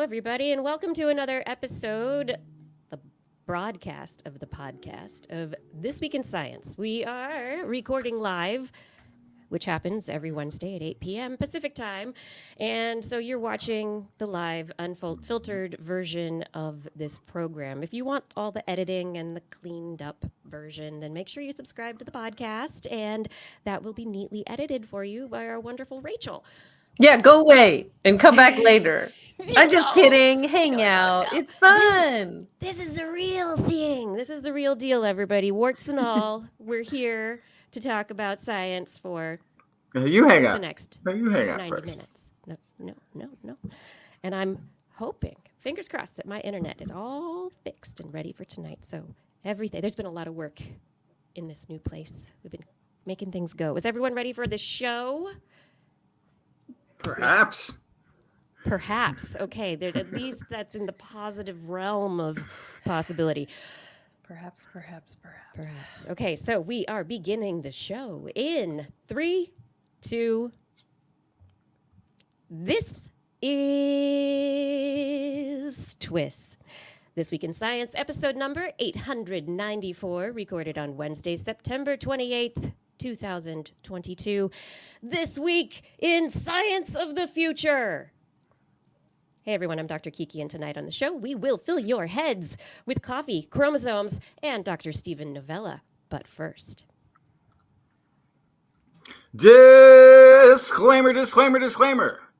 everybody, and welcome to another episode, the broadcast of the podcast of This Week in Science. We are recording live, which happens every Wednesday at 8 p.m. Pacific time. And so you're watching the live, unfiltered version of this program. If you want all the editing and the cleaned up version, then make sure you subscribe to the podcast, and that will be neatly edited for you by our wonderful Rachel. Yeah, go away and come back later. I'm just kidding. Hang out. It's fun. This is the real thing. This is the real deal, everybody. Warts and all. We're here to talk about science for you hang the out. next You hang out 90 first. minutes. No. And I'm hoping, fingers crossed, that my internet is all fixed and ready for tonight. So everything, there's been a lot of work in this new place. We've been making things go. Is everyone ready for the show? Perhaps. Okay, at least that's in the positive realm of possibility. Perhaps. Okay, so we are beginning the show in 3, 2. This is TWIS. This Week in Science, episode number 894, recorded on Wednesday, September 28th, 2022. This Week in Science of the Future. Hey everyone, I'm Dr. Kiki, and tonight on the show, we will fill your heads with coffee, chromosomes, and Dr. Stephen Novella. But first... Disclaimer.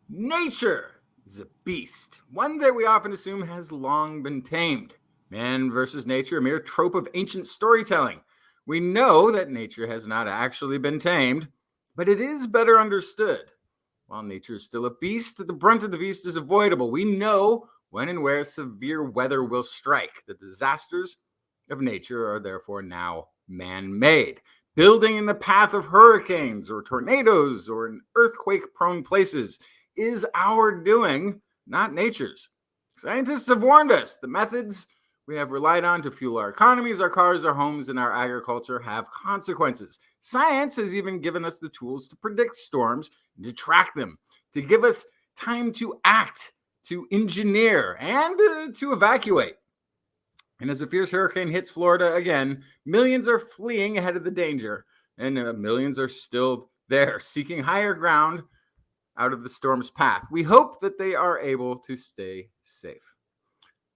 Nature is a beast, one that we often assume has long been tamed. Man versus nature, a mere trope of ancient storytelling. We know that nature has not actually been tamed, but it is better understood. While nature is still a beast, the brunt of the beast is avoidable. We know when and where severe weather will strike. The disasters of nature are therefore now man-made. Building in the path of hurricanes or tornadoes or in earthquake-prone places is our doing, not nature's. Scientists have warned us. The methods we have relied on to fuel our economies, our cars, our homes, and our agriculture have consequences. Science has even given us the tools to predict storms, to track them, to give us time to act, to engineer, and to evacuate. And as a fierce hurricane hits Florida again, millions are fleeing ahead of the danger, and millions are still there, seeking higher ground out of the storm's path. We hope that they are able to stay safe.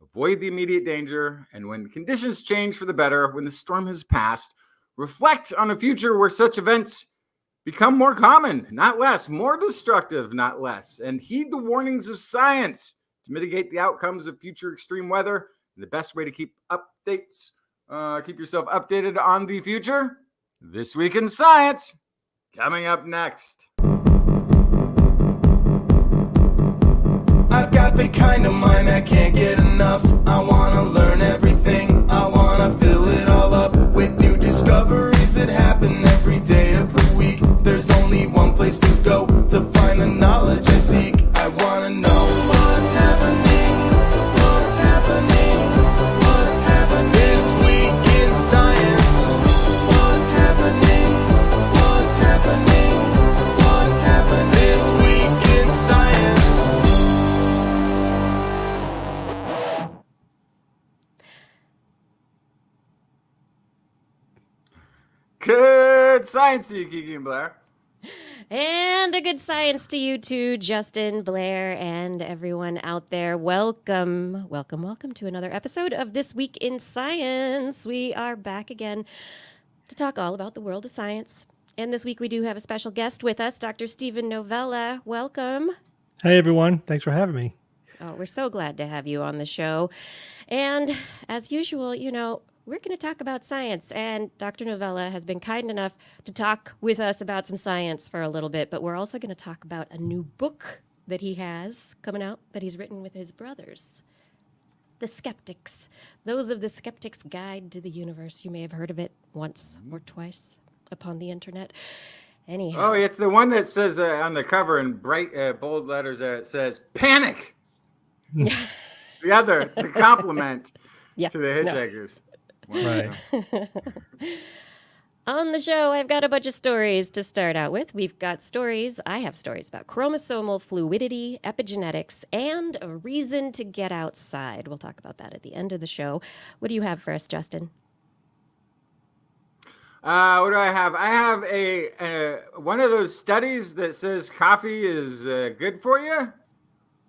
Avoid the immediate danger, and when conditions change for the better, when the storm has passed, reflect on a future where such events become more common, not less, more destructive, not less, and heed the warnings of science to mitigate the outcomes of future extreme weather. And the best way to keep yourself updated on the future, This Week in Science, coming up next. I've got the kind of mind that can't get enough. I want to learn everything. I want to fill it all up with new discoveries that happen every day of the week. There's only one place to go to find the knowledge I seek. I want to know what's happening. What's happening? What's happening this week in science? What's happening? What's happening? What's happening this week in science? Good science to you, Kiki and Blair. And a good science to you too, Justin, Blair, and everyone out there. Welcome to another episode of This Week in Science. We are back again to talk all about the world of science. And this week we do have a special guest with us, Dr. Stephen Novella. Welcome. Hey, everyone. Thanks for having me. Oh, we're so glad to have you on the show. And as usual, we're going to talk about science, and Dr. Novella has been kind enough to talk with us about some science for a little bit, but we're also going to talk about a new book that he has coming out that he's written with his brothers, the Skeptics. Those of the Skeptics' Guide to the Universe. You may have heard of it once or twice upon the internet. Anyhow. Oh, it's the one that says on the cover in bright, bold letters, it says, panic! The other, it's the compliment to the hitchhikers. Right. On the show, I've got a bunch of stories to start out with. I have stories about chromosomal fluidity, epigenetics, and a reason to get outside. We'll talk about that at the end of the show. What do you have for us, Justin? What do I have? I have a one of those studies that says coffee is good for you.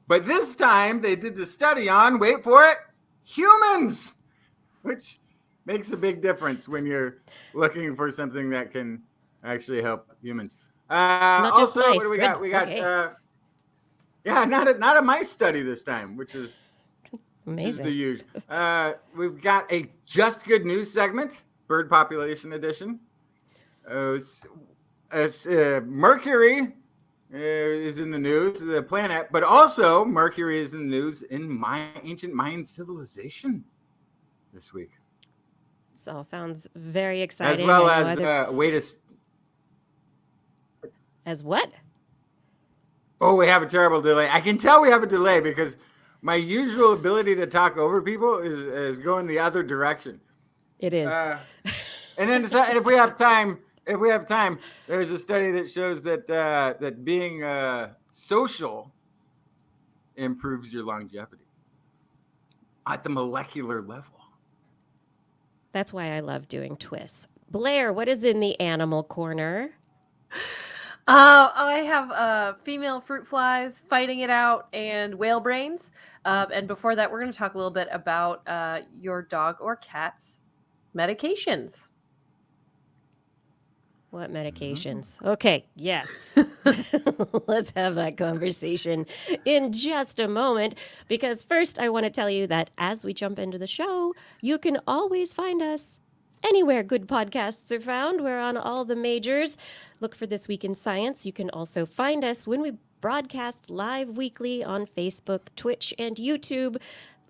But this time they did the study on, wait for it, humans, which makes a big difference when you're looking for something that can actually help humans. Not just also, mice. what do we Good. got? We got, not a mice study this time, which is Amazing. the usual. We've got a Just Good News segment, Bird Population Edition. Mercury is in the news, the planet, but also Mercury is in the news in ancient Mayan civilization this week. This all sounds very exciting. As well as a way to... As what? Oh, we have a terrible delay. I can tell we have a delay because my usual ability to talk over people is going the other direction. It is. And then and if we have time, there's a study that shows that that being social improves your longevity at the molecular level. That's why I love doing TWIS. Blair, what is in the animal corner? I have female fruit flies fighting it out and whale brains. And before that, we're going to talk a little bit about your dog or cat's medications. What medications? Okay, yes. Let's have that conversation in just a moment, because first I want to tell you that as we jump into the show, you can always find us anywhere good podcasts are found. We're on all the majors. Look for This Week in Science. You can also find us when we broadcast live weekly on Facebook, Twitch, and YouTube.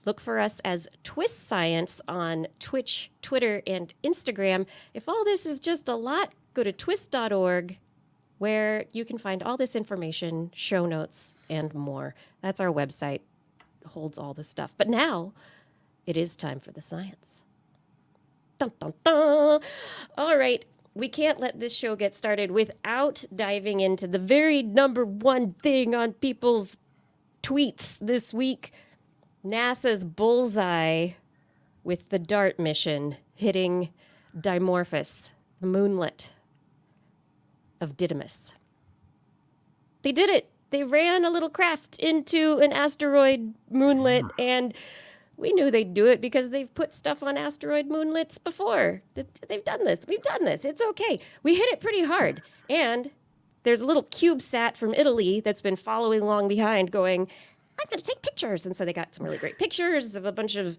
Look for us as TWIS Science on Twitch, Twitter, and Instagram. If all this is just a lot, go to twis.org, where you can find all this information, show notes, and more. That's our website. It holds all the stuff. But now, it is time for the science. Dun, dun, dun. All right. We can't let this show get started without diving into the very number one thing on people's tweets this week. NASA's bullseye with the DART mission hitting Dimorphos, the moonlet of Didymus. They did it. They ran a little craft into an asteroid moonlet, and we knew they'd do it because they've put stuff on asteroid moonlets before. They've done this. We've done this. It's okay. We hit it pretty hard. And there's a little CubeSat from Italy that's been following along behind going, I'm going to take pictures. And so they got some really great pictures of a bunch of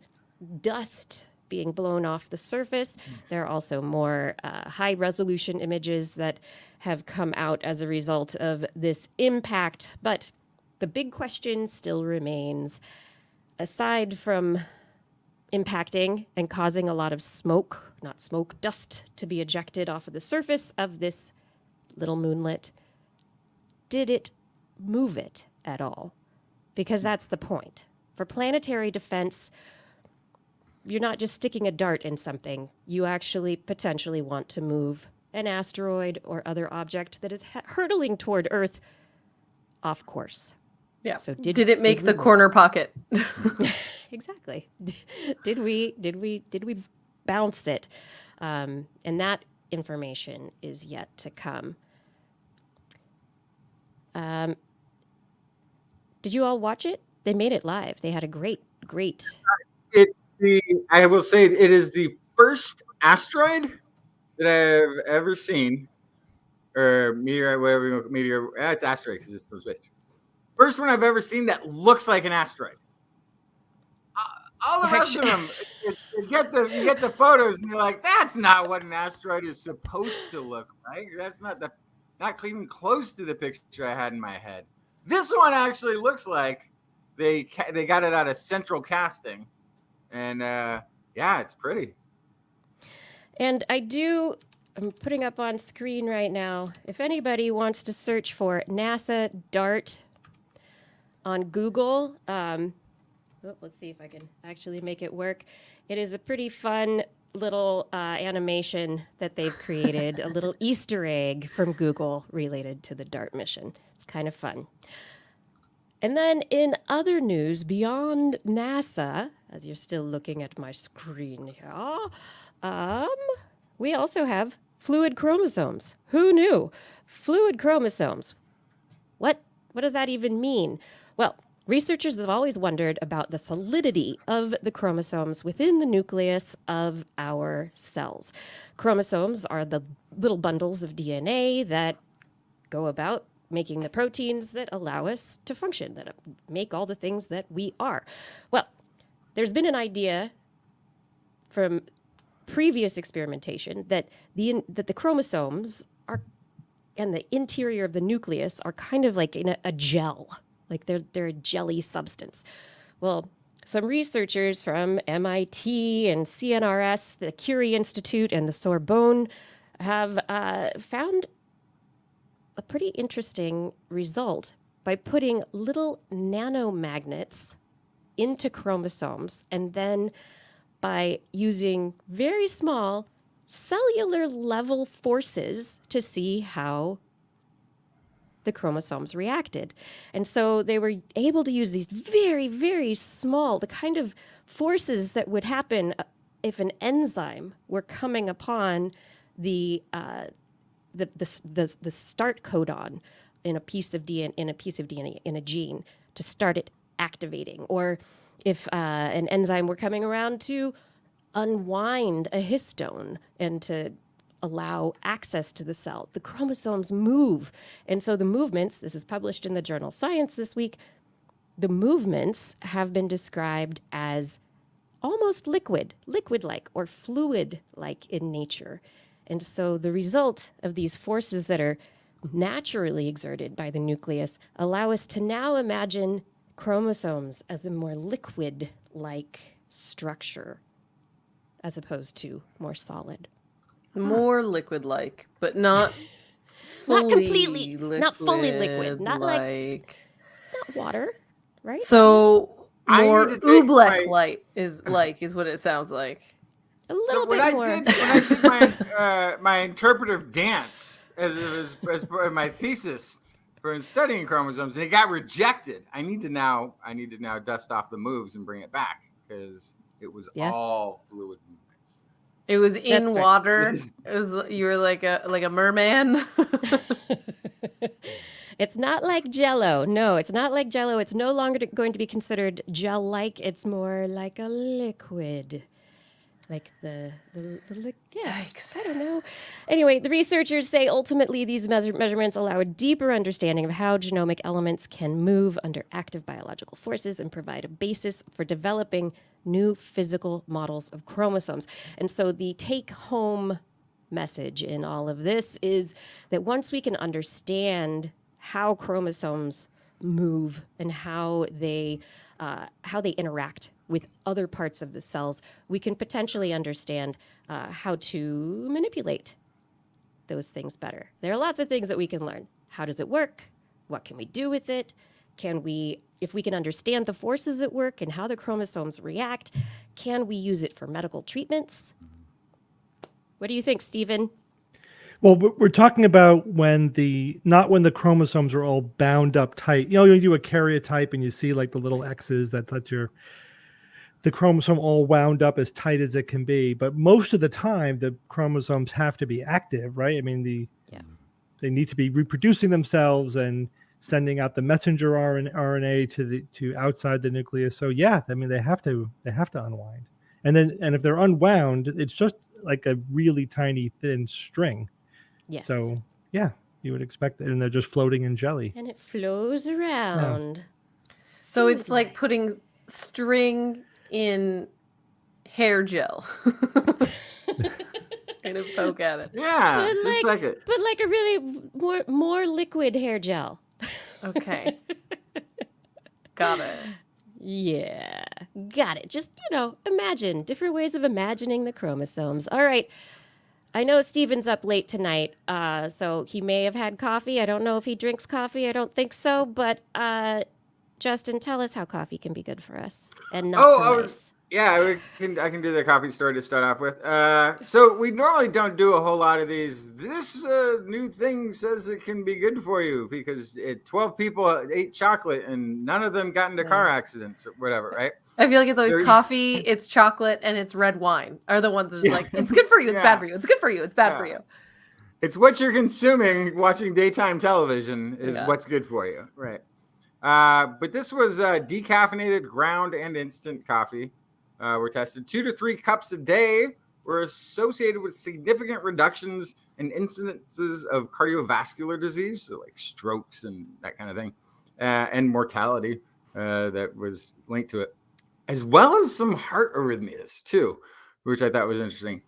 dust being blown off the surface. There are also more high-resolution images that have come out as a result of this impact. But the big question still remains, aside from impacting and causing a lot of smoke, not smoke, dust to be ejected off of the surface of this little moonlet, did it move it at all? Because that's the point. For planetary defense, you're not just sticking a dart in something. You actually potentially want to move an asteroid or other object that is hurtling toward Earth off course. Yeah. So did it make the corner pocket? Exactly. Did we bounce it? And that information is yet to come. Did you all watch it? They made it live. They had a great. I will say it is the first asteroid that I've ever seen, or meteorite, whatever you want, meteor. It's asteroid because it's from space. First one I've ever seen that looks like an asteroid. All the rest of them, you get the photos, and you're like, that's not what an asteroid is supposed to look like. That's not even close to the picture I had in my head. This one actually looks like they got it out of central casting, and yeah, it's pretty. And I'm putting up on screen right now. If anybody wants to search for NASA DART on Google, let's see if I can actually make it work. It is a pretty fun little animation that they've created, a little Easter egg from Google related to the DART mission. It's kind of fun. And then in other news, beyond NASA, as you're still looking at my screen here, we also have fluid chromosomes. Who knew? Fluid chromosomes. What does that even mean? Well, researchers have always wondered about the solidity of the chromosomes within the nucleus of our cells. Chromosomes are the little bundles of DNA that go about making the proteins that allow us to function, that make all the things that we are. Well, there's been an idea from previous experimentation that the chromosomes are, and the interior of the nucleus are kind of like in a gel, like they're a jelly substance. Well, some researchers from MIT and CNRS, the Curie Institute, and the Sorbonne have found a pretty interesting result by putting little nanomagnets into chromosomes and then by using very small cellular level forces to see how the chromosomes reacted. And so they were able to use these very, very small, the kind of forces that would happen if an enzyme were coming upon the start codon in a piece of DNA in a gene to start it activating, or if an enzyme were coming around to unwind a histone and to allow access to the cell. The chromosomes move. And so the movements, this is published in the journal Science this week, the movements have been described as almost liquid-like or fluid-like in nature. And so the result of these forces that are naturally exerted by the nucleus allow us to now imagine chromosomes as a more liquid-like structure as opposed to more solid. More liquid-like, but not Not completely, not fully liquid, not like not water, right? So I more need to take oobleck my- light is what it sounds like. A little bit more. When I did my interpretive dance as part of my thesis for studying chromosomes, and it got rejected. I need to now dust off the moves and bring it back because it was all fluid movements. It was in That's right. water. It was you were like a merman. It's not like Jell-O. No, it's not like Jell-O. It's no longer going to be considered gel-like. It's more like a liquid. Like yeah, Yikes. I don't know. Anyway, the researchers say ultimately these measurements allow a deeper understanding of how genomic elements can move under active biological forces and provide a basis for developing new physical models of chromosomes. And so the take-home message in all of this is that once we can understand how chromosomes move and how they interact with other parts of the cells, we can potentially understand how to manipulate those things better. There are lots of things that we can learn. How does it work? What can we do with it? If we can understand the forces at work and how the chromosomes react, can we use it for medical treatments? What do you think, Stephen? Well, we're talking about not when the chromosomes are all bound up tight. You know, you do a karyotype and you see like the little X's that let the chromosome all wound up as tight as it can be. But most of the time, the chromosomes have to be active, right? I mean, they need to be reproducing themselves and sending out the messenger RNA to outside the nucleus. So yeah, I mean, they have to unwind. And if they're unwound, it's just like a really tiny thin string. Yes. So yeah, you would expect it, and they're just floating in jelly. And it flows around. So it's like putting string in hair gel. Kind of poke at it. Yeah, But just like it. But like a really more liquid hair gel. Okay. Got it. Yeah, got it. Just, imagine different ways of imagining the chromosomes. All right. I know Stephen's up late tonight, so he may have had coffee. I don't know if he drinks coffee. I don't think so. But Justin, tell us how coffee can be good for us and not so nice. Yeah, I can do the coffee story to start off with. So we normally don't do a whole lot of these. This new thing says it can be good for you because 12 people ate chocolate and none of them got into car accidents or whatever, right? I feel like it's always There- coffee, it's chocolate, and it's red wine are the ones that are like, it's good for you, it's Yeah. bad for you, it's good for you, it's bad for Yeah. you. It's what you're consuming watching daytime television is Yeah. what's good for you, right? But this was decaffeinated ground and instant coffee. Were tested 2 to 3 cups a day were associated with significant reductions in incidences of cardiovascular disease, so like strokes and that kind of thing, and mortality that was linked to it, as well as some heart arrhythmias too, which I thought was interesting.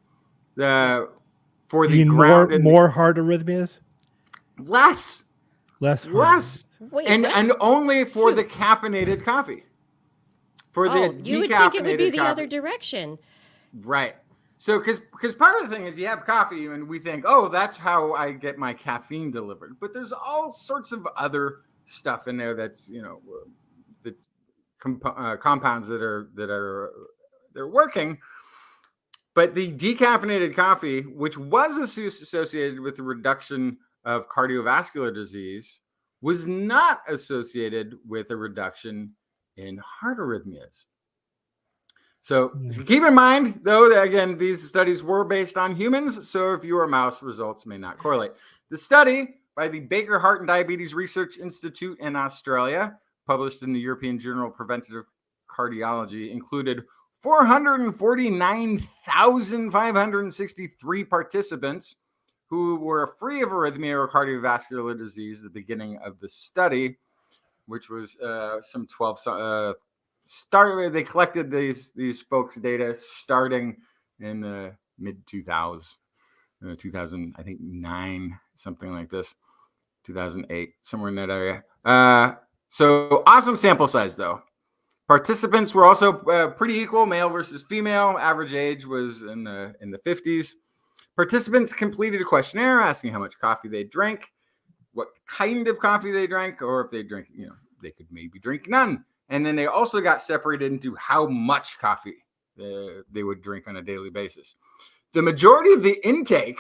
For the You mean ground and more heart arrhythmias? less, Less heart Wait, and what? and only for the caffeinated coffee. For the Oh, you would think it would be decaffeinated the coffee. other direction. Right. So, because part of the thing is you have coffee and we think, oh, that's how I get my caffeine delivered. But there's all sorts of other stuff in there that's that's compounds that are they're working. But the decaffeinated coffee, which was associated with the reduction of cardiovascular disease, was not associated with a reduction in heart arrhythmias. So keep in mind, though, that again, these studies were based on humans. So if you are a mouse, results may not correlate. The study by the Baker Heart and Diabetes Research Institute in Australia, published in the European Journal of Preventive Cardiology, included 449,563 participants who were free of arrhythmia or cardiovascular disease at the beginning of the study, which was some 12 they collected these folks' data starting in the mid 2000s, 2000, I think 9, something like this, 2008, somewhere in that area. So awesome sample size though. Participants were also pretty equal, male versus female. Average age was in the 50s. Participants completed a questionnaire asking how much coffee they drank, what kind of coffee they drank, or if they drink, they could maybe drink none. And then they also got separated into how much coffee they would drink on a daily basis. The majority of the intake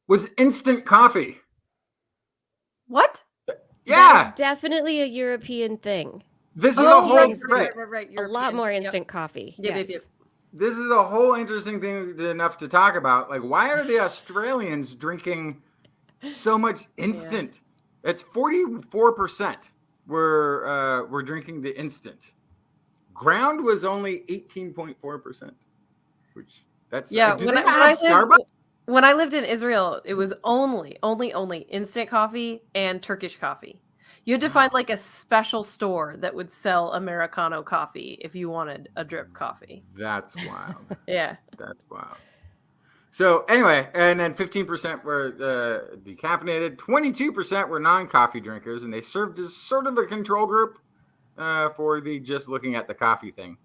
was instant coffee. What? Yeah. That's definitely a European thing. This is a whole right. A lot more instant coffee. Yep. Yes. This is a whole interesting thing enough to talk about. Like, why are the Australians drinking so much instant? It's 44% were drinking the instant. Ground was only 18.4%, which that's do they have Starbucks? When I lived in Israel, it was only instant coffee and Turkish coffee. You had to find like a special store that would sell Americano coffee if you wanted a drip coffee. That's wild. Yeah. That's wild. So anyway, and then 15% were decaffeinated, 22% were non-coffee drinkers, and they served as sort of a control group for the just looking at the coffee thing.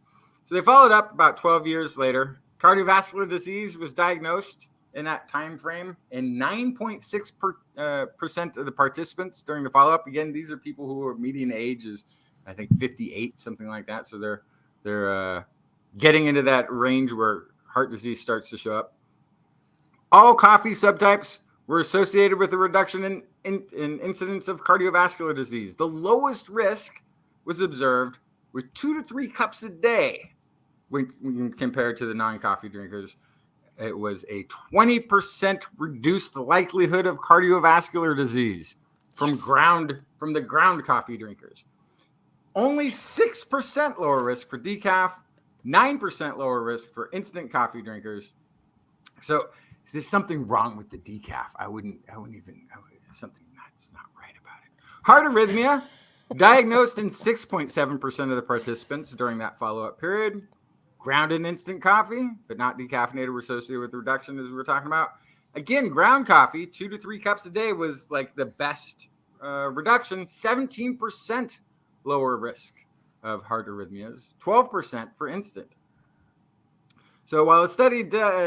So they followed up about 12 years later. Cardiovascular disease was diagnosed in that time frame in 9.6% of the participants during the follow-up. Again, these are people who are median age is, I think, 58, something like that. So they're getting into that range where heart disease starts to show up. All coffee subtypes were associated with a reduction in incidence of cardiovascular disease. The lowest risk was observed with 2 to 3 cups a day when compared to the non-coffee drinkers. It was a 20% reduced likelihood of cardiovascular disease from the ground coffee drinkers. Only 6% lower risk for decaf, 9% lower risk for instant coffee drinkers. So there's something wrong with the decaf. Something that's not right about it. Heart arrhythmia diagnosed in 6.7% of the participants during that follow-up period. Ground and instant coffee, but not decaffeinated, were associated with the reduction as we were talking about. Again, ground coffee, 2 to 3 cups a day was like the best reduction. 17% lower risk of heart arrhythmias, 12% for instant. So while the study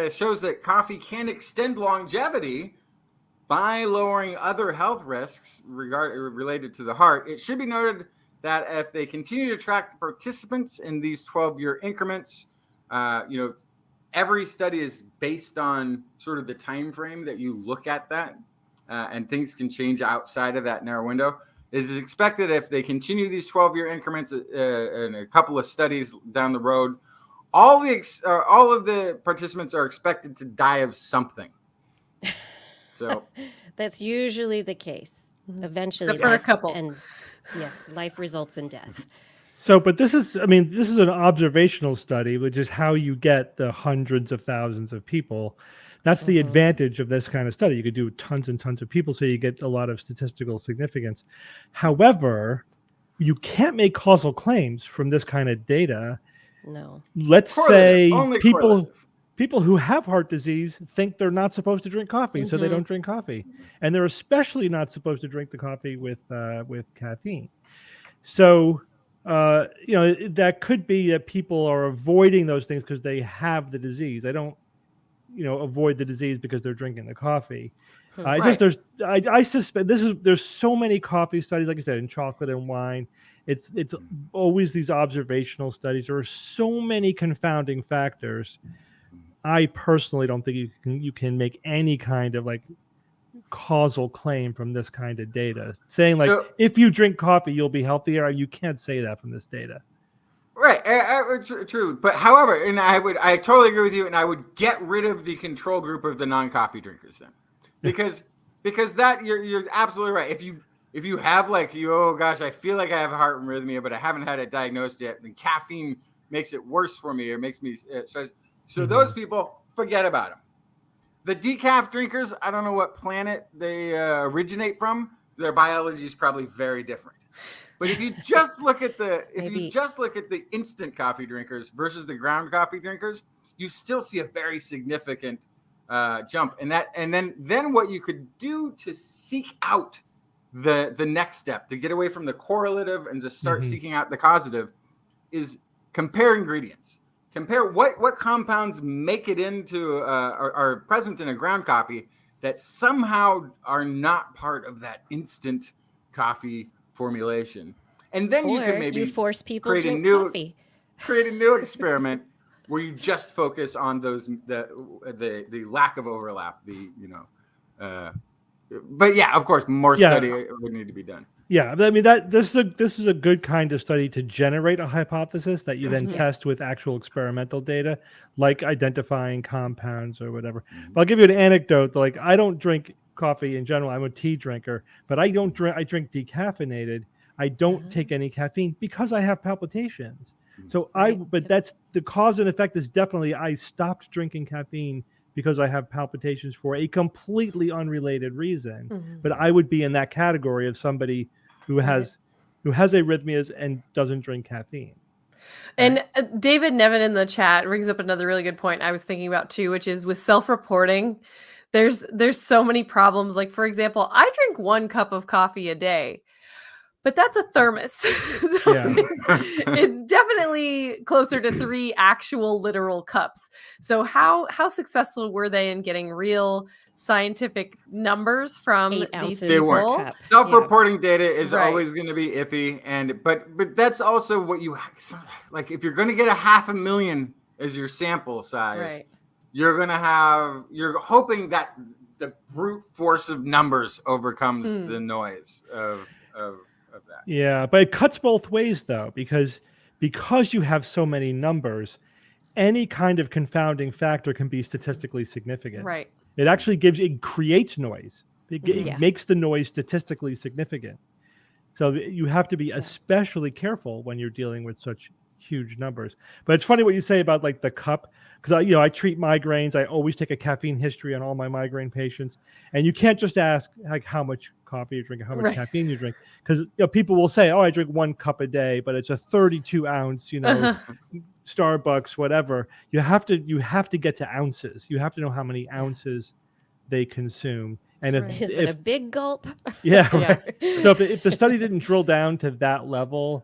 shows that coffee can extend longevity by lowering other health risks related to the heart, it should be noted that if they continue to track the participants in these 12-year increments, every study is based on sort of the time frame that you look at that, and things can change outside of that narrow window. It is expected if they continue these 12-year increments in a couple of studies down the road, all of the participants are expected to die of something. So that's usually the case. Eventually, Except for a couple. ends. Yeah, life results in death. So, but this is an observational study, which is how you get the hundreds of thousands of people. That's the advantage of this kind of study. You could do tons and tons of people, so you get a lot of statistical significance. However, you can't make causal claims from this kind of data. No. Let's say correlative. people who have heart disease think they're not supposed to drink coffee, so they don't drink coffee, and they're especially not supposed to drink the coffee with caffeine. So, that could be that people are avoiding those things because they have the disease. They don't, avoid the disease because they're drinking the coffee. I suspect there's so many coffee studies, like I said, in chocolate and wine. It's always these observational studies. There are so many confounding factors. I personally don't think you can make any kind of like causal claim from this kind of data, saying like if you drink coffee you'll be healthier. You can't say that from this data. Right, true. But however, and I totally agree with you, and I would get rid of the control group of the non-coffee drinkers then, because that you're absolutely right. If you have oh gosh, I feel like I have heart arrhythmia, but I haven't had it diagnosed yet, and caffeine makes it worse for me or makes me stressed. So those people, forget about them. The decaf drinkers, I don't know what planet they originate from. Their biology is probably very different. But if you just look at the instant coffee drinkers versus the ground coffee drinkers, you still see a very significant jump. And then what you could do to seek out the next step, to get away from the correlative and to start seeking out the causative, is compare ingredients. Compare what compounds make it into are present in a ground coffee that somehow are not part of that instant coffee formulation. And then you can maybe force people create to drink coffee. Create a new experiment where you just focus on the lack of overlap. But yeah, of course, more study would need to be done. Yeah, I mean this is a good kind of study to generate a hypothesis that you then test with actual experimental data, like identifying compounds or whatever. But I'll give you an anecdote. Like, I don't drink coffee in general. I'm a tea drinker, but I drink decaffeinated. I don't take any caffeine because I have palpitations. So but that's the cause and effect is definitely I stopped drinking caffeine because I have palpitations for a completely unrelated reason. But I would be in that category of somebody who has arrhythmias and doesn't drink caffeine. And David Nevin in the chat brings up another really good point I was thinking about too, which is with self-reporting, there's so many problems. Like, for example, I drink 1 cup of coffee a day, but that's a thermos. So it's definitely closer to 3 actual literal cups. So how successful were they in getting real scientific numbers from these people? They weren't. Self-reporting data is always going to be iffy, but that's also what you like. If you're going to get 500,000 as your sample size, you're hoping that the brute force of numbers overcomes the noise of that. Yeah, but it cuts both ways though, because you have so many numbers, any kind of confounding factor can be statistically significant. Right. It actually creates noise. It makes the noise statistically significant. So you have to be especially careful when you're dealing with such huge numbers. But it's funny what you say about like the cup, because I treat migraines. I always take a caffeine history on all my migraine patients, and you can't just ask like how much coffee you drink, how much caffeine you drink, because people will say, "Oh, I drink 1 cup a day," but it's a 32-ounce, Starbucks, whatever. You have to get to ounces. You have to know how many ounces they consume, and if is it a big gulp? Yeah, right. So if the study didn't drill down to that level,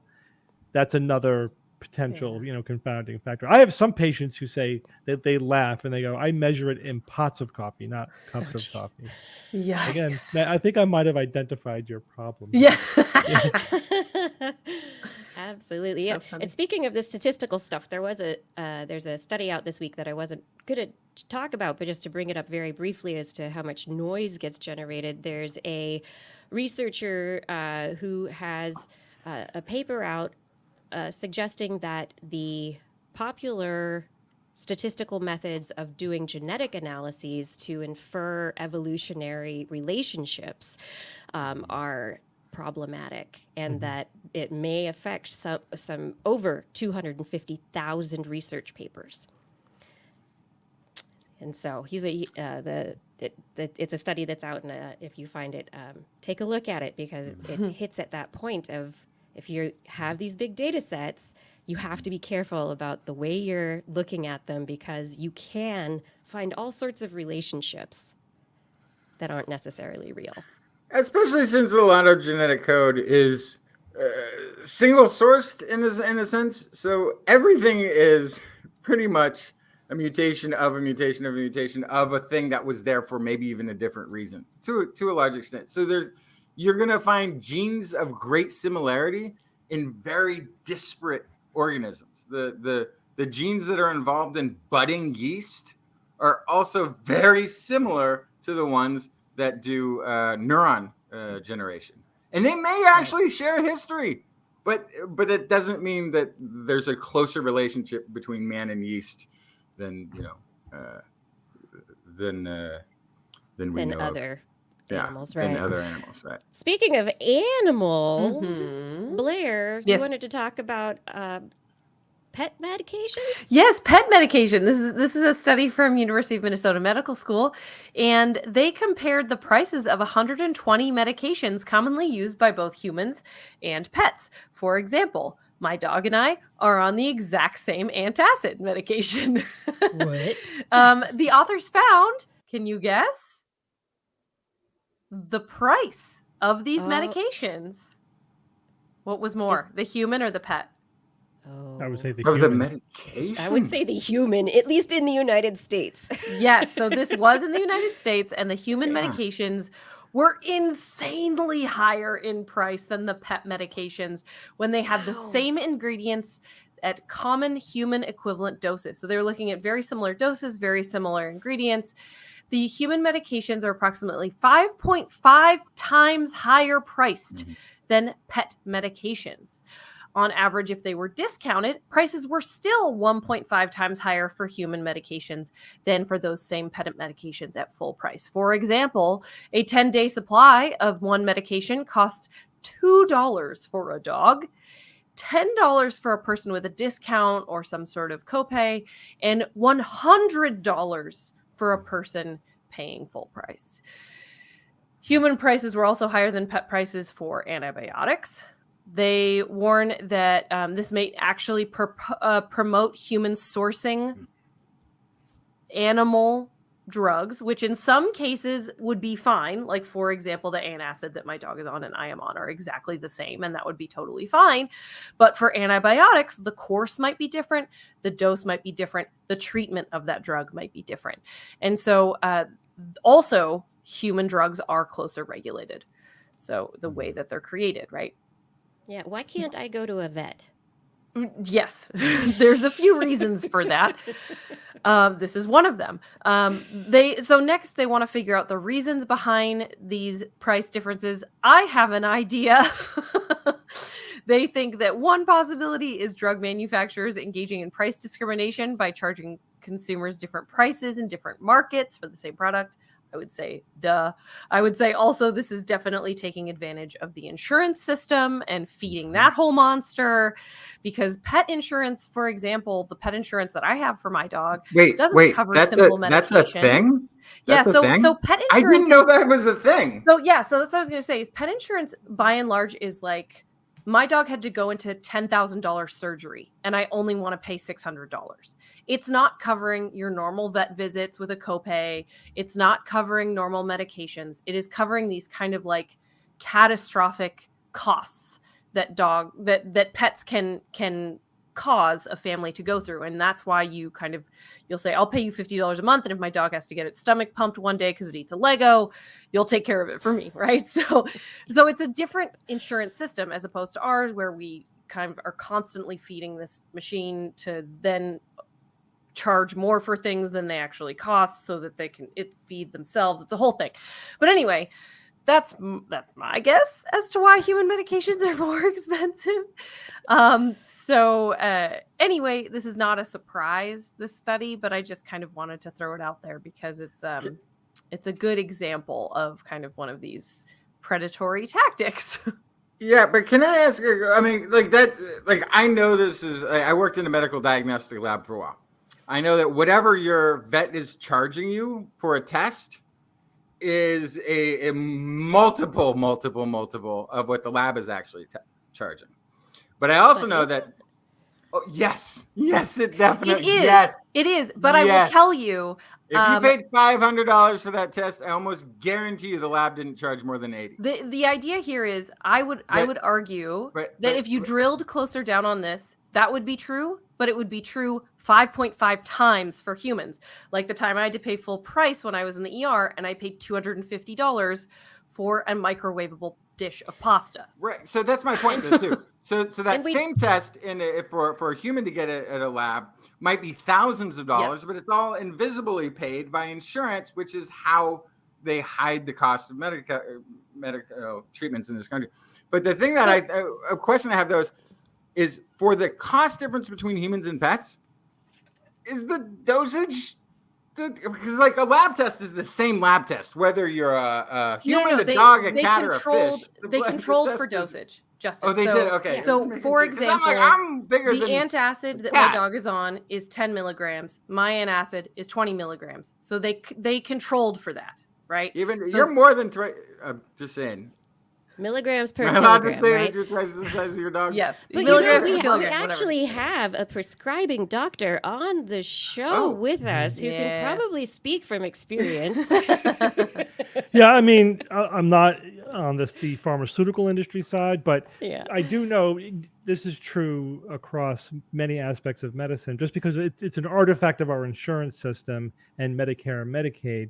that's another potential, confounding factor. I have some patients who say that they laugh and they go, I measure it in pots of coffee, not cups of coffee. Yikes. Again, I think I might have identified your problem. Yeah. Absolutely. So Yeah. funny. And speaking of the statistical stuff, there's a study out this week that I wasn't going to talk about, but just to bring it up very briefly as to how much noise gets generated. There's a researcher who has a paper out suggesting that the popular statistical methods of doing genetic analyses to infer evolutionary relationships are problematic, and that it may affect some over 250,000 research papers. And so it's a study that's out, and if you find it, take a look at it, because it hits at that point of, if you have these big data sets, you have to be careful about the way you're looking at them, because you can find all sorts of relationships that aren't necessarily real. Especially since a lot of genetic code is single sourced in a sense. So everything is pretty much a mutation of a mutation of a mutation of a thing that was there for maybe even a different reason to a large extent. So you're going to find genes of great similarity in very disparate organisms. The genes that are involved in budding yeast are also very similar to the ones that do neuron generation. And they may actually share history, but it doesn't mean that there's a closer relationship between man and yeast than we know other of. animals, right? Than other animals, right? Speaking of animals, Blair, you Yes. wanted to talk about pet medications? Yes, pet medication. This is a study from University of Minnesota Medical School, and they compared the prices of 120 medications commonly used by both humans and pets. For example, my dog and I are on the exact same antacid medication. What? The authors found, can you guess, the price of these medications? What was more, the human or the pet? Oh. I would say the Of the human. medication? I would say the human, at least in the United States. Yes, so this was in the United States, and the human medications were insanely higher in price than the pet medications when they had the same ingredients at common human equivalent doses. So they were looking at very similar doses, very similar ingredients. The human medications are approximately 5.5 times higher priced than pet medications. On average, if they were discounted, prices were still 1.5 times higher for human medications than for those same pet medications at full price. For example, a 10-day supply of one medication costs $2 for a dog, $10 for a person with a discount or some sort of copay, and $100 for a person paying full price. Human prices were also higher than pet prices for antibiotics. They warn that this may actually promote human sourcing animal drugs, which in some cases would be fine. Like, for example, the antacid that my dog is on and I am on are exactly the same, and that would be totally fine. But for antibiotics, the course might be different, the dose might be different, the treatment of that drug might be different. And so also human drugs are closer regulated. So the way that they're created, right? Yeah, why can't I go to a vet? Yes, there's a few reasons for that. This is one of them. Next they want to figure out the reasons behind these price differences. I have an idea. They think that one possibility is drug manufacturers engaging in price discrimination by charging consumers different prices in different markets for the same product. I would say, duh. I would say also this is definitely taking advantage of the insurance system and feeding that whole monster, because pet insurance, for example, the pet insurance that I have for my dog doesn't cover simple medications. That's a thing? That's so pet insurance. I didn't know that was a thing. So that's what I was going to say is pet insurance by and large is like, my dog had to go into $10,000 surgery and I only want to pay $600. It's not covering your normal vet visits with a copay. It's not covering normal medications. It is covering these kind of like catastrophic costs that pets can cause a family to go through. And that's why you'll say, I'll pay you $50 a month. And if my dog has to get its stomach pumped one day because it eats a Lego, you'll take care of it for me, right? So it's a different insurance system as opposed to ours, where we kind of are constantly feeding this machine to then charge more for things than they actually cost so that they can feed themselves. It's a whole thing. But anyway, that's my guess as to why human medications are more expensive. Anyway, this is not a surprise, this study, but I just kind of wanted to throw it out there because it's a good example of kind of one of these predatory tactics. Yeah, but can I ask, I mean, I know I worked in a medical diagnostic lab for a while. I know that whatever your vet is charging you for a test is a multiple of what the lab is actually charging. But I also know that, yes, it definitely is. Yes, it is. But I will tell you, if you paid $500 for that test, I almost guarantee you the lab didn't charge more than $80. The idea here is, I would argue that if you drilled closer down on this, that would be true, but it would be true 5.5 times for humans. Like the time I had to pay full price when I was in the ER, and I paid $250 for a microwavable dish of pasta. Right. So that's my point though, too. So that same test for a human to get at a lab might be thousands of dollars, but it's all invisibly paid by insurance, which is how they hide the cost of medical treatments in this country. But the thing that a question I have though is for the cost difference between humans and pets, is the dosage, because like a lab test is the same lab test, whether you're a human, dog, a cat, or a fish. They controlled for dosage, Justin. Oh, they did? Okay. So for example, I'm bigger the than antacid that my dog is on is 10 milligrams. My antacid is 20 milligrams. So they controlled for that, right? You're more than, just saying. Milligrams per Am I kilogram, allowed to say right? that you're twice the size of your dog? Yes. But milligrams we per kilogram. actually have a prescribing doctor on the show with us who can probably speak from experience. Yeah, I mean, I'm not on the pharmaceutical industry side, but I do know this is true across many aspects of medicine, just because it's an artifact of our insurance system and Medicare and Medicaid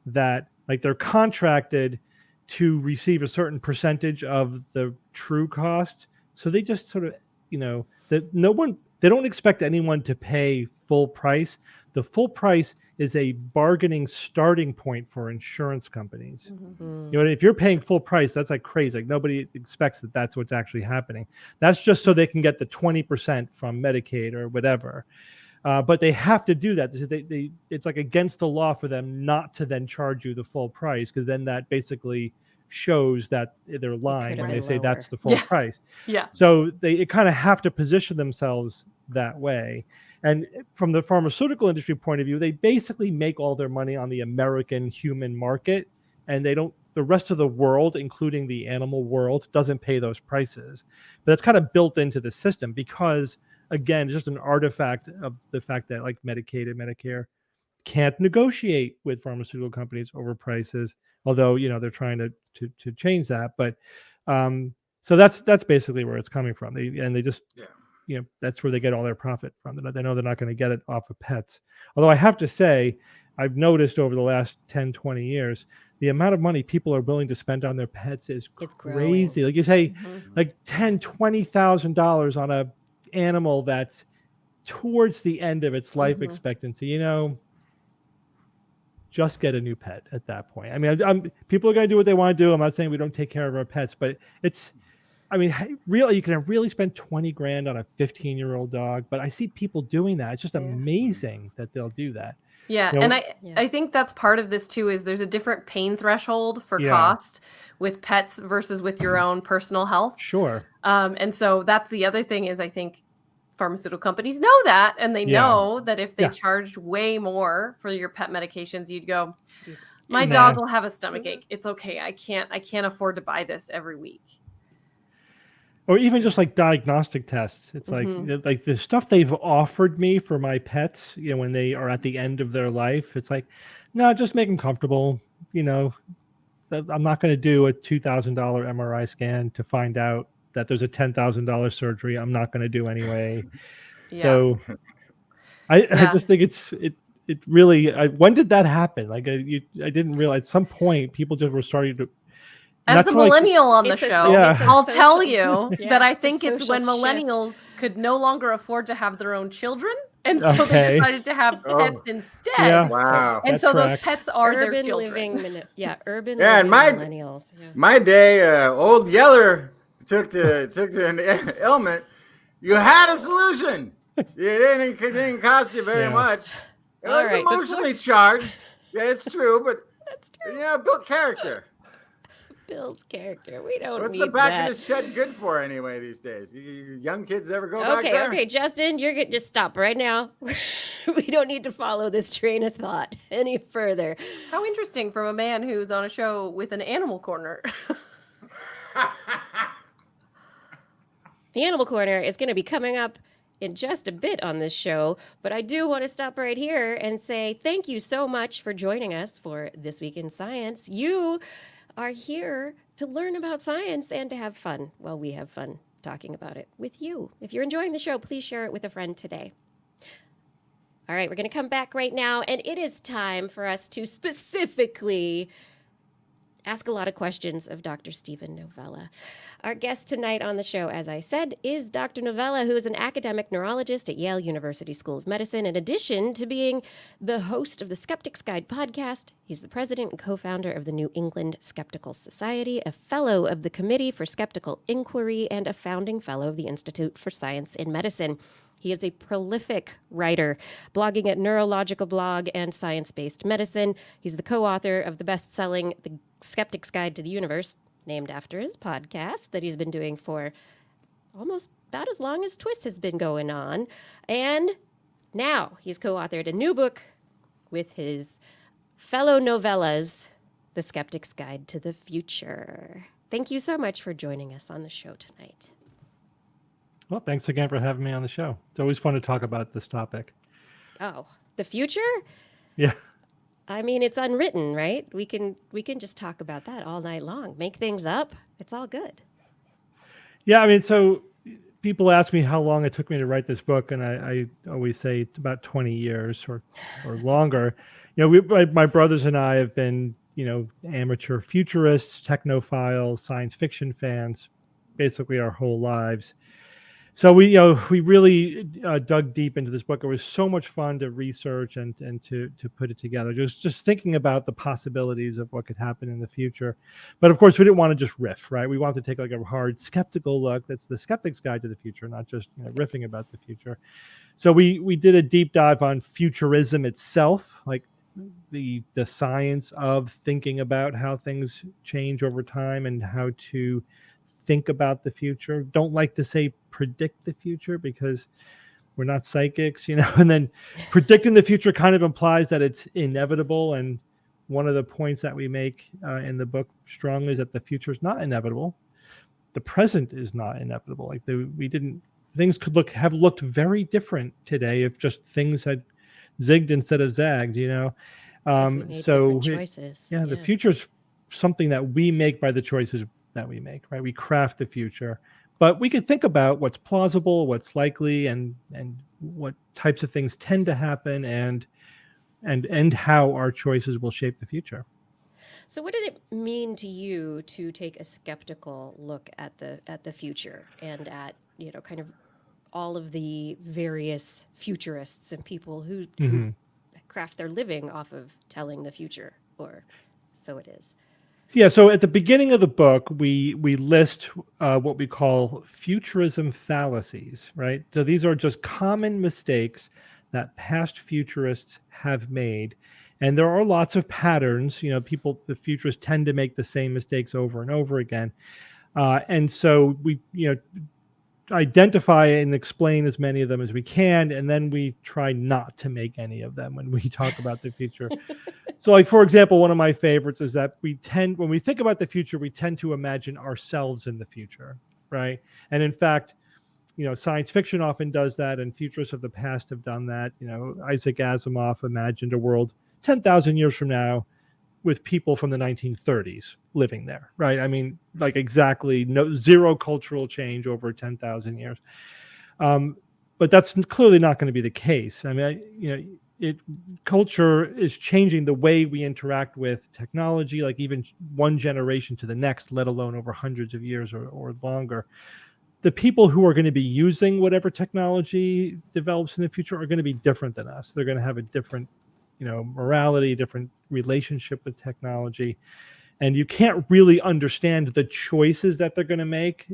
that like they're contracted to receive a certain percentage of the true cost. So they just sort of, they don't expect anyone to pay full price. The full price is a bargaining starting point for insurance companies. Mm-hmm. If you're paying full price, that's like crazy. Like nobody expects that that's what's actually happening. That's just so they can get the 20% from Medicaid or whatever. But they have to do that. It's like against the law for them not to then charge you the full price, because then that basically shows that they're lying when they say that's the full price. Yeah. So they kind of have to position themselves that way. And from the pharmaceutical industry point of view, they basically make all their money on the American human market, and the rest of the world, including the animal world, doesn't pay those prices. But it's kind of built into the system because, again, it's just an artifact of the fact that like Medicaid and Medicare can't negotiate with pharmaceutical companies over prices, although they're trying to change that. But so that's basically where it's coming from. They just that's where they get all their profit from. They know they're not going to get it off of pets. Although I have to say, I've noticed over the last 10, 20 years, the amount of money people are willing to spend on their pets is crazy. Like you say, like $10,000, $20,000 on a animal that's towards the end of its life expectancy. Just get a new pet at that point. I mean, people are going to do what they want to do. I'm not saying we don't take care of our pets, but really, you can really spend $20,000 on a 15-year-old dog. But I see people doing that. It's just amazing that they'll do that. Yeah, and I think that's part of this too. Is there's a different pain threshold for cost with pets versus with your own personal health. Sure. And so that's the other thing is I think pharmaceutical companies know that, and they know that if they charged way more for your pet medications, you'd go, my dog will have a stomach ache. It's okay. I can't afford to buy this every week. Or even just like diagnostic tests. It's like the stuff they've offered me for my pets, when they are at the end of their life, it's like, no, just make them comfortable. I'm not going to do a $2,000 MRI scan to find out that there's a $10,000 surgery I'm not going to do anyway. Yeah. So I Yeah. just think it really, when did that happen? Like I didn't realize at some point people just were starting to. And As that's the why, millennial on the It's a- show, Yeah. it's a I'll tell social- you Yeah, that I it's a think it's when social shift. millennials could no longer afford to have their own children, and so they Okay. decided to have Oh. pets instead. Yeah. Wow. And That so those tracks. pets are their Urban children. living, urban Yeah, and living millennials. Yeah. My day, old Yeller took to an ailment. You had a solution. It didn't cost you very Yeah. much. It All was right, before- emotionally charged. Yeah, it's true, but That's true. built character. Builds character. We don't What's need the back that. of the shed good for anyway these days? You young kids ever go back there? Okay, Justin, you're gonna just stop right now. We don't need to follow this train of thought any further. How interesting from a man who's on a show with an animal corner. The Animal Corner is going to be coming up in just a bit on this show, but I do want to stop right here and say thank you so much for joining us for This Week in Science. You are here to learn about science and to have fun. Well, we have fun talking about it with you. If you're enjoying the show, please share it with a friend today. All right, we're going to come back right now, and it is time for us to specifically ask a lot of questions of Dr. Stephen Novella. Our guest tonight on the show, as I said, is Dr. Novella, who is an academic neurologist at Yale University School of Medicine. In addition to being the host of the Skeptics Guide podcast, he's the president and co-founder of the New England Skeptical Society, a fellow of the Committee for Skeptical Inquiry, and a founding fellow of the Institute for Science in Medicine. He is a prolific writer, blogging at Neurological Blog and Science-Based Medicine. He's the co-author of the best-selling The Skeptics Guide to the Universe, named after his podcast that he's been doing for almost about as long as TWIS has been going on. And now he's co-authored a new book with his fellow novellas, The Skeptics Guide to the Future. Thank you so much for joining us on the show tonight. Well, thanks again for having me on the show. It's always fun to talk about this topic. Oh, the future? Yeah. I mean, it's unwritten, right? We can just talk about that all night long. Make things up. It's all good. Yeah, I mean, so people ask me how long it took me to write this book, and I always say it's about 20 years or longer. My brothers and I have been, amateur futurists, technophiles, science fiction fans, basically our whole lives. So we really dug deep into this book. It was so much fun to research and to put it together. Just thinking about the possibilities of what could happen in the future. But of course, we didn't want to just riff, right? We wanted to take like a hard skeptical look. That's the Skeptics Guide to the Future, not just riffing about the future. So we did a deep dive on futurism itself, like the science of thinking about how things change over time and how to think about the future. Don't like to say predict the future because we're not psychics, and then predicting the future kind of implies that it's inevitable. And one of the points that we make in the book strongly is that the future is not inevitable. The present is not inevitable. Like things could have looked very different today if just things had zigged instead of zagged, If we made different choices. The future is something that we make by the choices that we make, right? We craft the future, but we can think about what's plausible, what's likely, and what types of things tend to happen, and how our choices will shape the future. So what did it mean to you to take a skeptical look at the future and at, kind of all of the various futurists and people who craft their living off of telling the future, or so it is? Yeah, so at the beginning of the book, we list what we call futurism fallacies, right? So these are just common mistakes that past futurists have made. And there are lots of patterns. The futurists tend to make the same mistakes over and over again. And so we, identify and explain as many of them as we can, and then we try not to make any of them when we talk about the future. So, like, for example, one of my favorites is that when we think about the future, we tend to imagine ourselves in the future, right? And in fact, science fiction often does that, and futurists of the past have done that. Isaac Asimov imagined a world 10,000 years from now with people from the 1930s living there, right? I mean, like exactly zero cultural change over 10,000 years. But but that's clearly not going to be the case. I mean, culture is changing the way we interact with technology, like even one generation to the next, let alone over hundreds of years or longer. The people who are going to be using whatever technology develops in the future are going to be different than us. They're going to have a different, morality, different relationship with technology. And you can't really understand the choices that they're going to make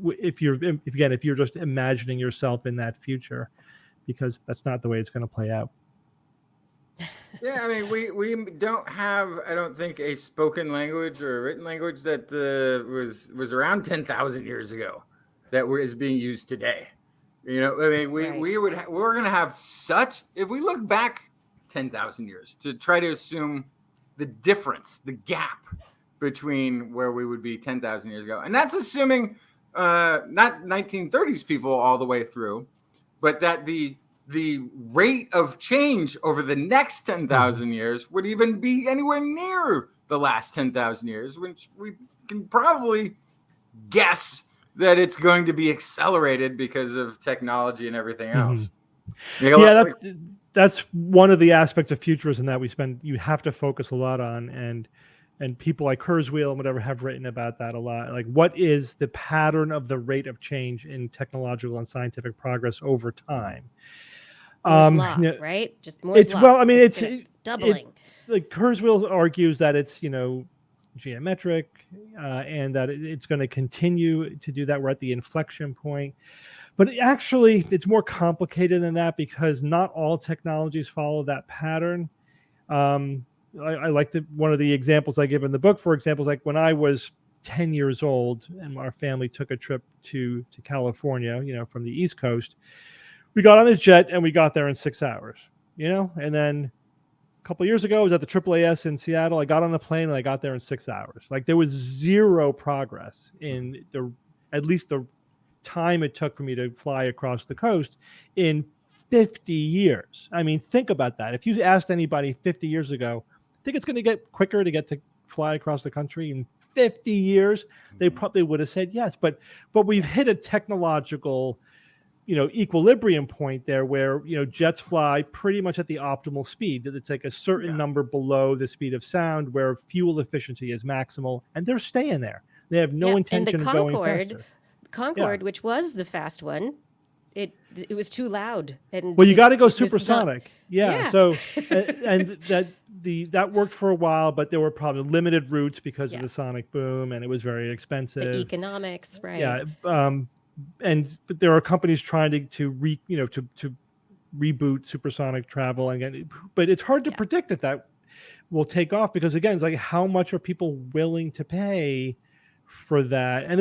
if you're just imagining yourself in that future, because that's not the way it's going to play out. Yeah, I mean, we don't have, I don't think, a spoken language or a written language that was around 10,000 years ago that is being used today. I mean, we're going to have such, if we look back 10,000 years to try to assume the difference, the gap between where we would be 10,000 years ago. And that's assuming not 1930s people all the way through, but that the rate of change over the next 10,000 years would even be anywhere near the last 10,000 years, which we can probably guess that it's going to be accelerated because of technology and everything else. That's one of the aspects of futurism that you have to focus a lot on, and people like Kurzweil and whatever have written about that a lot. Like, what is the pattern of the rate of change in technological and scientific progress over time? Moore's law, right? Just Moore's law. Well, I mean, it's doubling. Like Kurzweil argues that it's geometric, and that it's going to continue to do that. We're at the inflection point, but actually, it's more complicated than that, because not all technologies follow that pattern. I like one of the examples I give in the book, for example, is like when I was 10 years old and our family took a trip to California, from the East Coast. We got on this jet and we got there in 6 hours, and then a couple of years ago, I was at the AAAS in Seattle. I got on the plane and I got there in 6 hours. Like, there was zero progress in at least the time it took for me to fly across the coast in 50 years. I mean, think about that. If you asked anybody 50 years ago, think it's going to get quicker to fly across the country in 50 years, they probably would have said yes. But we've hit a technological equilibrium point there where, jets fly pretty much at the optimal speed. It's like a certain number below the speed of sound where fuel efficiency is maximal, and they're staying there. They have no intention of going faster. Concorde, which was the fast one, it was too loud. And you got to go supersonic. So and that worked for a while, but there were probably limited routes because of the sonic boom, and it was very expensive. The economics, right? Yeah. But there are companies trying to reboot supersonic travel, but it's hard to predict if that will take off, because again, it's like, how much are people willing to pay for that? And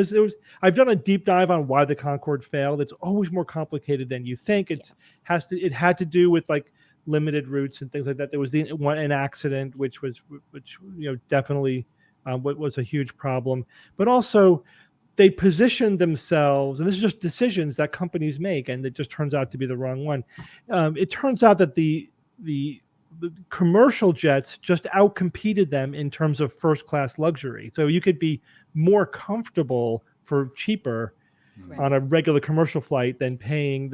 I've done a deep dive on why the Concorde failed. It's always more complicated than you think. It had to do with like limited routes and things like that. There was an accident, which definitely was a huge problem, but also they positioned themselves, and this is just decisions that companies make, and it just turns out to be the wrong one. It turns out that the commercial jets just outcompeted them in terms of first-class luxury. So you could be more comfortable for cheaper on a regular commercial flight than paying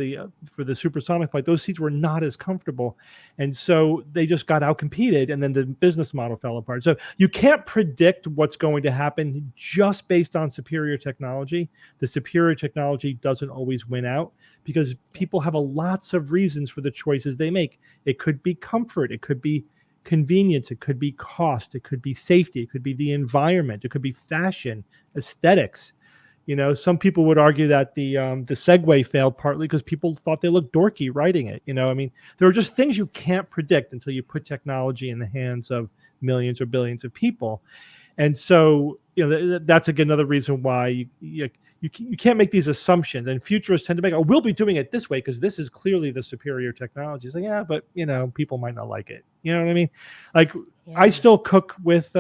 for the supersonic flight. Those seats were not as comfortable, and so they just got outcompeted, and then the business model fell apart. So you can't predict what's going to happen just based on superior technology. The superior technology doesn't always win out, because people have lots of reasons for the choices they make. It could be comfort, it could be convenience, it could be cost, it could be safety, it could be the environment, it could be fashion, aesthetics. Some people would argue that the Segway failed partly because people thought they looked dorky riding it. I mean, there are just things you can't predict until you put technology in the hands of millions or billions of people. And so, that's again another reason why you can't make these assumptions. And futurists tend to make, we'll be doing it this way because this is clearly the superior technology. It's like, yeah, but people might not like it. You know what I mean? Like, I still cook with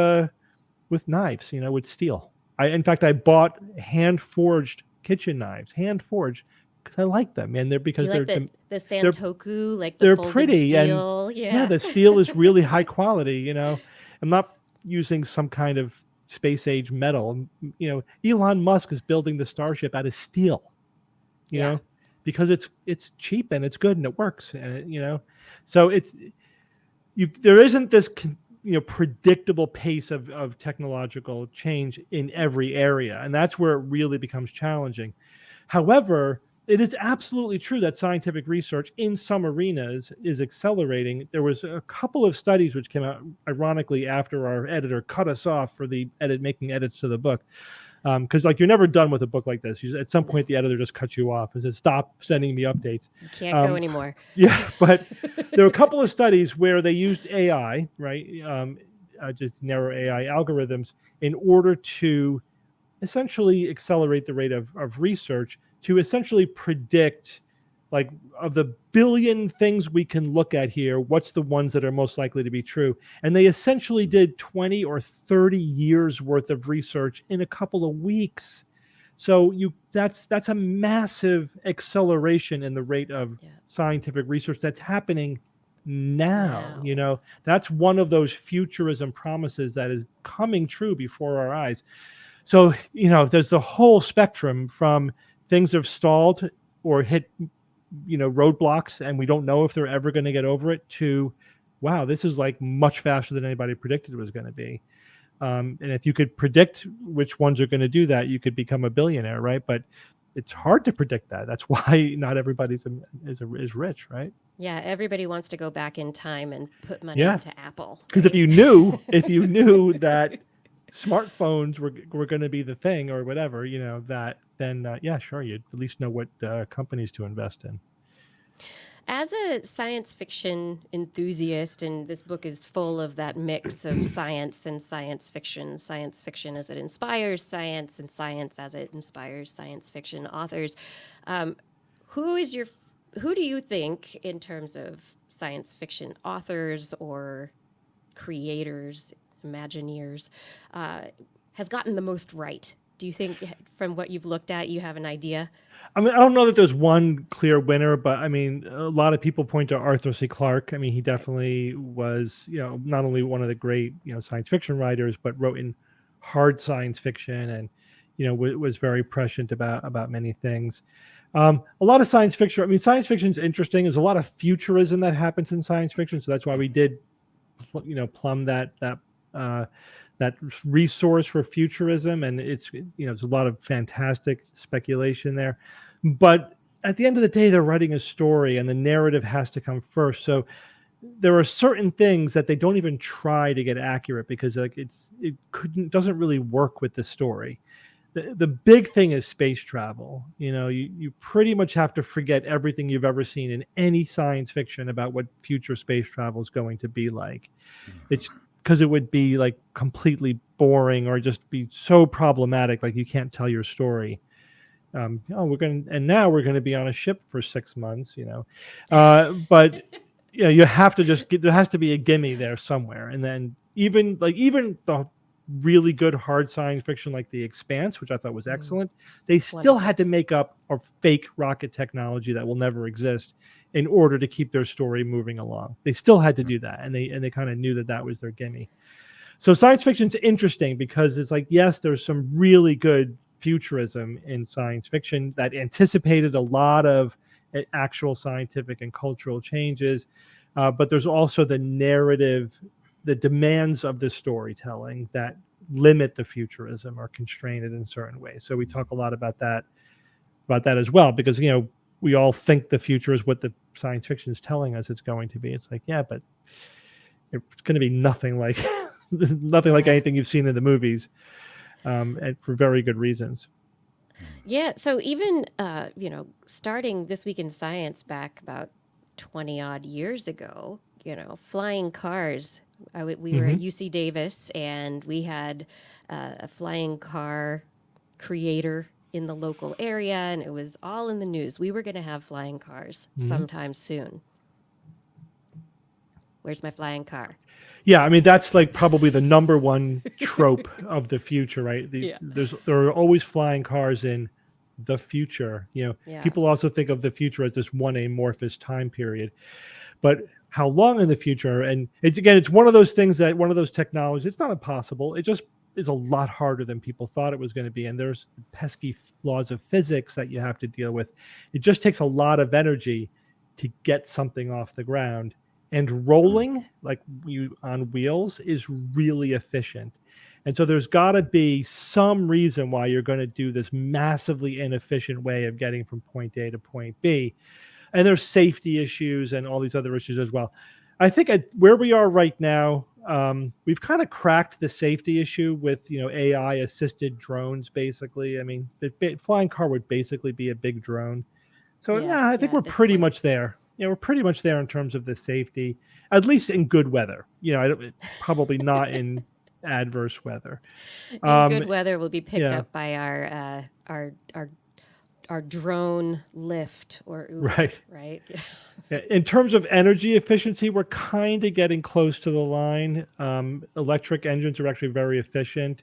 knives, with steel. In fact, I bought hand-forged kitchen knives, hand-forged, because I like them, and they're the Santoku, like the they're folded pretty, steel. and the steel is really high quality. I'm not using some kind of space-age metal. Elon Musk is building the Starship out of steel. You know, because it's cheap and it's good and it works, and so there isn't this predictable pace of technological change in every area, and that's where it really becomes challenging. However, it is absolutely true that scientific research in some arenas is accelerating. There was a couple of studies which came out ironically after our editor cut us off for making edits to the book. Because you're never done with a book like this. At some point, the editor just cuts you off and says, "Stop sending me updates." You can't go anymore. Yeah, but there were a couple of studies where they used AI, right? Just narrow AI algorithms in order to essentially accelerate the rate of research to essentially predict, of the billion things we can look at here, what's the ones that are most likely to be true? And they essentially did 20 or 30 years worth of research in a couple of weeks. So that's a massive acceleration in the rate of scientific research that's happening now. That's one of those futurism promises that is coming true before our eyes. So, there's the whole spectrum from things have stalled or hit roadblocks and we don't know if they're ever going to get over it, to wow, this is much faster than anybody predicted it was going to be. And if you could predict which ones are going to do that, you could become a billionaire, right? But it's hard to predict that. That's why not everybody's is rich, right? Yeah, everybody wants to go back in time and put money into Apple. Because if you knew that smartphones were going to be the thing or whatever, then sure, you'd at least know what companies to invest in. As a science fiction enthusiast, and this book is full of that mix of science and science fiction as it inspires science, and science as it inspires science fiction authors, who do you think, in terms of science fiction authors or creators, Imagineers, has gotten the most right? Do you think, from what you've looked at, you have an idea? I mean, I don't know that there's one clear winner, but I mean, a lot of people point to Arthur C. Clarke. I mean, he definitely was, not only one of the great, science fiction writers, but wrote in hard science fiction and, was very prescient about many things. A lot of science fiction. I mean, science fiction is interesting. There's a lot of futurism that happens in science fiction, so that's why we did, plumb that resource for futurism, and it's there's a lot of fantastic speculation there. But at the end of the day, they're writing a story, and the narrative has to come first. So there are certain things that they don't even try to get accurate because it doesn't really work with the story. The big thing is space travel. You pretty much have to forget everything you've ever seen in any science fiction about what future space travel is going to be like. It's because it would be completely boring or just be so problematic, you can't tell your story. Now we're going to be on a ship for 6 months, but you have to there has to be a gimme there somewhere. And then even the really good hard science fiction like The Expanse, which I thought was excellent, they still had to make up a fake rocket technology that will never exist in order to keep their story moving along. They still had to do that, and they kind of knew that was their gimme. So science fiction's interesting because it's yes, there's some really good futurism in science fiction that anticipated a lot of actual scientific and cultural changes, but there's also the narrative, the demands of the storytelling that limit the futurism or constrain it in certain ways. So we talk a lot about that as well, because we all think the future is what the science fiction is telling us it's going to be. It's but it's going to be nothing like anything you've seen in the movies, and for very good reasons. Yeah. So even starting This Week in Science back about 20 odd years ago, flying cars. We were at UC Davis, and we had a flying car creator in the local area, and it was all in the news. We were going to have flying cars sometime soon. Where's my flying car? Yeah, I mean, that's probably the number one trope of the future, right? There are always flying cars in the future. People also think of the future as this one amorphous time period, but how long in the future? And it's one of those things one of those technologies, it's not impossible. It just is a lot harder than people thought it was going to be. And there's pesky laws of physics that you have to deal with. It just takes a lot of energy to get something off the ground. And rolling, like you on wheels, is really efficient. And so there's got to be some reason why you're going to do this massively inefficient way of getting from point A to point B. And there's safety issues and all these other issues as well. I think where we are right now, we've kind of cracked the safety issue with, AI assisted drones, basically. I mean, the flying car would basically be a big drone. So I think we're pretty much there. We're pretty much there in terms of the safety, at least in good weather. Probably not in adverse weather. In good weather will be picked up by our drone Lyft or Uber, right? In terms of energy efficiency, we're kind of getting close to the line. Electric engines are actually very efficient.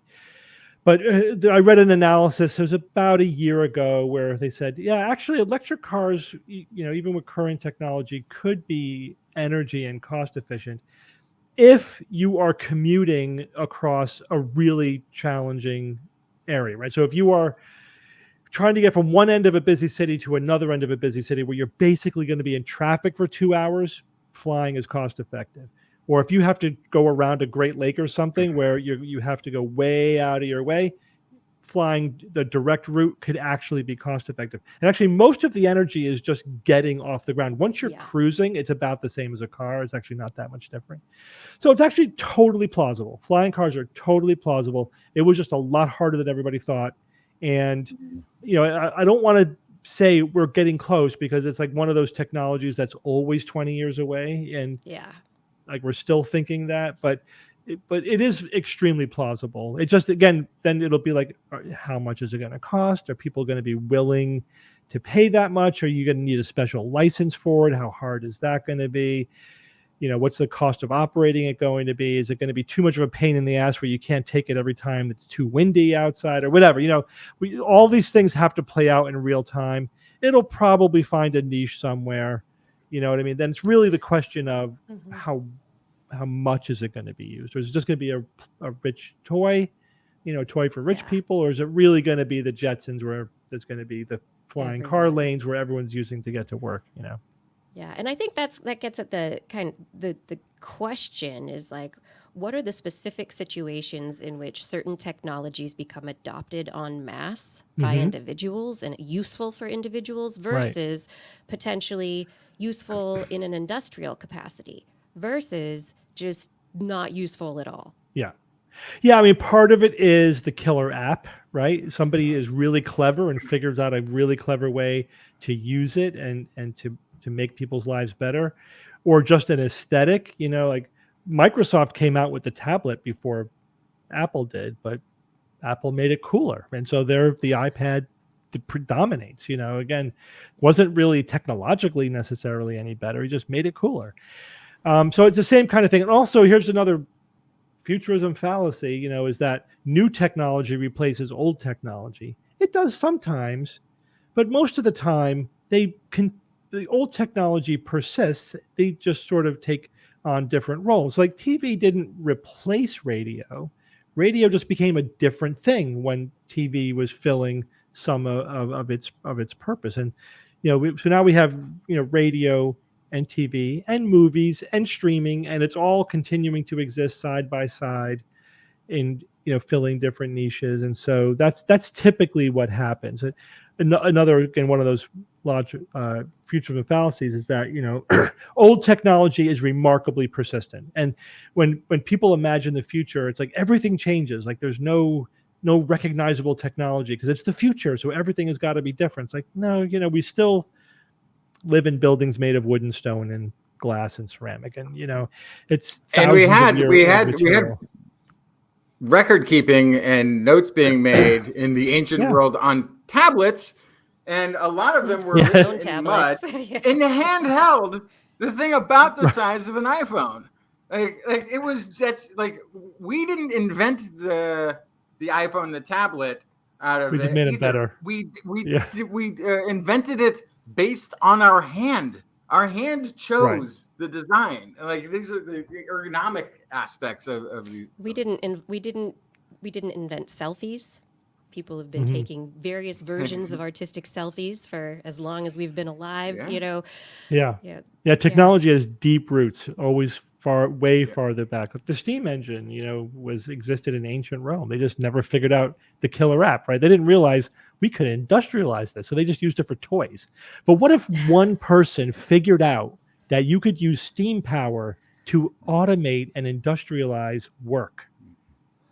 But I read an analysis, it was about a year ago, where they said, actually electric cars, even with current technology, could be energy and cost efficient if you are commuting across a really challenging area, right? So if you are trying to get from one end of a busy city to another end of a busy city where you're basically going to be in traffic for 2 hours, flying is cost effective. Or if you have to go around a Great Lake or something where you have to go way out of your way, flying the direct route could actually be cost effective. And actually, most of the energy is just getting off the ground. Once you're cruising, it's about the same as a car. It's actually not that much different. So it's actually totally plausible. Flying cars are totally plausible. It was just a lot harder than everybody thought. And, I don't want to say we're getting close because it's like one of those technologies that's always 20 years away. And like we're still thinking that, but it is extremely plausible. It just, again, then it'll be like, how much is it going to cost? Are people going to be willing to pay that much? Are you going to need a special license for it? How hard is that going to be? What's the cost of operating it going to be? Is it going to be too much of a pain in the ass where you can't take it every time it's too windy outside or whatever? All these things have to play out in real time. It'll probably find a niche somewhere. You know what I mean? Then it's really the question of how much is it going to be used? Or is it just going to be a rich toy, toy for rich people? Or is it really going to be the Jetsons where there's going to be the flying car lanes where everyone's using to get to work, Yeah, and I think that gets at the the question is like, what are the specific situations in which certain technologies become adopted en masse by individuals and useful for individuals versus potentially useful in an industrial capacity versus just not useful at all? Yeah, I mean, part of it is the killer app, right? Somebody is really clever and figures out a really clever way to use it and to make people's lives better, or just an aesthetic, like Microsoft came out with the tablet before Apple did, but Apple made it cooler. And so the iPad predominates, again, wasn't really technologically necessarily any better. He just made it cooler. So it's the same kind of thing. And also here's another futurism fallacy, is that new technology replaces old technology. It does sometimes, but most of the time the old technology persists. They just sort of take on different roles. Like TV didn't replace radio. Radio just became a different thing when TV was filling some of its purpose. And so now we have radio and TV and movies and streaming, and it's all continuing to exist side by side in filling different niches. And so that's typically what happens. Another, again, one of those large futurism fallacies is that old technology is remarkably persistent, and when people imagine the future, it's like everything changes. Like there's no recognizable technology because it's the future, so everything has got to be different. It's like, no, we still live in buildings made of wood and stone and glass and ceramic, and it's and we had record keeping and notes being made in the ancient world on tablets, and a lot of them were written in mud in the handheld, the thing about the size of an iPhone. Like it was just like, we didn't invent the iPhone, the tablet out of it. We just made it better. We invented it based on our hand. Our hand chose the design. Like these are the ergonomic aspects of these. We didn't we didn't invent selfies. People have been taking various versions of artistic selfies for as long as we've been alive. Yeah. You know, Yeah, technology has deep roots, always way farther back. The steam engine, existed in ancient Rome. They just never figured out the killer app, right? They didn't realize we could industrialize this, so they just used it for toys. But what if one person figured out that you could use steam power to automate and industrialize work?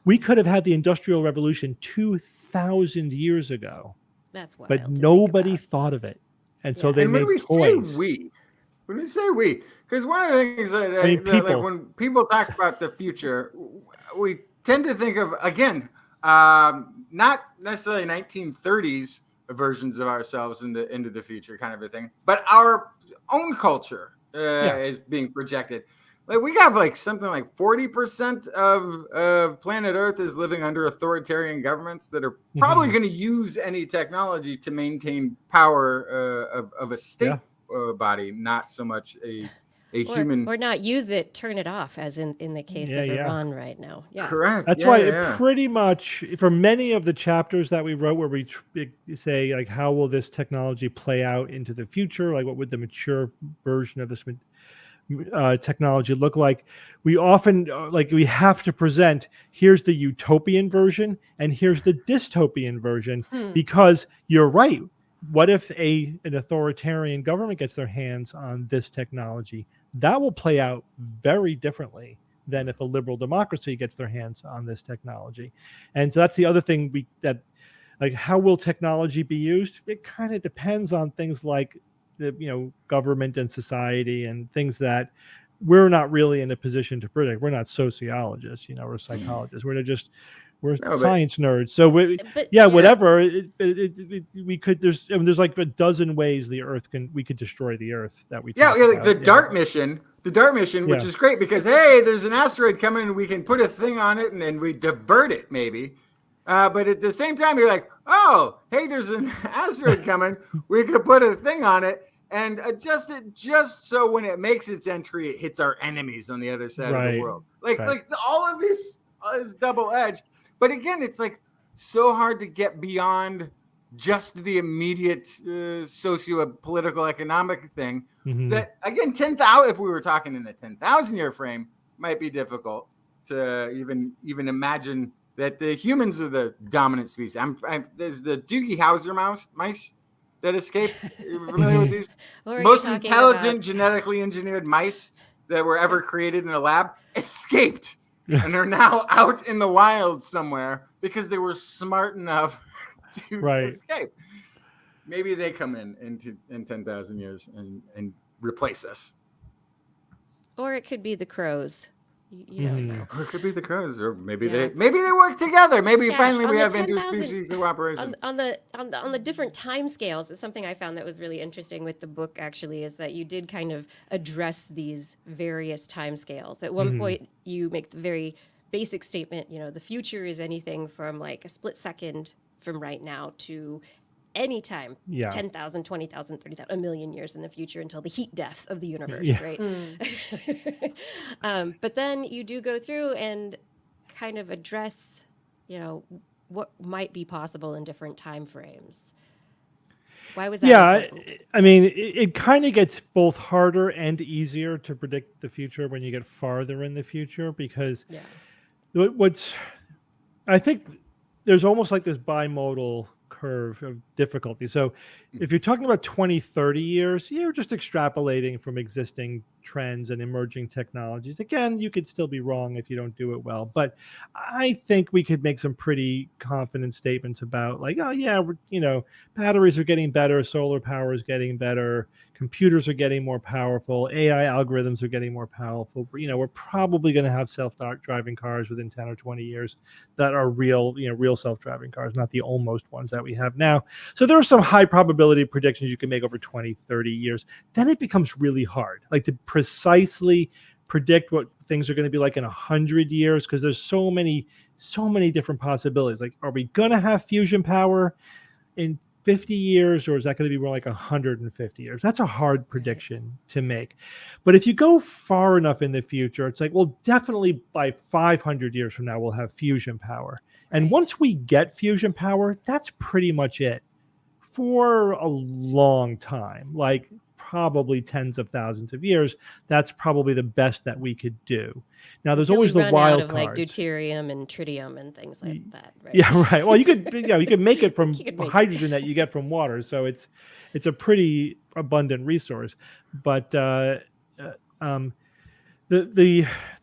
We could have had the Industrial Revolution 2,000 years ago, that's wild. but to think nobody about. thought of it. And so they And made when we toys. say we, because one of the things that, people. when people talk about the future, we tend to think of, again, not necessarily 1930s versions of ourselves into the future kind of a thing, but our own culture is being projected. Like we have like something like 40% of planet Earth is living under authoritarian governments that are probably going to use any technology to maintain power of a state body, not so much a human. Or not use it, turn it off, as in the case of Iran right now. Yeah, correct. That's why it pretty much, for many of the chapters that we wrote where we say, like, how will this technology play out into the future? Like, what would the mature version of this technology look like? We often we have to present, here's the utopian version and here's the dystopian version, because you're right. What if an authoritarian government gets their hands on this technology? That will play out very differently than if a liberal democracy gets their hands on this technology. And so that's the other thing how will technology be used? It kind of depends on things like the government and society and things that we're not really in a position to predict. We're not sociologists, or psychologists. We're science nerds. So whatever. We could. There's like a dozen ways we could destroy the Earth that we. Like the DART mission. The DART mission, which is great because hey, there's an asteroid coming, and we can put a thing on it, and then we divert it maybe. But at the same time, you're like, oh, hey, there's an asteroid coming. We could put a thing on it and adjust it just so when it makes its entry, it hits our enemies on the other side of the world. All of this is double edged. But again, it's like so hard to get beyond just the immediate socio-political economic thing that, again, 10,000, if we were talking in a 10,000 year frame, might be difficult to even imagine that the humans are the dominant species. There's the Doogie Howser mice that escaped. You're familiar with these? Most intelligent, genetically engineered mice that were ever created in a lab escaped. And they're now out in the wild somewhere because they were smart enough to escape. Maybe they come in 10,000 years and replace us. Or it could be the crows. You don't know. Or it could be the crows, or maybe they work together. Maybe finally we have 10,000 interspecies cooperation. On the different time scales, it's something I found that was really interesting with the book. Actually, is that you did kind of address these various time scales. At one point, you make the very basic statement. The future is anything from like a split second from right now to any time, 10,000, 20,000, 30,000, a million years in the future until the heat death of the universe, right? But then you do go through and kind of address, what might be possible in different time frames. Why was that? Yeah, I mean, it kind of gets both harder and easier to predict the future when you get farther in the future, because I think there's almost like this bimodal curve of difficulty. So if you're talking about 20, 30 years, you're just extrapolating from existing trends and emerging technologies. Again, you could still be wrong if you don't do it well, but I think we could make some pretty confident statements about like, oh yeah, batteries are getting better, solar power is getting better, computers are getting more powerful, AI algorithms are getting more powerful. We're probably going to have self-driving cars within 10 or 20 years that are real self-driving cars, not the almost ones that we have now. So there are some high probability predictions you can make over 20, 30 years. Then it becomes really hard, like to precisely predict what things are going to be like in 100 years, because there's so many different possibilities. Like, are we going to have fusion power in 50 years, or is that going to be more like 150 years? That's a hard prediction to make. But if you go far enough in the future, it's like, well, definitely by 500 years from now, we'll have fusion power. And once we get fusion power, that's pretty much it for a long time, like probably tens of thousands of years. That's probably the best that we could do. Now, there's always the wild out of cards. like deuterium and tritium and things like that, right? Yeah, right. Well, you could make it from You could make hydrogen that you get from water, so it's a pretty abundant resource. But the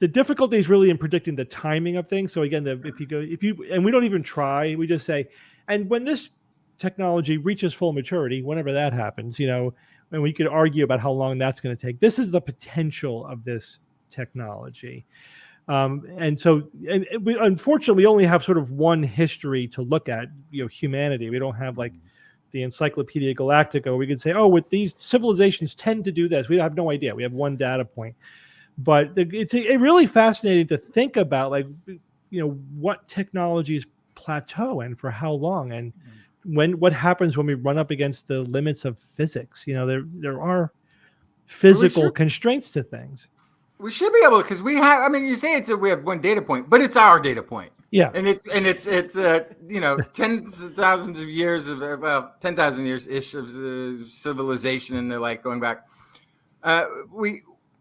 difficulty is really in predicting the timing of things. So again, and we don't even try, we just say, and when this technology reaches full maturity, whenever that happens, and we could argue about how long that's going to take. This is the potential of this technology. And we unfortunately only have sort of one history to look at, humanity. We don't have like the Encyclopedia Galactica. We could say, oh, with these civilizations tend to do this. We have no idea. We have one data point. But it's really fascinating to think about, like, what technologies plateau and for how long, and what happens when we run up against the limits of physics. There are physical constraints to things. We should be able, because we have. I mean, you say we have one data point, but it's our data point. Yeah, and it's tens of thousands of years of 10,000 years ish of civilization, and they're like going back.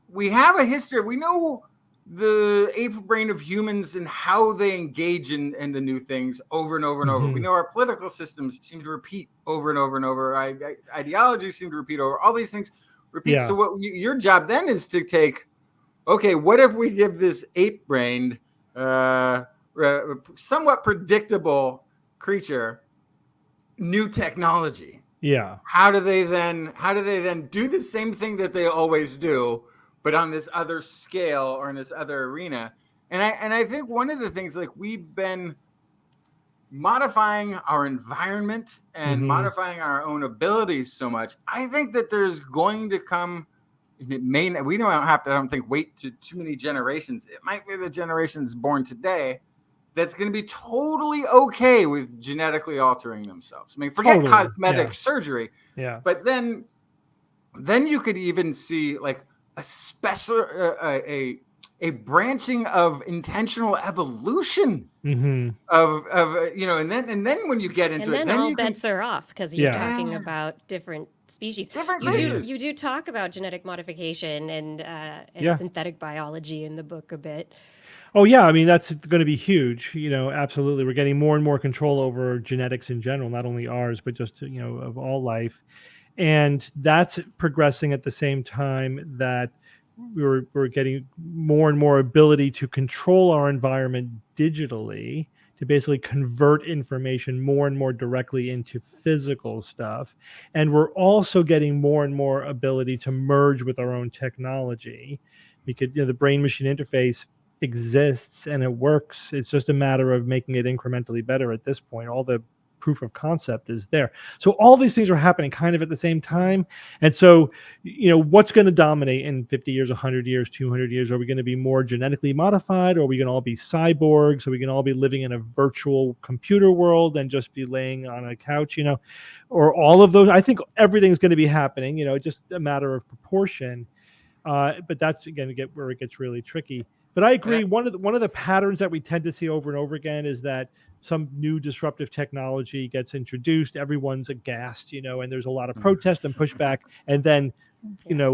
We have a history. We know the ape brain of humans and how they engage in the new things over and over and over. We know our political systems seem to repeat over and over and over. Ideologies seem to repeat over. All these things repeat. Yeah. So what your job then is to take. Okay, what if we give this ape-brained, somewhat predictable creature new technology? Yeah. How do they then do the same thing that they always do, but on this other scale or in this other arena? And I think one of the things, like, we've been modifying our environment and modifying our own abilities so much. I think that there's going to come. We don't have to, I don't think, wait to too many generations. It might be the generations born today that's going to be totally okay with genetically altering themselves. I mean, forget cosmetic surgery. Yeah. But then you could even see like a special, a branching of intentional evolution of and then when you get into it, then all bets are off, because you're talking about different species. You do talk about genetic modification and synthetic biology in the book a bit. Oh yeah, I mean, that's going to be huge. Absolutely, we're getting more and more control over genetics in general, not only ours, but just of all life, and that's progressing at the same time that we're getting more and more ability to control our environment digitally, to basically convert information more and more directly into physical stuff. And we're also getting more and more ability to merge with our own technology, because the brain machine interface exists and it works. It's just a matter of making it incrementally better at this point. All the proof of concept is there. So all these things are happening kind of at the same time. And so, what's going to dominate in 50 years, 100 years, 200 years? Are we going to be more genetically modified? Or are we going to all be cyborgs? Are we going to all be living in a virtual computer world and just be laying on a couch, or all of those? I think everything's going to be happening, it's just a matter of proportion. But that's, again, where it gets really tricky. But I agree. One of the patterns that we tend to see over and over again is that some new disruptive technology gets introduced, everyone's aghast, and there's a lot of protest and pushback, and then,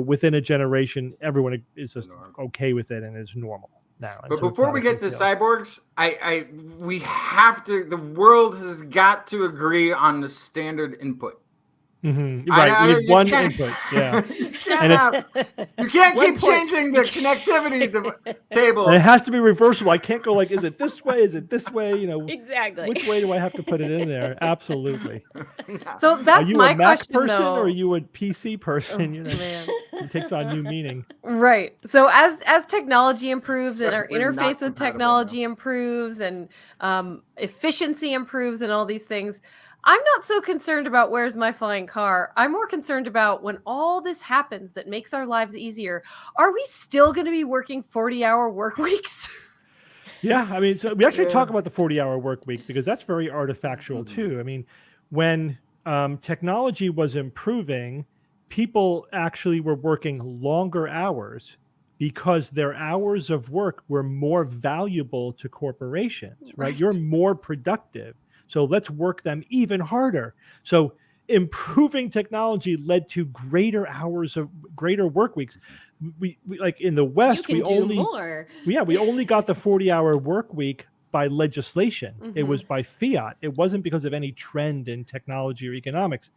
within a generation, everyone is just okay with it and is normal now. But before we get to cyborgs, we have to. The world has got to agree on the standard input. Right, we need one input. Yeah, you can't keep changing the connectivity tables. And it has to be reversible. I can't go like, is it this way? Is it this way? Exactly. Which way do I have to put it in there? Absolutely. So that's my question, person, though. Or are you a PC person? It takes on new meaning. Right. So as technology improves and our interface with technology improves and efficiency improves and all these things, I'm not so concerned about where's my flying car. I'm more concerned about when all this happens that makes our lives easier, are we still going to be working 40-hour work weeks? Yeah, I mean, so we actually talk about the 40-hour work week because that's very artifactual too. I mean, when technology was improving, people actually were working longer hours because their hours of work were more valuable to corporations, right? You're more productive. So let's work them even harder. So improving technology led to greater hours of greater work weeks. We like in the West, you can do more. We only got the 40-hour work week by legislation. It was by fiat. It wasn't because of any trend in technology or economics.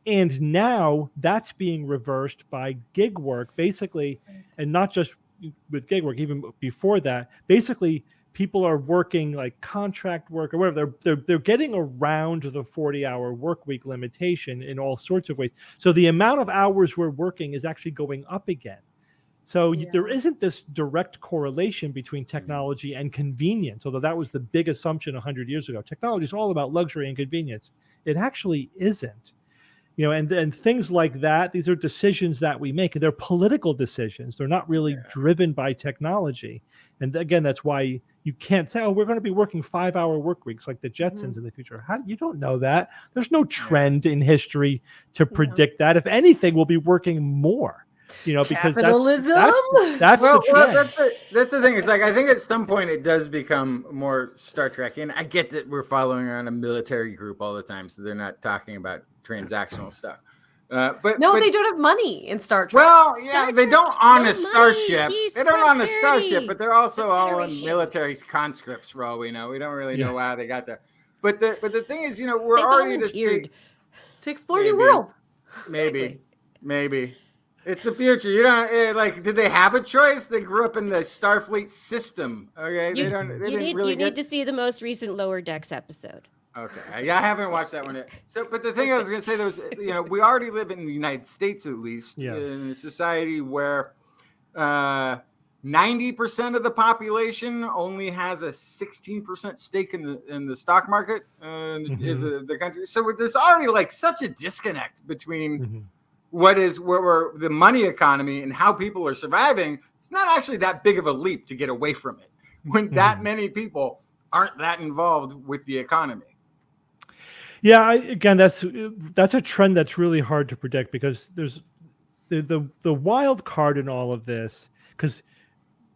And now that's being reversed by gig work, basically, and not just with gig work, even before that. Basically, people are working like contract work or whatever. They're getting around the 40-hour work week limitation in all sorts of ways. So the amount of hours we're working is actually going up again. So there isn't this direct correlation between technology and convenience, although that was the big assumption 100 years ago. Technology is all about luxury and convenience. It actually isn't. You know, and things like that, these are decisions that we make, and they're political decisions. They're not really driven by technology. And again, that's why you can't say, oh, we're going to be working 5-hour work weeks like the Jetsons in the future. You don't know that. There's no trend in history to predict that. If anything, we'll be working more. You know, because capitalism. That's the trend. That's the thing. It's like I think at some point it does become more Star Trek, and I get that we're following around a military group all the time, so they're not talking about transactional stuff. But they don't have money in Star Trek. Well, yeah, they don't on a starship. They don't on a starship, but they're also all in military conscripts. For all we know, we don't really know how they got there. But the thing is, you know, we're already at a state to explore new worlds. Maybe. It's the future. You don't like. Did they have a choice? They grew up in the Starfleet system. Okay, you need to see the most recent Lower Decks episode. Okay, yeah, I haven't watched that one yet. So, but the thing I was going to say, those, you know, we already live in the United States, at least, in a society where 90% of the population only has a 16% stake in the stock market in the country. So there's already like such a disconnect between what we're the money economy and how people are surviving. It's not actually that big of a leap to get away from it when that many people aren't that involved with the economy. Yeah, again, that's a trend that's really hard to predict because there's the wild card in all of this. Because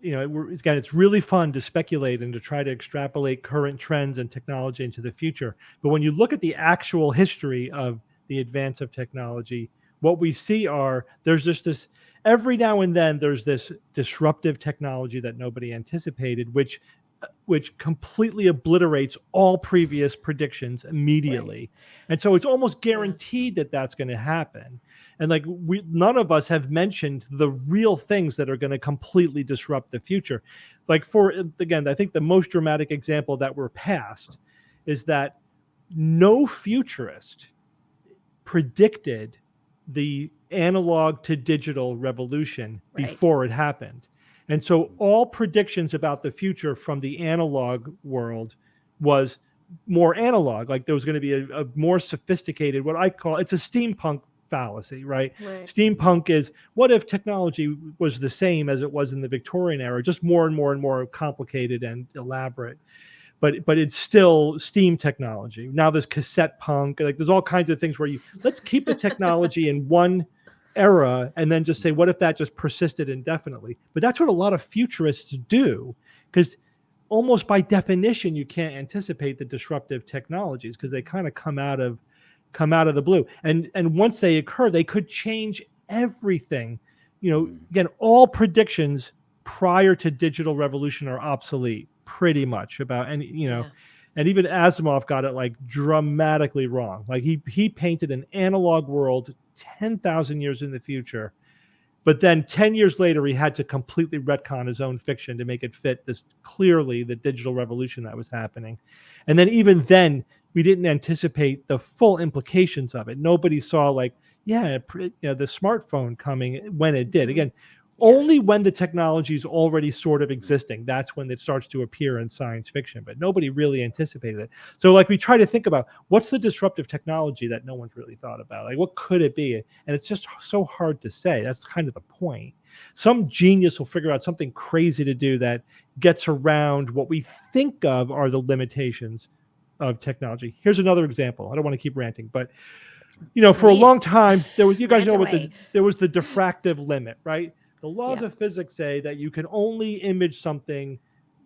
you know, it's really fun to speculate and to try to extrapolate current trends and technology into the future. But when you look at the actual history of the advance of technology, what we see there's just this, every now and then there's this disruptive technology that nobody anticipated, which completely obliterates all previous predictions immediately. And so it's almost guaranteed that that's going to happen. And like none of us have mentioned the real things that are going to completely disrupt the future. Like again, I think the most dramatic example that we're past is that no futurist predicted the analog to digital revolution before it happened. And so all predictions about the future from the analog world was more analog. Like there was going to be a more sophisticated, what I call, it's a steampunk fallacy, right? Steampunk is, what if technology was the same as it was in the Victorian era, just more and more and more complicated and elaborate. But it's still steam technology. Now there's cassette punk, like there's all kinds of things where let's keep the technology in one era and then just say, what if that just persisted indefinitely? But that's what a lot of futurists do, because almost by definition you can't anticipate the disruptive technologies because they kind of come out of the blue, and once they occur they could change everything. You know, again, all predictions prior to digital revolution are obsolete pretty much about any, you know. And even Asimov got it like dramatically wrong. Like he painted an analog world 10,000 years in the future, but then 10 years later he had to completely retcon his own fiction to make it fit this clearly the digital revolution that was happening. And then even then we didn't anticipate the full implications of it. Nobody saw like, the smartphone coming when it did. Again, only when the technology is already sort of existing, that's when it starts to appear in science fiction, but nobody really anticipated it. So like we try to think about what's the disruptive technology that no one's really thought about? Like what could it be? And it's just so hard to say. That's kind of the point. Some genius will figure out something crazy to do that gets around what we think of are the limitations of technology. Here's another example. I don't want to keep ranting, but For a Please. long time, there was, you guys Rant know what away. there was the diffractive limit, right? The laws Yeah. of physics say that you can only image something,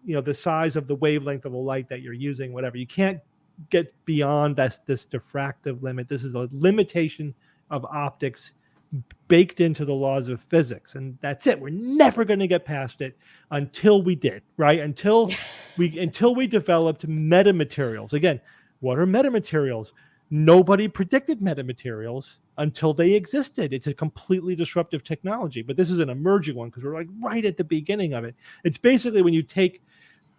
the size of the wavelength of the light that you're using, whatever. You can't get beyond this diffractive limit. This is a limitation of optics baked into the laws of physics, and that's it. We're never going to get past it until we did, right? Until we developed metamaterials. Again, what are metamaterials? Nobody predicted metamaterials until they existed. It's a completely disruptive technology, but this is an emerging one because we're like right at the beginning of it. It's basically when you take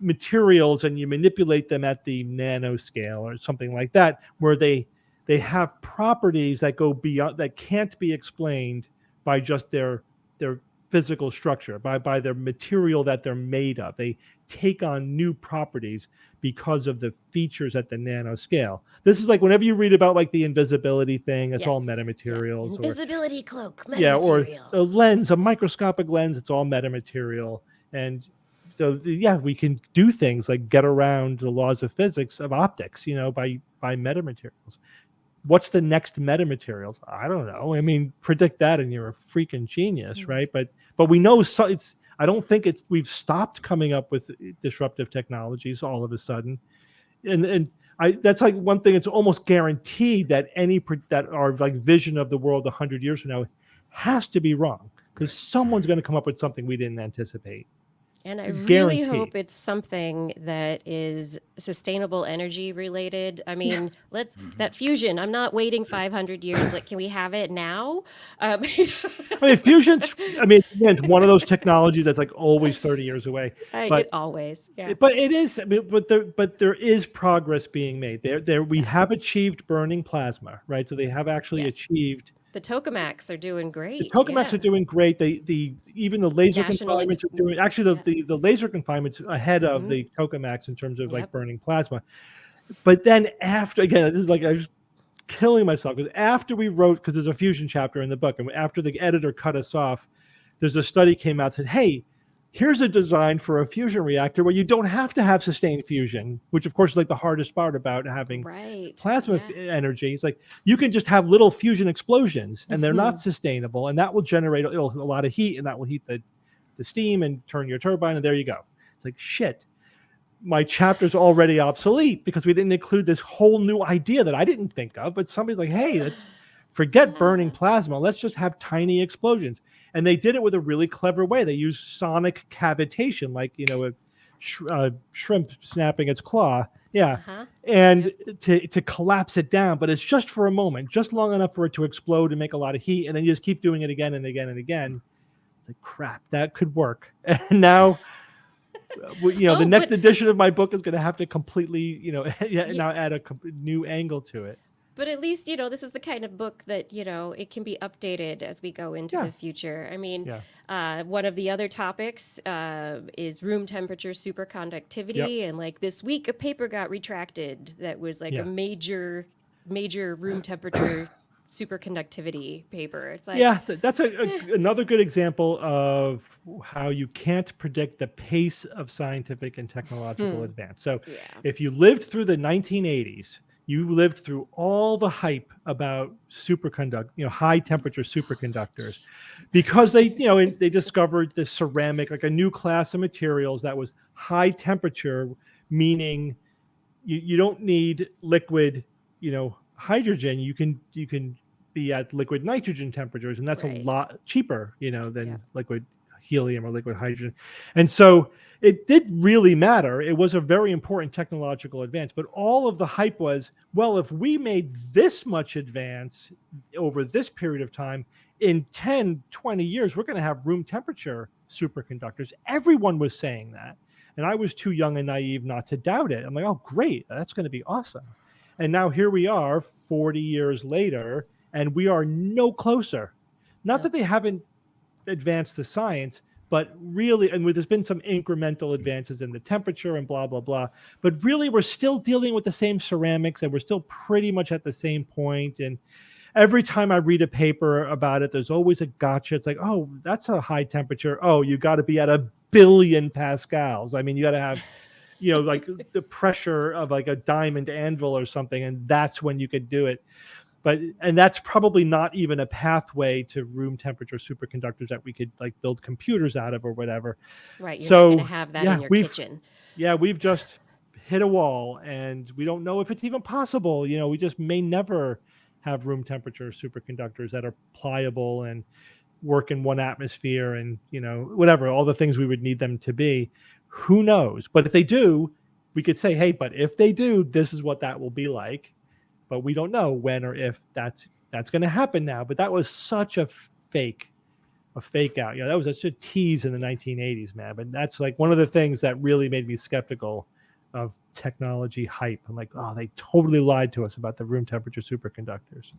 materials and you manipulate them at the nanoscale or something like that, where they have properties that go beyond, that can't be explained by just their physical structure, by their material that they're made of. They take on new properties because of the features at the nanoscale. This is like whenever you read about like the invisibility thing, it's all Yes. metamaterials. Invisibility cloak, Or metamaterials. a lens, a microscopic lens, it's all metamaterial. And so we can do things like get around the laws of physics of optics, by metamaterials. What's the next metamaterials? I don't know. I mean, predict that and you're a freaking genius, right? But we know I don't think we've stopped coming up with disruptive technologies all of a sudden. And that's like one thing. It's almost guaranteed that that our like vision of the world 100 years from now has to be wrong, because someone's going to come up with something we didn't anticipate. And I really Guaranteed. hope it's something that is sustainable energy related. I mean, that fusion. I'm not waiting 500 years. Like, can we have it now? I mean, fusion's. I mean, again, it's one of those technologies that's like always 30 years away. It always, yeah. But it is. I mean, but there is progress being made. We have achieved burning plasma, right? So they have actually achieved. The tokamaks are doing great. The tokamaks are doing great. Even the laser National confinements are doing. Actually, the laser confinements ahead of the tokamaks in terms of like burning plasma. But then after, again, this is like I was killing myself because after we wrote, because there's a fusion chapter in the book, and after the editor cut us off, there's a study came out that said, hey, here's a design for a fusion reactor where you don't have to have sustained fusion, which of course is like the hardest part about having plasma energy. It's like you can just have little fusion explosions and they're not sustainable, and that will generate a lot of heat, and that will heat the steam and turn your turbine, and there you go. It's like, shit, my chapter's already obsolete because we didn't include this whole new idea that I didn't think of, but somebody's like, hey, let's forget burning plasma. Let's just have tiny explosions. And they did it with a really clever way. They used sonic cavitation, like, a shrimp snapping its claw. Yeah. And to collapse it down. But it's just for a moment, just long enough for it to explode and make a lot of heat. And then you just keep doing it again and again and again. It's like, crap, that could work. And now, the next edition of my book is going to have to completely, now add a new angle to it. But at least, this is the kind of book that, it can be updated as we go into the future. I mean, one of the other topics is room temperature superconductivity. And like this week, a paper got retracted that was like a major room temperature superconductivity paper. It's like, that's another good example of how you can't predict the pace of scientific and technological advance. So if you lived through the 1980s, you lived through all the hype about high temperature superconductors, because they discovered this ceramic, like a new class of materials that was high temperature, meaning you don't need liquid, hydrogen. You can be at liquid nitrogen temperatures, and that's a lot cheaper, than liquid helium or liquid hydrogen. And so it did really matter. It was a very important technological advance, but all of the hype was, well, if we made this much advance over this period of time, in 10, 20 years, we're going to have room temperature superconductors. Everyone was saying that. And I was too young and naive not to doubt it. I'm like, oh, great, that's going to be awesome. And now here we are 40 years later, and we are no closer. Not that they haven't advanced the science, but really, and there's been some incremental advances in the temperature and blah, blah, blah. But really, we're still dealing with the same ceramics, and we're still pretty much at the same point. And every time I read a paper about it, there's always a gotcha. It's like, oh, that's a high temperature. Oh, you got to be at 1 billion pascals. I mean, you got to have, like the pressure of like a diamond anvil or something, and that's when you could do it. and that's probably not even a pathway to room temperature superconductors that we could like build computers out of or whatever. Right. You're So not going to have that in your kitchen. Yeah, we've just hit a wall, and we don't know if it's even possible. We just may never have room temperature superconductors that are pliable and work in one atmosphere and, whatever, all the things we would need them to be. Who knows? But if they do, we could say, hey, but if they do, this is what that will be like. But we don't know when or if that's going to happen now. But that was such a fake out. That was such a tease in the 1980s, man. But that's like one of the things that really made me skeptical of technology hype. I'm like, oh, they totally lied to us about the room temperature superconductors.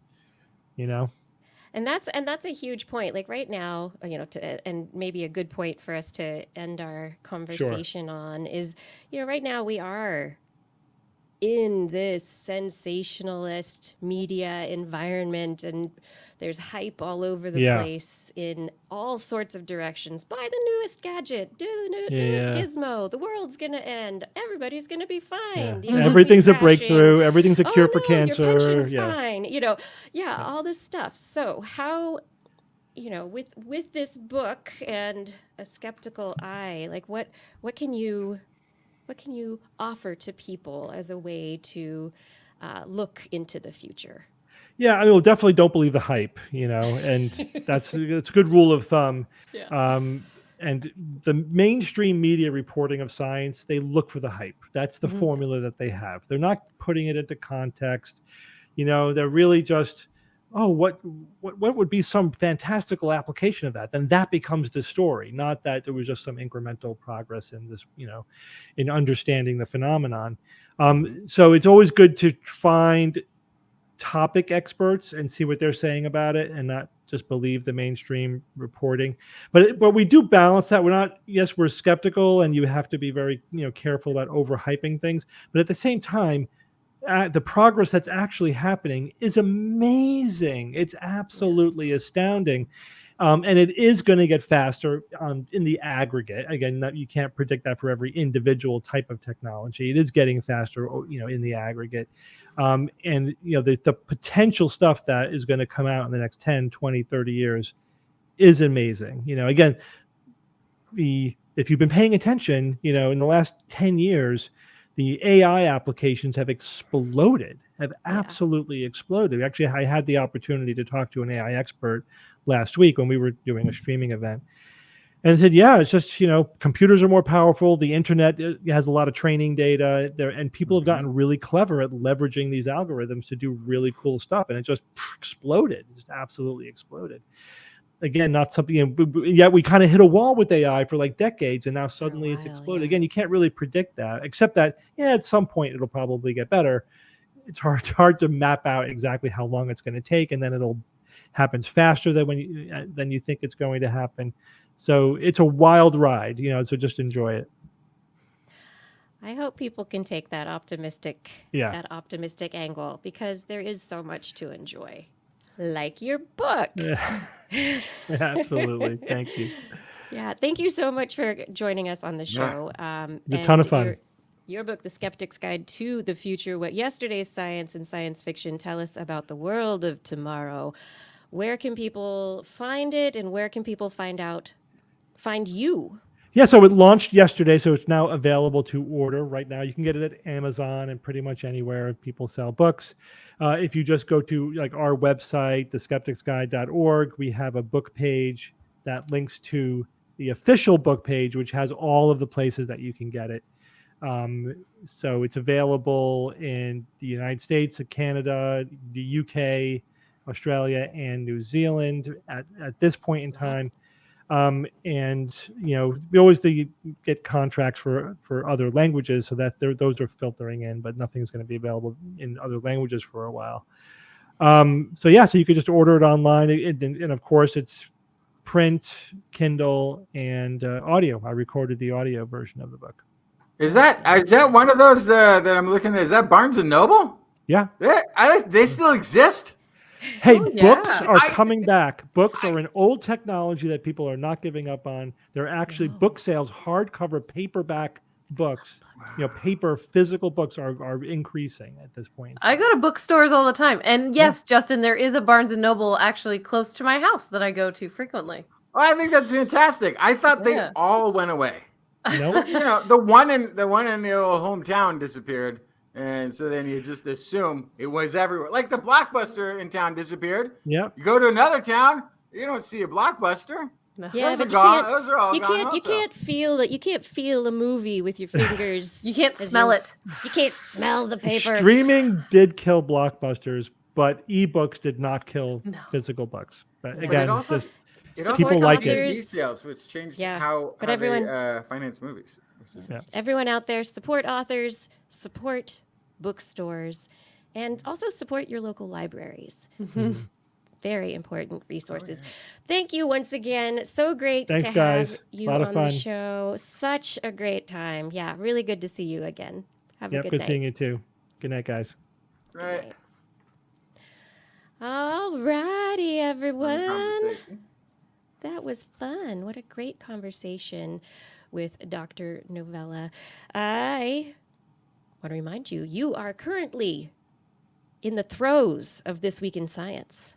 And that's a huge point. Like right now, and maybe a good point for us to end our conversation on is, right now we are in this sensationalist media environment, and there's hype all over the place in all sorts of directions. Buy the newest gadget, do the newest gizmo. The world's gonna end. Everybody's gonna be fine. Everything's a breakthrough. Everything's a cure for cancer. Your pension's fine. All this stuff. So how, with this book and a skeptical eye, like what can you offer to people as a way to look into the future? Yeah, I mean, well, definitely don't believe the hype, and it's a good rule of thumb. Yeah. And the mainstream media reporting of science, they look for the hype. That's the formula that they have. They're not putting it into context. They're really just, what would be some fantastical application of that? Then that becomes the story, not that there was just some incremental progress in this, in understanding the phenomenon. So it's always good to find topic experts and see what they're saying about it, and not just believe the mainstream reporting. But we do balance that. We're skeptical, and you have to be very careful about overhyping things. But at the same time, the progress that's actually happening is amazing. It's absolutely astounding. And it is going to get faster in the aggregate. Again, you can't predict that for every individual type of technology. It is getting faster, in the aggregate. And, the potential stuff that is going to come out in the next 10, 20, 30 years is amazing. Again, if you've been paying attention, in the last 10 years, the AI applications have absolutely exploded. Actually, I had the opportunity to talk to an AI expert last week when we were doing a streaming event. And I said, it's just, computers are more powerful. The internet has a lot of training data there, and people have gotten really clever at leveraging these algorithms to do really cool stuff. And it just exploded. It just absolutely exploded. Again, not something, yet we kind of hit a wall with AI for like decades, and now suddenly it's exploded. Again, you can't really predict that, except that, at some point it'll probably get better. It's hard to map out exactly how long it's going to take, and then it'll happens faster than you think it's going to happen. So it's a wild ride, so just enjoy it. I hope people can take that optimistic angle, because there is so much to enjoy, like your book. Yeah, absolutely. Thank you. Yeah, thank you so much for joining us on the show. It's a ton of fun. Your book, The Skeptic's Guide to the Future: What Yesterday's Science and Science Fiction Tell Us About the World of Tomorrow. Where can people find it, and where can people find you? Yeah, so it launched yesterday, so it's now available to order right now. You can get it at Amazon and pretty much anywhere people sell books. If you just go to our website, theskepticsguide.org, we have a book page that links to the official book page, which has all of the places that you can get it. So it's available in the United States, Canada, the UK, Australia, and New Zealand at this point in time. And we always get contracts for other languages, so that those are filtering in, but nothing's going to be available in other languages for a while. So you could just order it online, and of course it's print, Kindle, and audio. I recorded the audio version of the book. Is that one of those that I'm looking at? Is that Barnes and Noble? Yeah. They still exist? Hey, books are coming back. Books are an old technology that people are not giving up on. They're actually book sales, hardcover, paperback. books, paper, physical books are increasing at this point. I go to bookstores all the time. And yes, Justin, there is a Barnes & Noble actually close to my house that I go to frequently. Oh, I think that's fantastic. I thought they all went away. No, The one in the old hometown disappeared, and so then you just assume it was everywhere. Like the Blockbuster in town disappeared. Yeah. You go to another town, you don't see a Blockbuster. No. Yeah, Those are but gone. Those are all you gone. can't. You also. can't feel it. You can't feel a movie with your fingers. You can't as smell you- it. You can't smell the paper. Streaming did kill Blockbusters, but ebooks did not kill physical books. But But again, it also, just it also people has like the it. details, which changed Yeah, how but they everyone- finance movies. Which is Everyone out there, support authors, support bookstores, and also support your local libraries. Very important resources. Thank you once again. So great Thanks, to guys. have you Lot of on fun. the show. Such a great time. Yeah, really good to see you again. Have a yep, good good night. seeing you too. Good night, guys. right. All righty, everyone. Conversation. That was fun. What a great conversation with Dr. Novella. I want to remind you, you are currently in the throes of This Week in Science.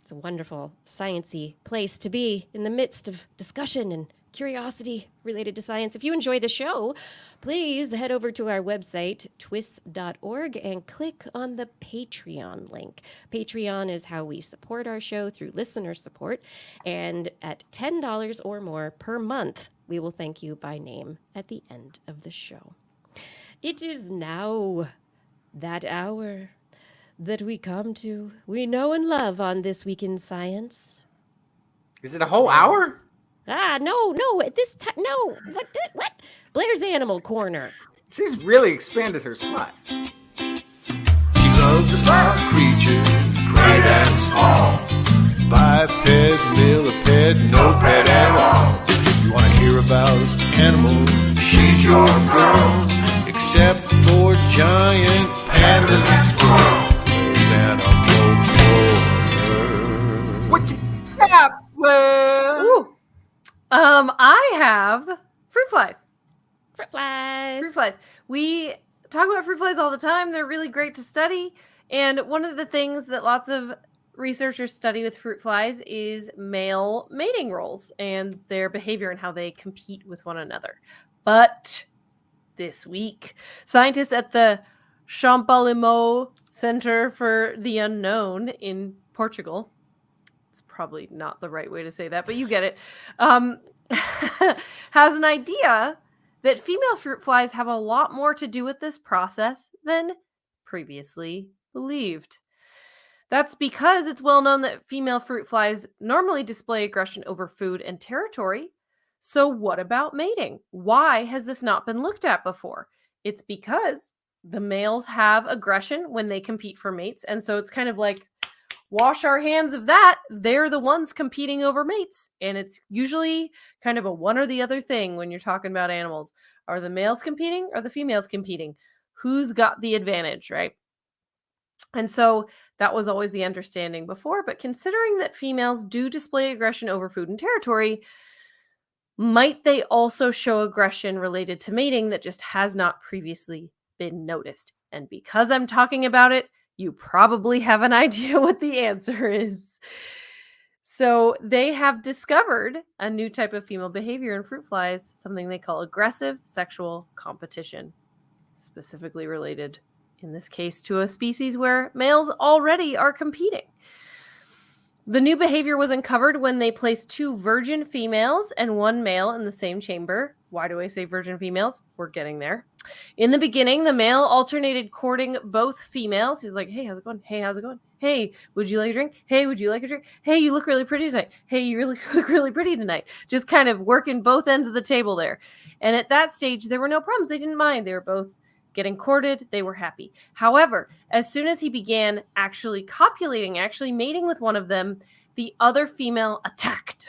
It's a wonderful, science-y place to be in the midst of discussion and curiosity related to science. If you enjoy the show, please head over to our website, TWIS.org, and click on the Patreon link. Patreon is how we support our show through listener support, and at $10 or more per month, we will thank you by name at the end of the show. It is now that hour that we come to, we know and love on This Week in Science. Is it a whole hour? No, at this time, no. What? Blair's Animal Corner. She's really expanded her slot. She loves the small creatures, great and small. Biped, millipede, no pet at all. If you want to hear about animals, she's your girl. Except for giant pandas and squirrels. There's Animal Corner. What you got, Blair? Ooh. I have fruit flies. Fruit flies. Fruit flies. We talk about fruit flies all the time. They're really great to study. And one of the things that lots of researchers study with fruit flies is male mating roles and their behavior and how they compete with one another. But this week, scientists at the Champalimaud Center for the Unknown in Portugal, it's probably not the right way to say that, but you get it, has an idea that female fruit flies have a lot more to do with this process than previously believed. That's because it's well known that female fruit flies normally display aggression over food and territory. So what about mating? Why has this not been looked at before? It's because the males have aggression when they compete for mates. And so it's kind of like, wash our hands of that. They're the ones competing over mates. And it's usually kind of a one or the other thing when you're talking about animals. Are the males competing? Or the females competing? Who's got the advantage, right? And so that was always the understanding before. But considering that females do display aggression over food and territory, might they also show aggression related to mating that just has not previously been noticed? And because I'm talking about it, you probably have an idea what the answer is. So they have discovered a new type of female behavior in fruit flies, something they call aggressive sexual competition, specifically related, in this case, to a species where males already are competing. The new behavior was uncovered when they placed 2 virgin females and 1 male in the same chamber. Why do I say virgin females? We're getting there. In the beginning, the male alternated courting both females. He was like, hey, how's it going? Hey, how's it going? Hey, would you like a drink? Hey, would you like a drink? Hey, you look really pretty tonight. Hey, you really look really pretty tonight. Just kind of working both ends of the table there. And at that stage, there were no problems. They didn't mind. They were both getting courted. They were happy. However, as soon as he began actually copulating, actually mating with one of them, the other female attacked.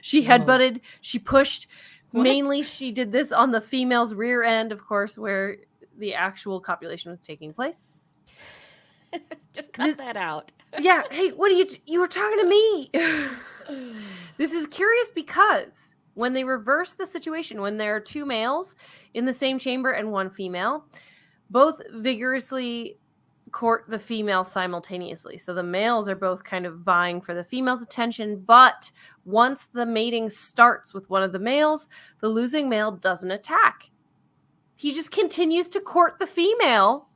She headbutted, she pushed. What? Mainly, she did this on the female's rear end, of course, where the actual copulation was taking place. Just cut that out. Yeah, hey, what are you were talking to me. This is curious because when they reverse the situation, when there are two males in the same chamber and one female, both vigorously court the female simultaneously. So the males are both kind of vying for the female's attention, but once the mating starts with one of the males, the losing male doesn't attack. He just continues to court the female,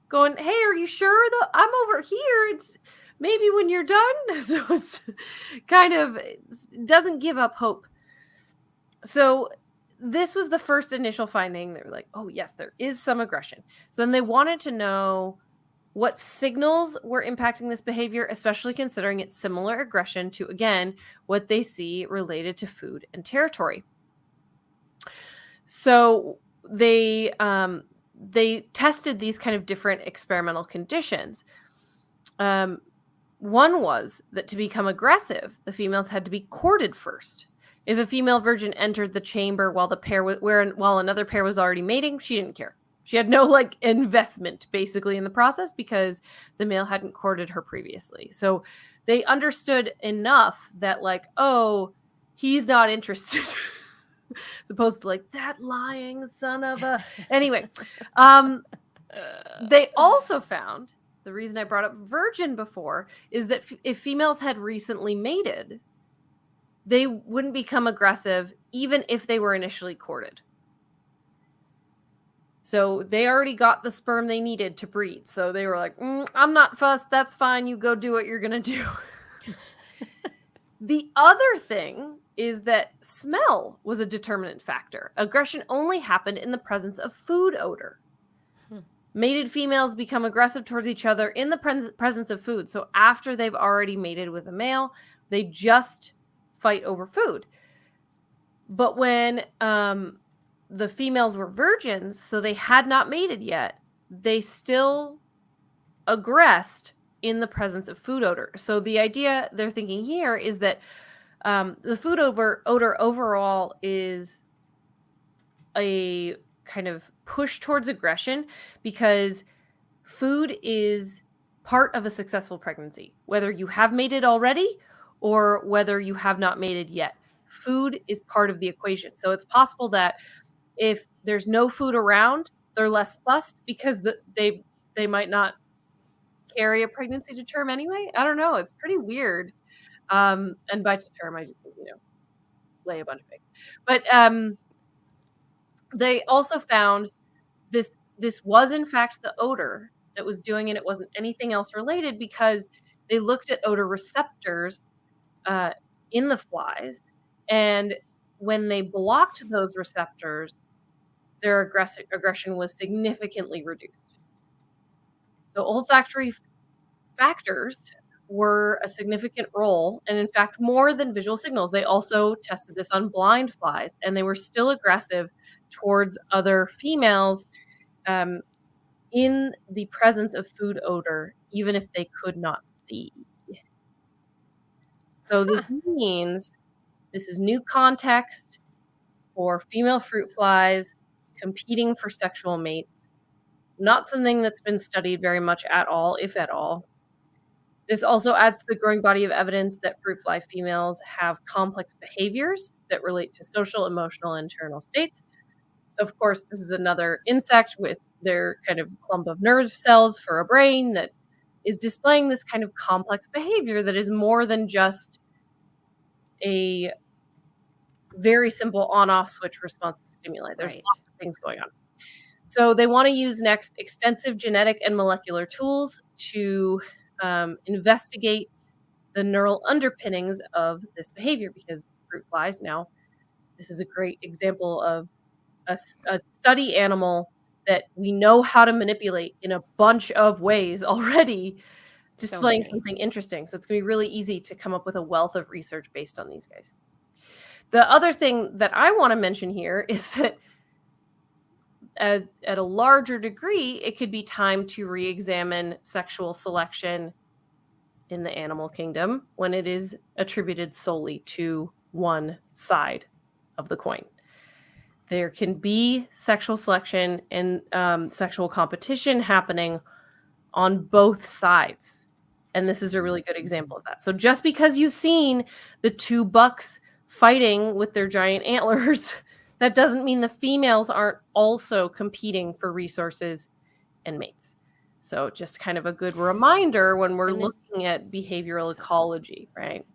going, hey, are you sure though? I'm over here. It's maybe when you're done. So it's kind of doesn't give up hope. So this was the first initial finding. They were like, oh yes, there is some aggression. So then they wanted to know what signals were impacting this behavior, especially considering it's similar aggression to, again, what they see related to food and territory. So they tested these kind of different experimental conditions. One was that to become aggressive, the females had to be courted first. If a female virgin entered the chamber while another pair was already mating, she didn't care. She had no investment basically in the process because the male hadn't courted her previously. So they understood enough that oh, he's not interested. As opposed to that lying son of a... Anyway, they also found, the reason I brought up virgin before is that if females had recently mated, they wouldn't become aggressive even if they were initially courted. So they already got the sperm they needed to breed. So they were like, I'm not fussed. That's fine. You go do what you're going to do. The other thing is that smell was a determinant factor. Aggression only happened in the presence of food odor. Mated females become aggressive towards each other in the presence of food. So after they've already mated with a male, they just fight over food. But when the females were virgins, so they had not mated yet, they still aggressed in the presence of food odor. So the idea they're thinking here is that the food odor overall is a kind of push towards aggression because food is part of a successful pregnancy, whether you have mated already or whether you have not mated yet. Food is part of the equation. So it's possible that if there's no food around, they're less fussed because they might not carry a pregnancy to term anyway. I don't know. It's pretty weird. And by to term, I just lay a bunch of eggs. But they also found this was in fact the odor that was doing it. It wasn't anything else related because they looked at odor receptors in the flies, and when they blocked those receptors, their aggression was significantly reduced. So olfactory factors were a significant role, and in fact, more than visual signals. They also tested this on blind flies, and they were still aggressive towards other females in the presence of food odor, even if they could not see. So this means this is new context for female fruit flies competing for sexual mates. Not something that's been studied very much at all, if at all. This also adds to the growing body of evidence that fruit fly females have complex behaviors that relate to social, emotional, and internal states. Of course, this is another insect with their kind of clump of nerve cells for a brain that is displaying this kind of complex behavior that is more than just a very simple on-off switch response to stimuli. There's lots of things going on. So they want to use next extensive genetic and molecular tools to investigate the neural underpinnings of this behavior, because fruit flies now, this is a great example of a study animal that we know how to manipulate in a bunch of ways already, displaying something interesting. So it's going to be really easy to come up with a wealth of research based on these guys. The other thing that I want to mention here is that at a larger degree, it could be time to re-examine sexual selection in the animal kingdom when it is attributed solely to one side of the coin. There can be sexual selection and sexual competition happening on both sides. And this is a really good example of that. So just because you've seen the two bucks fighting with their giant antlers, that doesn't mean the females aren't also competing for resources and mates. So just kind of a good reminder when we're looking at behavioral ecology, right?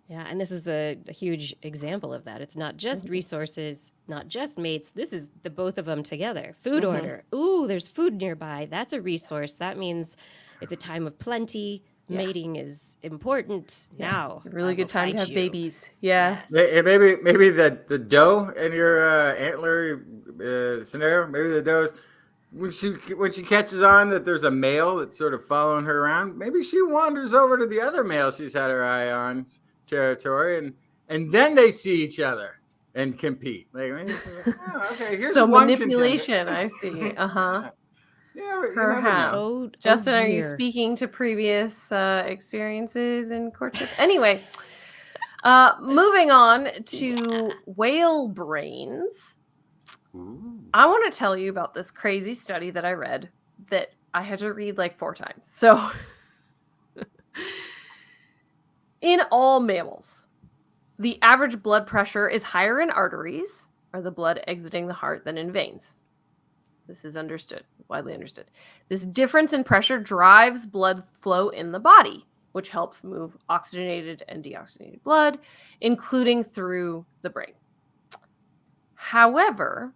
Yeah, and this is a huge example of that. It's not just resources, not just mates. This is the both of them together. Food order. Ooh, there's food nearby. That's a resource. That means it's a time of plenty. Yeah. Mating is important now. Really I good will time to fight have you. babies. Yeah. Yes. Maybe the doe in your antler scenario, maybe the doe is when she catches on that there's a male that's sort of following her around, maybe she wanders over to the other male she's had her eye on territory, and then they see each other and compete. Like, oh, okay, here's So one manipulation, contender. I see. Uh-huh. You never Perhaps. know. Justin, are you dear. speaking to previous experiences in courtship? Anyway, moving on to whale brains. Ooh. I want to tell you about this crazy study that I read that I had to read like 4 times. So, in all mammals, the average blood pressure is higher in arteries, or the blood exiting the heart, than in veins. This is understood, widely understood. This difference in pressure drives blood flow in the body, which helps move oxygenated and deoxygenated blood, including through the brain. However,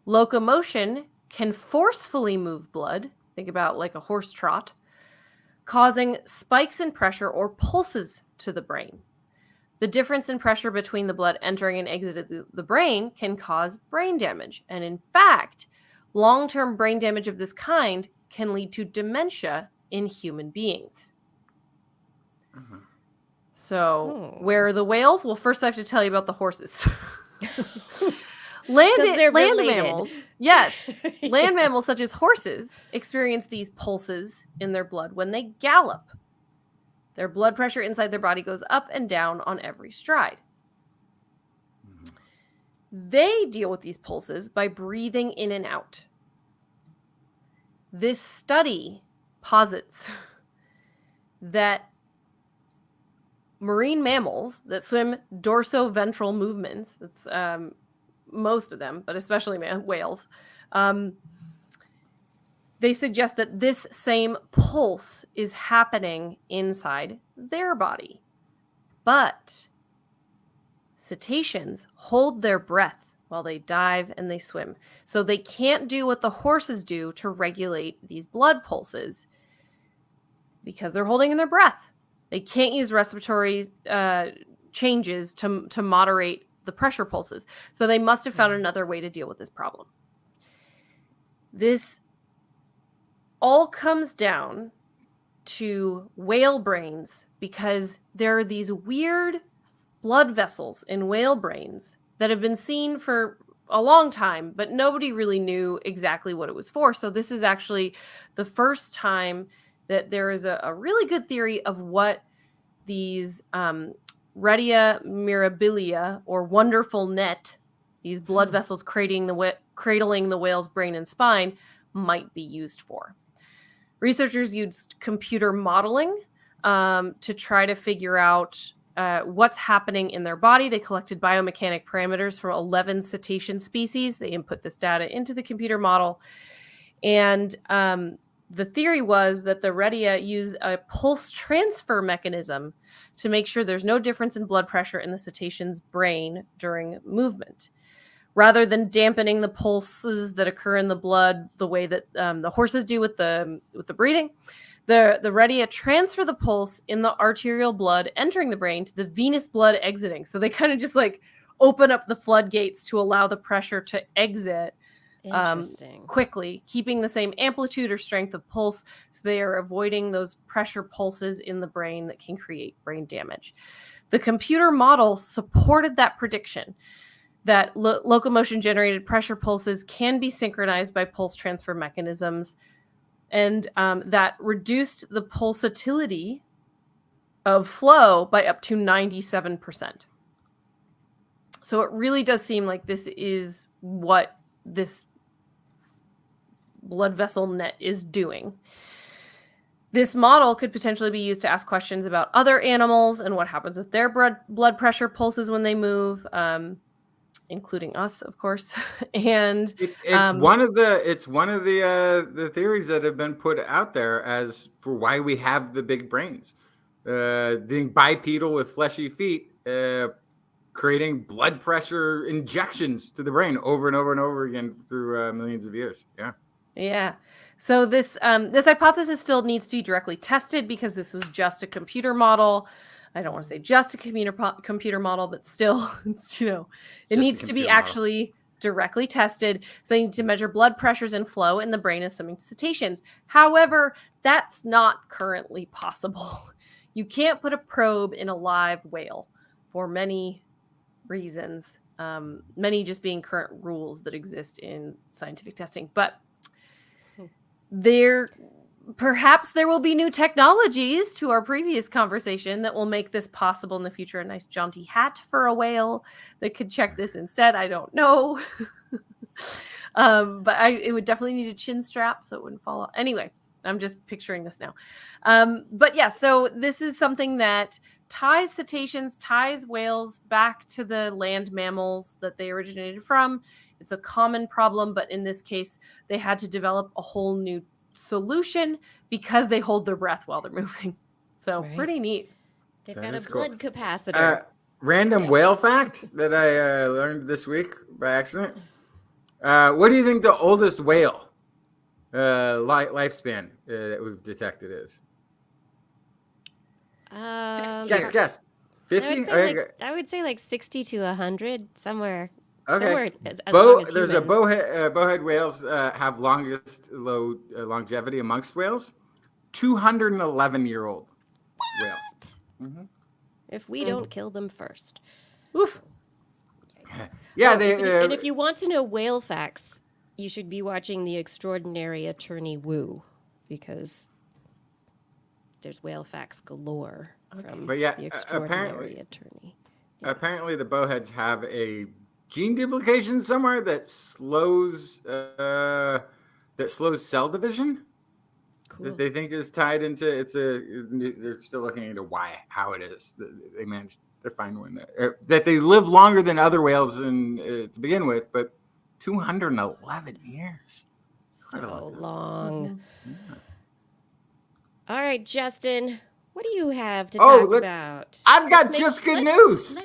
locomotion can forcefully move blood, think about like a horse trot, causing spikes in pressure or pulses to the brain. The difference in pressure between the blood entering and exiting the brain can cause brain damage. And in fact, long-term brain damage of this kind can lead to dementia in human beings. So, where are the whales? Well, first I have to tell you about the horses. Land related. mammals, yes, land mammals such as horses experience these pulses in their blood when they gallop. Their blood pressure inside their body goes up and down on every stride. They deal with these pulses by breathing in and out. This study posits that marine mammals that swim dorsoventral movements, that's most of them, but especially whales, they suggest that this same pulse is happening inside their body. But cetaceans hold their breath while they dive and they swim. So they can't do what the horses do to regulate these blood pulses because they're holding in their breath. They can't use respiratory changes to moderate the pressure pulses. So they must have found another way to deal with this problem. This all comes down to whale brains because there are these weird blood vessels in whale brains that have been seen for a long time, but nobody really knew exactly what it was for. So this is actually the first time that there is a really good theory of what these retia mirabilia, or wonderful net, these blood vessels cradling the whale's brain and spine, might be used for. Researchers used computer modeling to try to figure out what's happening in their body. They collected biomechanic parameters from 11 cetacean species. They input this data into the computer model. And the theory was that the retia use a pulse transfer mechanism to make sure there's no difference in blood pressure in the cetacean's brain during movement. Rather than dampening the pulses that occur in the blood the way that the horses do with the breathing, the retia transfer the pulse in the arterial blood entering the brain to the venous blood exiting. So they kind of just like open up the floodgates to allow the pressure to exit quickly, keeping the same amplitude or strength of pulse. So they are avoiding those pressure pulses in the brain that can create brain damage. The computer model supported that prediction that locomotion generated pressure pulses can be synchronized by pulse transfer mechanisms, and that reduced the pulsatility of flow by up to 97%. So it really does seem like this is what this blood vessel net is doing. This model could potentially be used to ask questions about other animals and what happens with their blood pressure pulses when they move, including us, of course. And it's one of the theories that have been put out there as for why we have the big brains. Being bipedal with fleshy feet, creating blood pressure injections to the brain over and over and over again through millions of years. Yeah. Yeah. So this hypothesis still needs to be directly tested because this was just a computer model. I don't want to say just a computer model, but still, it needs to be actually directly tested. So they need to measure blood pressures and flow in the brain of swimming cetaceans. However, that's not currently possible. You can't put a probe in a live whale for many reasons, many just being current rules that exist in scientific testing. But perhaps there will be new technologies to our previous conversation that will make this possible in the future. A nice jaunty hat for a whale that could check this instead. I don't know. But it would definitely need a chin strap so it wouldn't fall off. Anyway, I'm just picturing this now. But yeah, so this is something that ties cetaceans, ties whales back to the land mammals that they originated from. It's a common problem, but in this case, they had to develop a whole new solution because they hold their breath while they're moving. So pretty neat. They've got a blood capacitor. Random whale fact that I learned this week by accident. What do you think the oldest whale lifespan that we've detected is? Guess. 50? I would say like 60 to 100, somewhere. Okay. There's a bowhead whales have longest longevity amongst whales. 211-year-old whale. Mm-hmm. If we don't kill them first. Oof. Yeah. And if you want to know whale facts, you should be watching The Extraordinary Attorney Wu, because there's whale facts galore from The Extraordinary Attorney. Yeah. Apparently, the bowheads have a gene duplication somewhere that slows cell division. Cool. That they think is tied into they're still looking into how it is they managed to find one that they live longer than other whales to begin with, but 211 years. So long. Yeah. All right, Justin, what do you have to talk about? I've got just good news.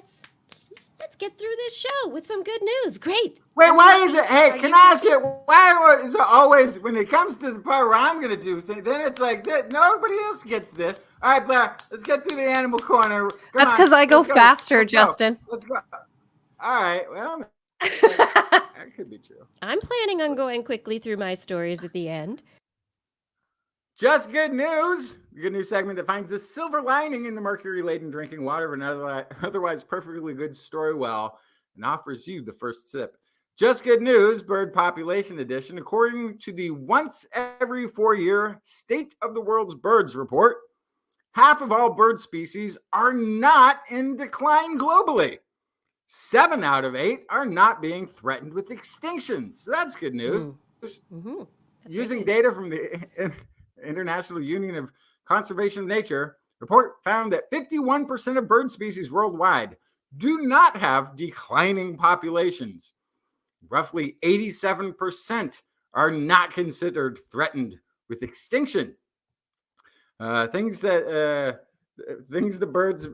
Let's get through this show with some good news. Great. Wait, why is it? Hey, can I ask you, why is it always, when it comes to the part where I'm going to do things, then it's like, nobody else gets this. All right, Blair, let's get through the animal corner. That's because I go faster, Justin. Let's go. All right, well, that could be true. I'm planning on going quickly through my stories at the end. Just good news. The good news segment that finds the silver lining in the mercury-laden drinking water of an otherwise perfectly good story well and offers you the first sip. Just good news, bird population edition. According to the once every 4-year State of the World's Birds report, half of all bird species are not in decline globally. 7 out of 8 are not being threatened with extinction. So that's good news. Mm-hmm. Using data from the International Union of Conservation of Nature, report found that 51% of bird species worldwide do not have declining populations. Roughly 87% are not considered threatened with extinction. Things the birds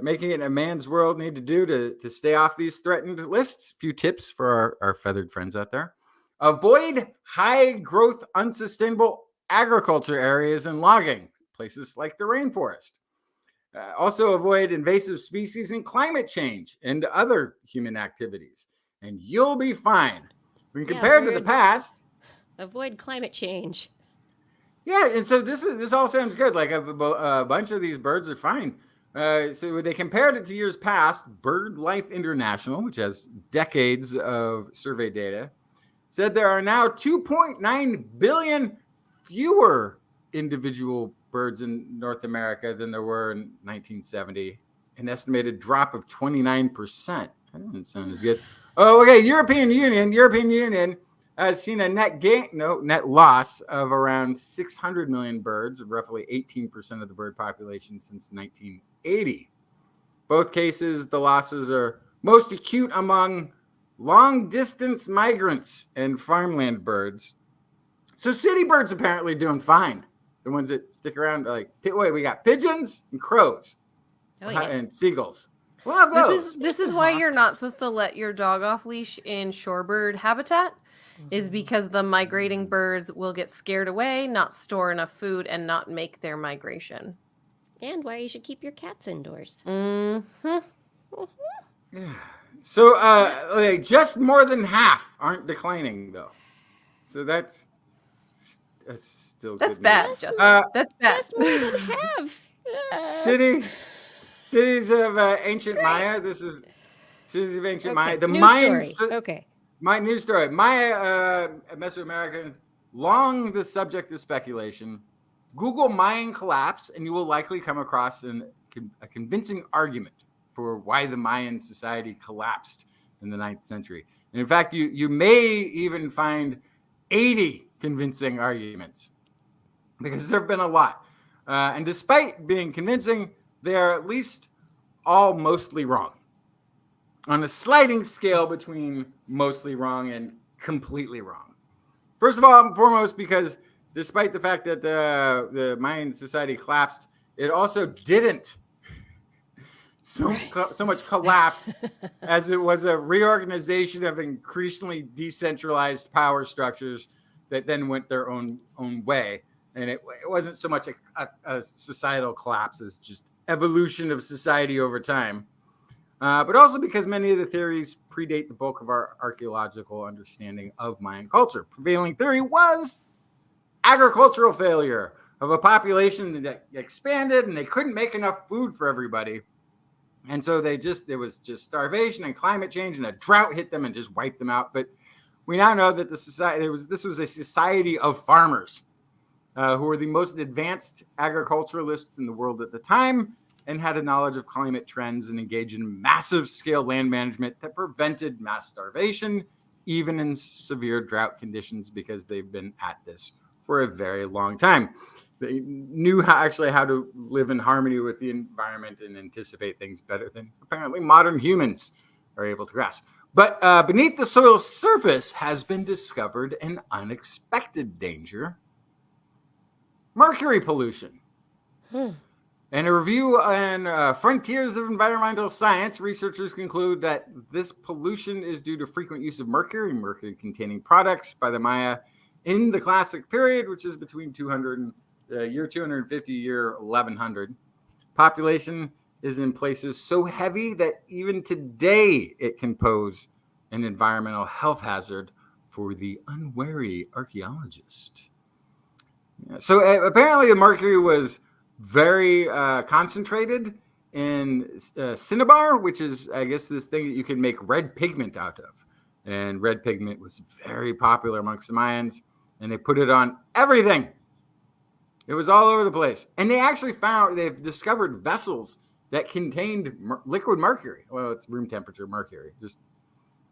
making it in a man's world need to do to stay off these threatened lists. A few tips for our feathered friends out there. Avoid high growth, unsustainable agriculture areas and logging, places like the rainforest. Also avoid invasive species and climate change and other human activities, and you'll be fine. When compared to the past, avoid climate change. Yeah, and so this all sounds good. Like a bunch of these birds are fine. So when they compared it to years past, BirdLife International, which has decades of survey data, said there are now 2.9 billion fewer individual birds in North America than there were in 1970, an estimated drop of 29%. That doesn't sound as good. Oh, okay. European Union has seen a net loss of around 600 million birds, roughly 18% of the bird population since 1980. Both cases, the losses are most acute among long-distance migrants and farmland birds. So city birds apparently doing fine. The ones that stick around, like, wait, we got pigeons and crows and seagulls. Love those. This is why you're not supposed to let your dog off leash in shorebird habitat, is because the migrating birds will get scared away, not store enough food, and not make their migration. And why you should keep your cats indoors. Mm-hmm. Yeah. So just more than half aren't declining, though. So that's still That's good bad, news. Justin. That's bad. Just more than half. Cities of ancient Maya. This is cities of ancient Maya. The news Mayans. story. Okay. My news story. Maya Mesoamericans, long the subject of speculation. Google Mayan collapse, and you will likely come across a convincing argument for why the Mayan society collapsed in the 9th century. And in fact, you may even find 80 convincing arguments, because there have been a lot. And despite being convincing, they are at least all mostly wrong, on a sliding scale between mostly wrong and completely wrong. First of all and foremost, because despite the fact that the Mayan society collapsed, it also didn't so much collapse as it was a reorganization of increasingly decentralized power structures that then went their own way. And it wasn't so much a societal collapse as just evolution of society over time. But also because many of the theories predate the bulk of our archaeological understanding of Mayan culture. Prevailing theory was agricultural failure of a population that expanded and they couldn't make enough food for everybody. And so there was just starvation and climate change, and a drought hit them and just wiped them out. But we now know that this was a society of farmers who were the most advanced agriculturalists in the world at the time, and had a knowledge of climate trends and engaged in massive scale land management that prevented mass starvation, even in severe drought conditions, because they've been at this for a very long time. They knew how to live in harmony with the environment and anticipate things better than apparently modern humans are able to grasp. But beneath the soil surface has been discovered an unexpected danger: mercury pollution. In a review on Frontiers of Environmental Science, researchers conclude that this pollution is due to frequent use of mercury-containing products by the Maya in the Classic period, which is between 250 year 1100. Population is in places so heavy that even today it can pose an environmental health hazard for the unwary archaeologist. So apparently the mercury was very concentrated in cinnabar, which is, I guess, this thing that you can make red pigment out of. And red pigment was very popular amongst the Mayans, and they put it on everything. It was all over the place. And they've discovered vessels that contained liquid mercury. Well, it's room temperature mercury, just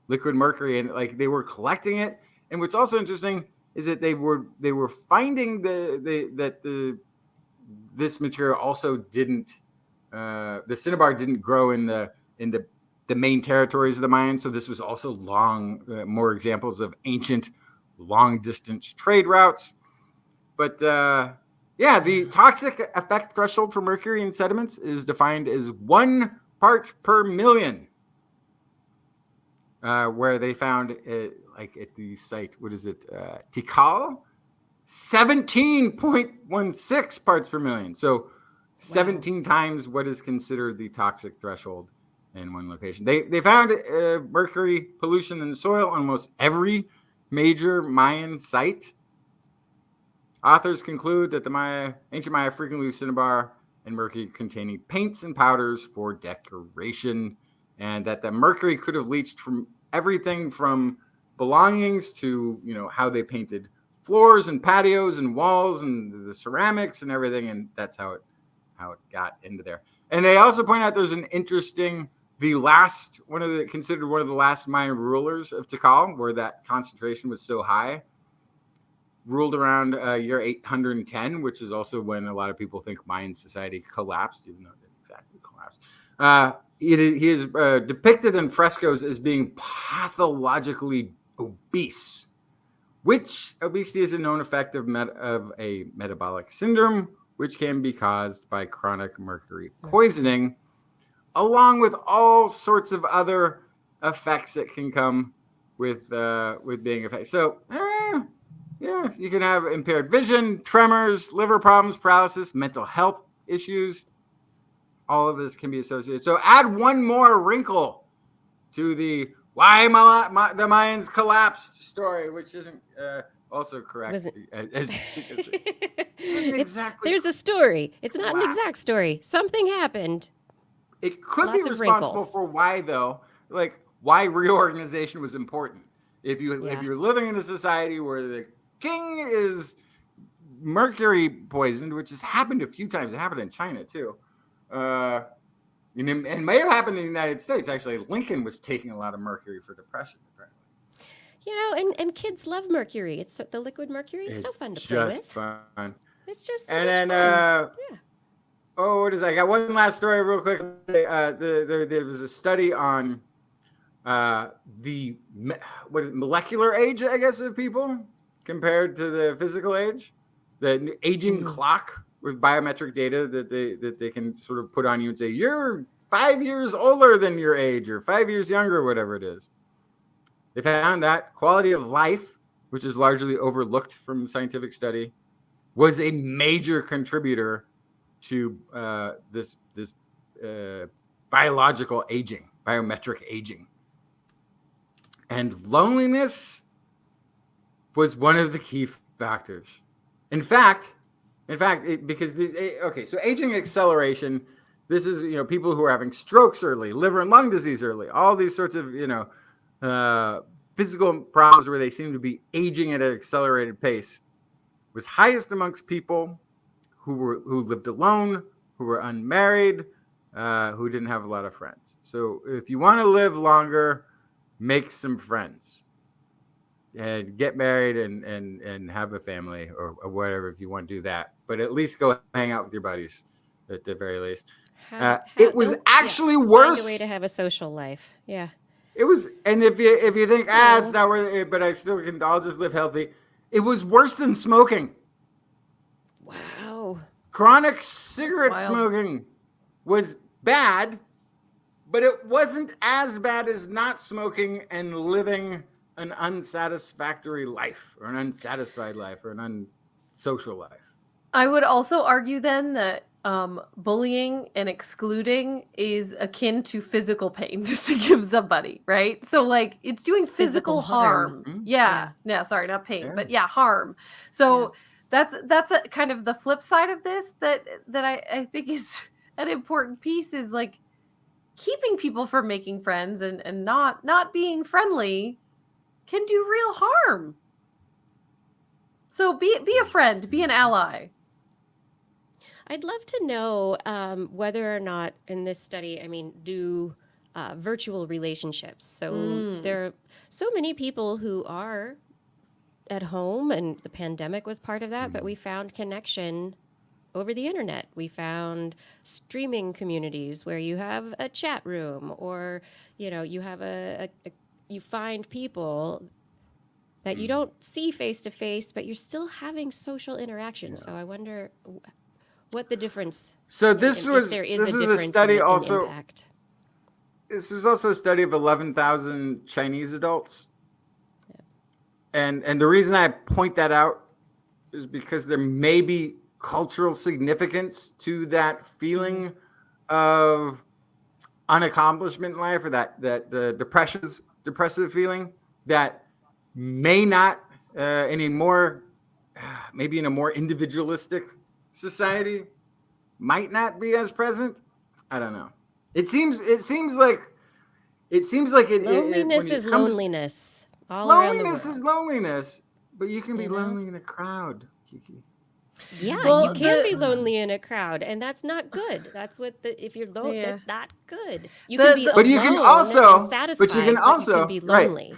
liquid mercury. And like, they were collecting it. And what's also interesting is that they were finding this material also didn't, the cinnabar didn't grow in the main territories of the Mayans. So this was also more examples of ancient long distance trade routes. But the toxic effect threshold for mercury in sediments is defined as 1 part per million. Where they found it, like at the site, Tikal, 17.16 parts per million. So 17 times what is considered the toxic threshold in one location. They found mercury pollution in the soil on almost every major Mayan site. Authors conclude that ancient Maya frequently used cinnabar and mercury containing paints and powders for decoration, and that the mercury could have leached from everything from belongings to, how they painted floors and patios and walls and the ceramics and everything, and that's how it got into there. And they also point out there's an interesting considered one of the last Mayan rulers of Tikal, where that concentration was so high, ruled around year 810, which is also when a lot of people think Mayan society collapsed, even though it didn't exactly collapse. He is depicted in frescoes as being pathologically obese, which obesity is a known effect of a metabolic syndrome, which can be caused by chronic mercury poisoning, along with all sorts of other effects that can come with being affected. So, yeah, you can have impaired vision, tremors, liver problems, paralysis, mental health issues. All of this can be associated. So add one more wrinkle to the why the Mayans collapsed story, which isn't also correct. There's a story. It's not an exact story. Something happened. It could be responsible for why, though, like why reorganization was important. If you're living in a society where the king is mercury poisoned, which has happened a few times. It happened in China too. And may have happened in the United States. Actually, Lincoln was taking a lot of mercury for depression, apparently. And kids love mercury. It's the liquid mercury. It's so fun to play with. Just fun. It's just so and much then, fun. what is that? I got one last story real quick. There was a study on the molecular age, I guess, of people compared to the physical age. The aging clock with biometric data that they can sort of put on you and say, you're 5 years older than your age or 5 years younger, whatever it is. They found that quality of life, which is largely overlooked from scientific study, was a major contributor to this biological aging, biometric aging. And loneliness was one of the key factors. In fact, so aging acceleration, this is, people who are having strokes early, liver and lung disease early, all these sorts of, physical problems where they seem to be aging at an accelerated pace, was highest amongst people who lived alone, who were unmarried, who didn't have a lot of friends. So if you want to live longer, make some friends. And get married and have a family or whatever if you want to do that. But at least go hang out with your buddies at the very least. It was actually worse. Find a way to have a social life. Yeah. It was, and if you think it's not worth it, but I'll just live healthy. It was worse than smoking. Wow. Chronic cigarette smoking was bad, but it wasn't as bad as not smoking and living an unsatisfactory life or an unsatisfied life or an unsocial life. I would also argue then that bullying and excluding is akin to physical pain just to give somebody, right? So like it's doing physical harm. Mm-hmm. Yeah. Sorry, not pain, but harm. So that's a kind of the flip side of this that I think is an important piece is like keeping people from making friends and not being friendly can do real harm. So be a friend, be an ally. I'd love to know whether or not in this study, do virtual relationships. So there are so many people who are at home, and the pandemic was part of that, but we found connection over the internet. We found streaming communities where you have a chat room or, you have you find people that you don't see face to face, but you're still having social interaction. Yeah. So I wonder what the difference. So this was a study also. Impact. This was also a study of 11,000 Chinese adults, and the reason I point that out is because there may be cultural significance to that feeling of unaccomplishment in life, or that the depressive feeling that may not maybe in a more individualistic society might not be as present. I don't know. It seems like loneliness is loneliness. Loneliness is loneliness, but you can be lonely in a crowd, Kiki. Yeah, Well, you can be lonely in a crowd, and that's not good. That's what if you're low, Yeah. that's not good. You can be But you alone can also, and satisfied, but you can you also, can be right. lonely.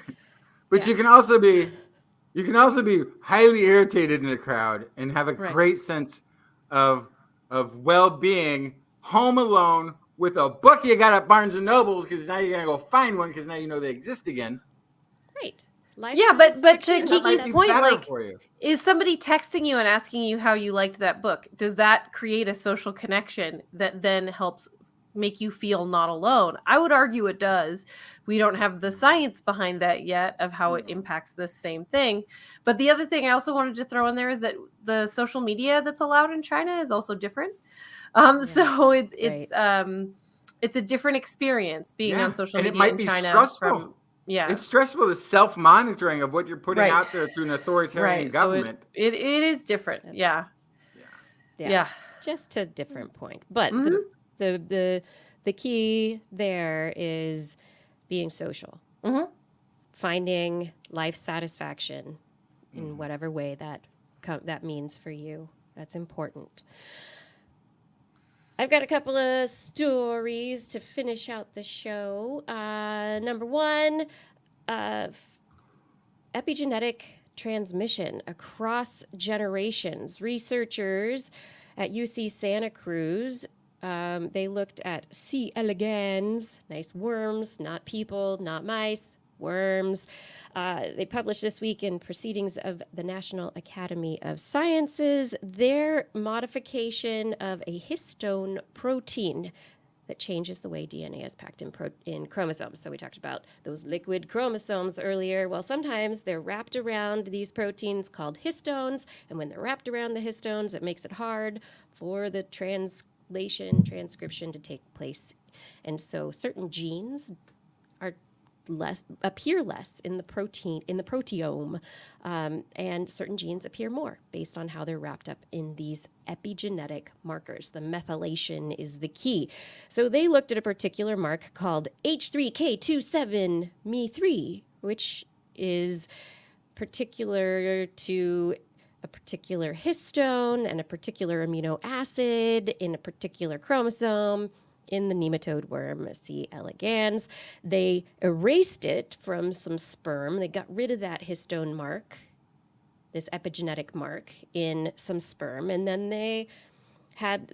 But Yeah. you can also be highly irritated in a crowd and have a Right. great sense of well-being home alone with a book you got at Barnes and Nobles, because now you're gonna go find one because now you know they exist again. Right. Life Yeah, but to satisfaction, And that might Kiki's be point, better like, for you. is somebody texting you and asking you how you liked that book? Does that create a social connection that then helps make you feel not alone? I would argue it does. We don't have the science behind that yet of how it impacts this same thing. But the other thing I also wanted to throw in there is that the social media that's allowed in China is also different. So it's a different experience being on social and it media might in be China stressful. from It's stressful, the self-monitoring of what you're putting Right. out there through an authoritarian right. government. So it is different. Yeah. Yeah. Just a different point. But Mhm. the key there is being social, Mhm. finding life satisfaction in whatever way that means for you. That's important. I've got a couple of stories to finish out the show. Number one, epigenetic transmission across generations. Researchers at UC Santa Cruz, they looked at C. elegans, nice worms, not people, not mice, worms. They published this week in Proceedings of the National Academy of Sciences their modification of a histone protein that changes the way DNA is packed in chromosomes. So we talked about those liquid chromosomes earlier. Well, sometimes they're wrapped around these proteins called histones, and when they're wrapped around the histones, it makes it hard for the transcription to take place. And so certain genes appear less in the proteome, and certain genes appear more based on how they're wrapped up in these epigenetic markers. The methylation is the key. So they looked at a particular mark called H3K27Me3, which is particular to a particular histone and a particular amino acid in a particular chromosome in the nematode worm C. elegans. They erased it from some sperm. They got rid of that histone mark, this epigenetic mark in some sperm, and then they had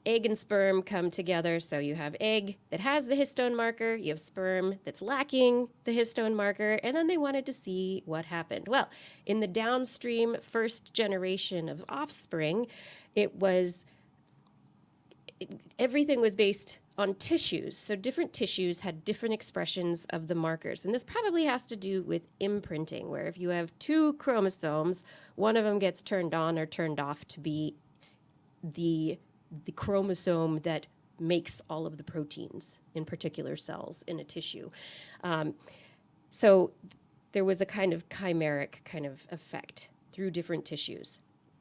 egg and sperm come together. So you have egg that has the histone marker, you have sperm that's lacking the histone marker, and then they wanted to see what happened. Well, in the downstream first generation of offspring, everything was based on tissues. So different tissues had different expressions of the markers. And this probably has to do with imprinting, where if you have two chromosomes, one of them gets turned on or turned off to be the chromosome that makes all of the proteins in particular cells in a tissue. So there was a kind of chimeric kind of effect through different tissues.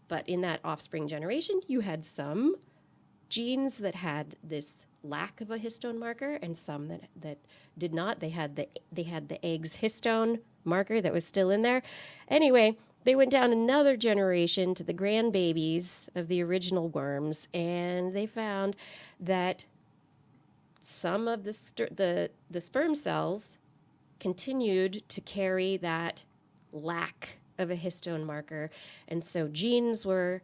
But in that offspring generation, you had some genes that had this lack of a histone marker and some that did not. They had the egg's histone marker that was still in there. Anyway, they went down another generation to the grandbabies of the original worms, and they found that some of the sperm cells continued to carry that lack of a histone marker, and so genes were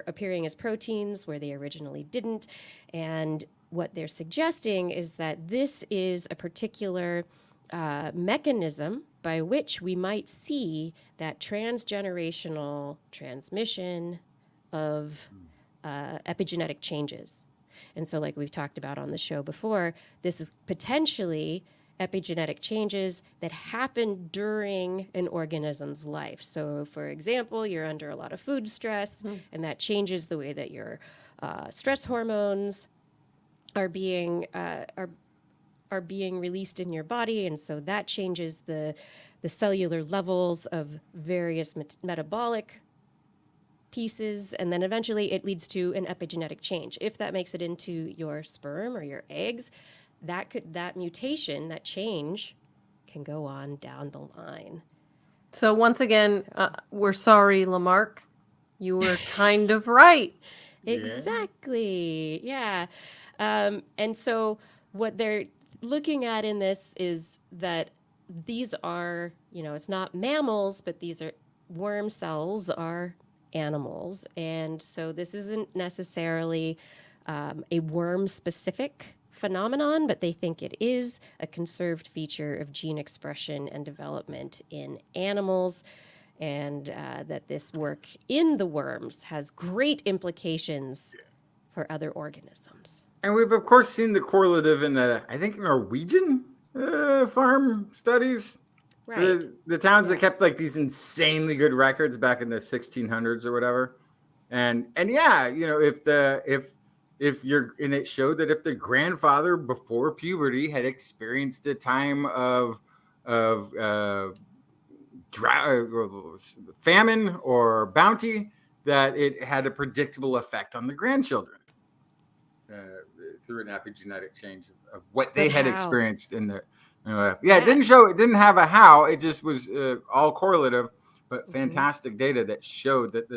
appearing as proteins where they originally didn't. And what they're suggesting is that this is a particular mechanism by which we might see that transgenerational transmission of epigenetic changes. And so, like we've talked about on the show before, this is potentially epigenetic changes that happen during an organism's life. So, for example, you're under a lot of food stress, and that changes the way that your stress hormones are being released in your body, and so that changes the cellular levels of various metabolic pieces, and then eventually it leads to an epigenetic change. If that makes it into your sperm or your eggs, that mutation, that change, can go on down the line. So once again, we're sorry, Lamarck. You were kind of right. Exactly. Yeah. And so what they're looking at in this is that these are, it's not mammals, but these are worm cells are animals. And so this isn't necessarily a worm specific phenomenon, but they think it is a conserved feature of gene expression and development in animals. And that this work in the worms has great implications for other organisms. And we've, of course, seen the correlative in the, I think, Norwegian farm studies. Right. The towns that kept like these insanely good records back in the 1600s or whatever. And yeah, if you're, and it showed that if the grandfather before puberty had experienced a time of famine or bounty, that it had a predictable effect on the grandchildren through an epigenetic change of what they had experienced in the it didn't have a how, it just was all correlative, but fantastic data that showed that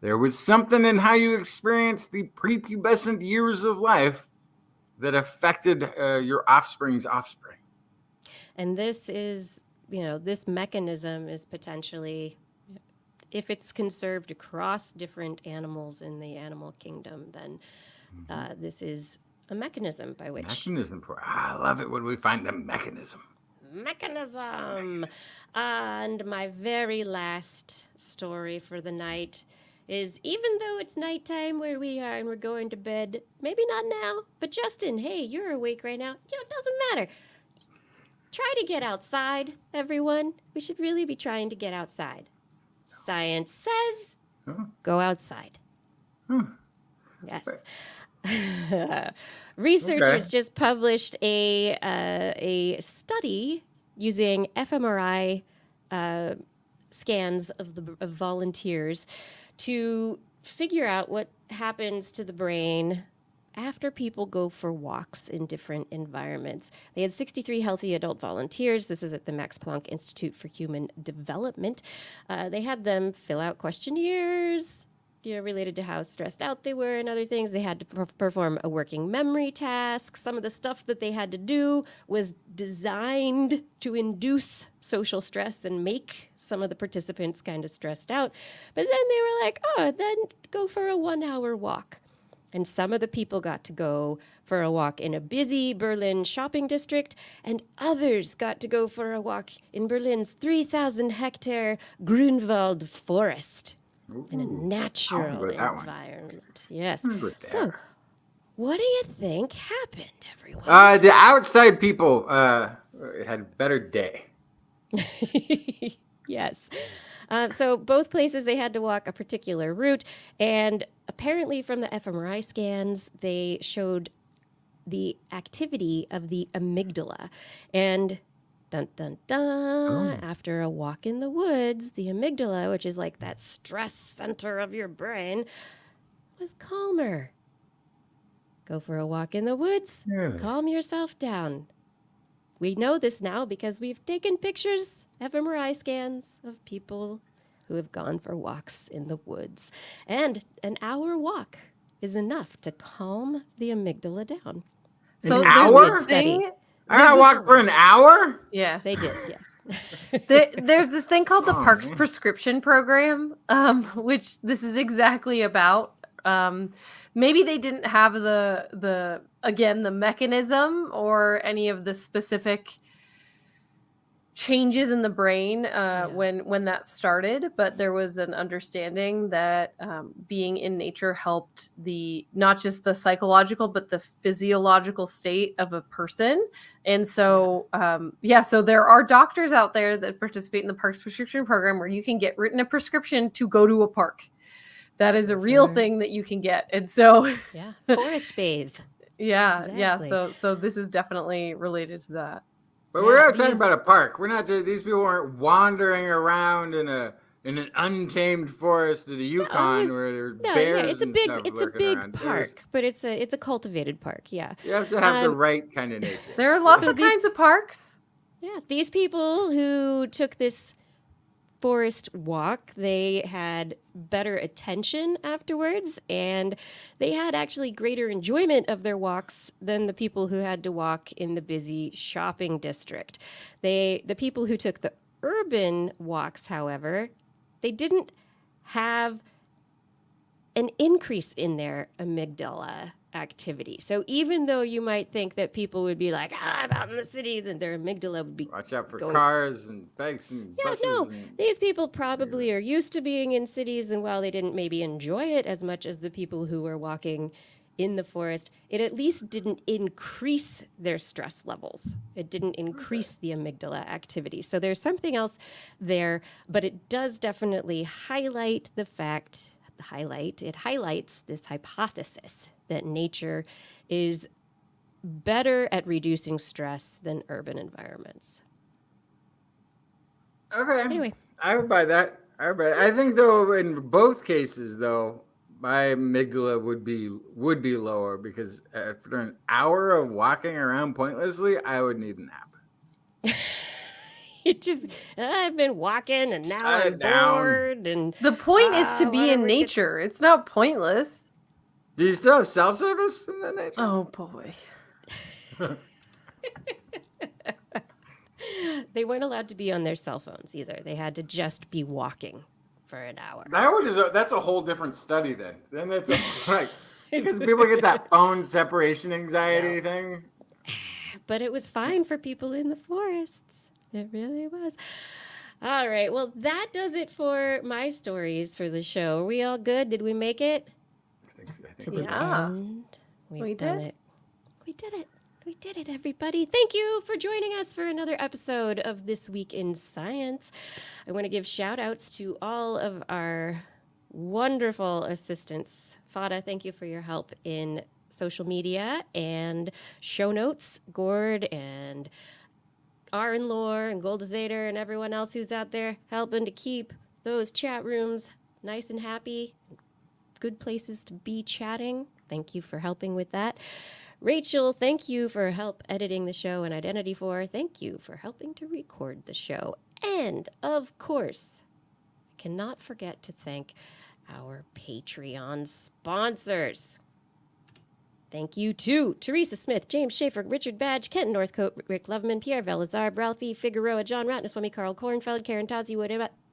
there was something in how you experienced the prepubescent years of life that affected your offspring's offspring. And this is, this mechanism is potentially, if it's conserved across different animals in the animal kingdom, then this is a mechanism by which... I love it when we find the mechanism. And my very last story for the night is, even though it's nighttime where we are and we're going to bed, maybe not now, but Justin, hey, you're awake right now. It doesn't matter. Try to get outside, everyone. We should really be trying to get outside. Science says, go outside. Yes. Researchers just published a study using fMRI scans of volunteers to figure out what happens to the brain after people go for walks in different environments. They had 63 healthy adult volunteers. This is at the Max Planck Institute for Human Development. They had them fill out questionnaires, related to how stressed out they were and other things. They had to perform a working memory task. Some of the stuff that they had to do was designed to induce social stress and make some of the participants kind of stressed out. But then they were like, then go for a 1-hour walk. And some of the people got to go for a walk in a busy Berlin shopping district, and others got to go for a walk in Berlin's 3,000-hectare Grünwald forest. In a natural environment. Yes. So, what do you think happened, everyone? The outside people had a better day. Yes. So both places, they had to walk a particular route, and apparently from the fMRI scans, they showed the activity of the amygdala. And dun, dun, dun. After a walk in the woods, the amygdala, which is like that stress center of your brain, was calmer. Go for a walk in the woods, calm yourself down. We know this now because we've taken pictures, fMRI scans of people who have gone for walks in the woods. And an hour walk is enough to calm the amygdala down. So an hour? I walked for an hour? Yeah. They did, yeah. There's this thing called the Parks Prescription Program, which this is exactly about. Maybe they didn't have the mechanism or any of the specific changes in the brain when that started, but there was an understanding that being in nature helped not just the psychological but the physiological state of a person. And so so there are doctors out there that participate in the Parks Prescription Program where you can get written a prescription to go to a park. That is a real thing that you can get. And so forest bathe. Exactly. So this is definitely related to that. But we're not talking about a park. We're not. These people weren't wandering around in an untamed forest of the Yukon where there's bears. It's a big park, but it's a cultivated park. Yeah. You have to have the right kind of nature. There are lots of kinds of parks. Yeah, these people who took this forest walk, they had better attention afterwards, and they had actually greater enjoyment of their walks than the people who had to walk in the busy shopping district. The people who took the urban walks, however, they didn't have an increase in their amygdala activity. So even though you might think that people would be like, I'm out in the city, then their amygdala would be Watch out for going- cars and bikes and buses. no, and... these people probably are used to being in cities, and while they didn't maybe enjoy it as much as the people who were walking in the forest, it at least didn't increase their stress levels. It didn't increase the amygdala activity. So there's something else there, but it does definitely highlight the fact, it highlights this hypothesis that nature is better at reducing stress than urban environments. Okay. Anyway. I would buy that. I think though in both cases though, my amygdala would be lower because after an hour of walking around pointlessly, I would need a nap. It just, I've been walking and now Shut I'm it down. bored. And The point is to be in whatever gets- nature. It's not pointless. Do you still have cell service in the nature? Oh boy. They weren't allowed to be on their cell phones either. They had to just be walking for an hour. That's a whole different study then. Then that's like because people get that phone separation anxiety thing. But it was fine for people in the forests. It really was. All right. Well, that does it for my stories for the show. Are we all good? Did we make it? I think To we're the Yeah. end? We We've done did. it. We did it. We did it, everybody. Thank you for joining us for another episode of This Week in Science. I want to give shout outs to all of our wonderful assistants. Fada, thank you for your help in social media and show notes. Gord and Aaron Lore and Goldazader and everyone else who's out there helping to keep those chat rooms nice and happy. Good places to be chatting. Thank you for helping with that. Rachel, thank you for help editing the show, and Identity 4, thank you for helping to record the show. And, of course, I cannot forget to thank our Patreon sponsors. Thank you to Teresa Smith, James Schaefer, Richard Badge, Kent Northcote, Rick Loveman, Pierre Velazar, Ralphie Figueroa, John Ratnaswamy, Carl Kornfeld, Karen Tazi,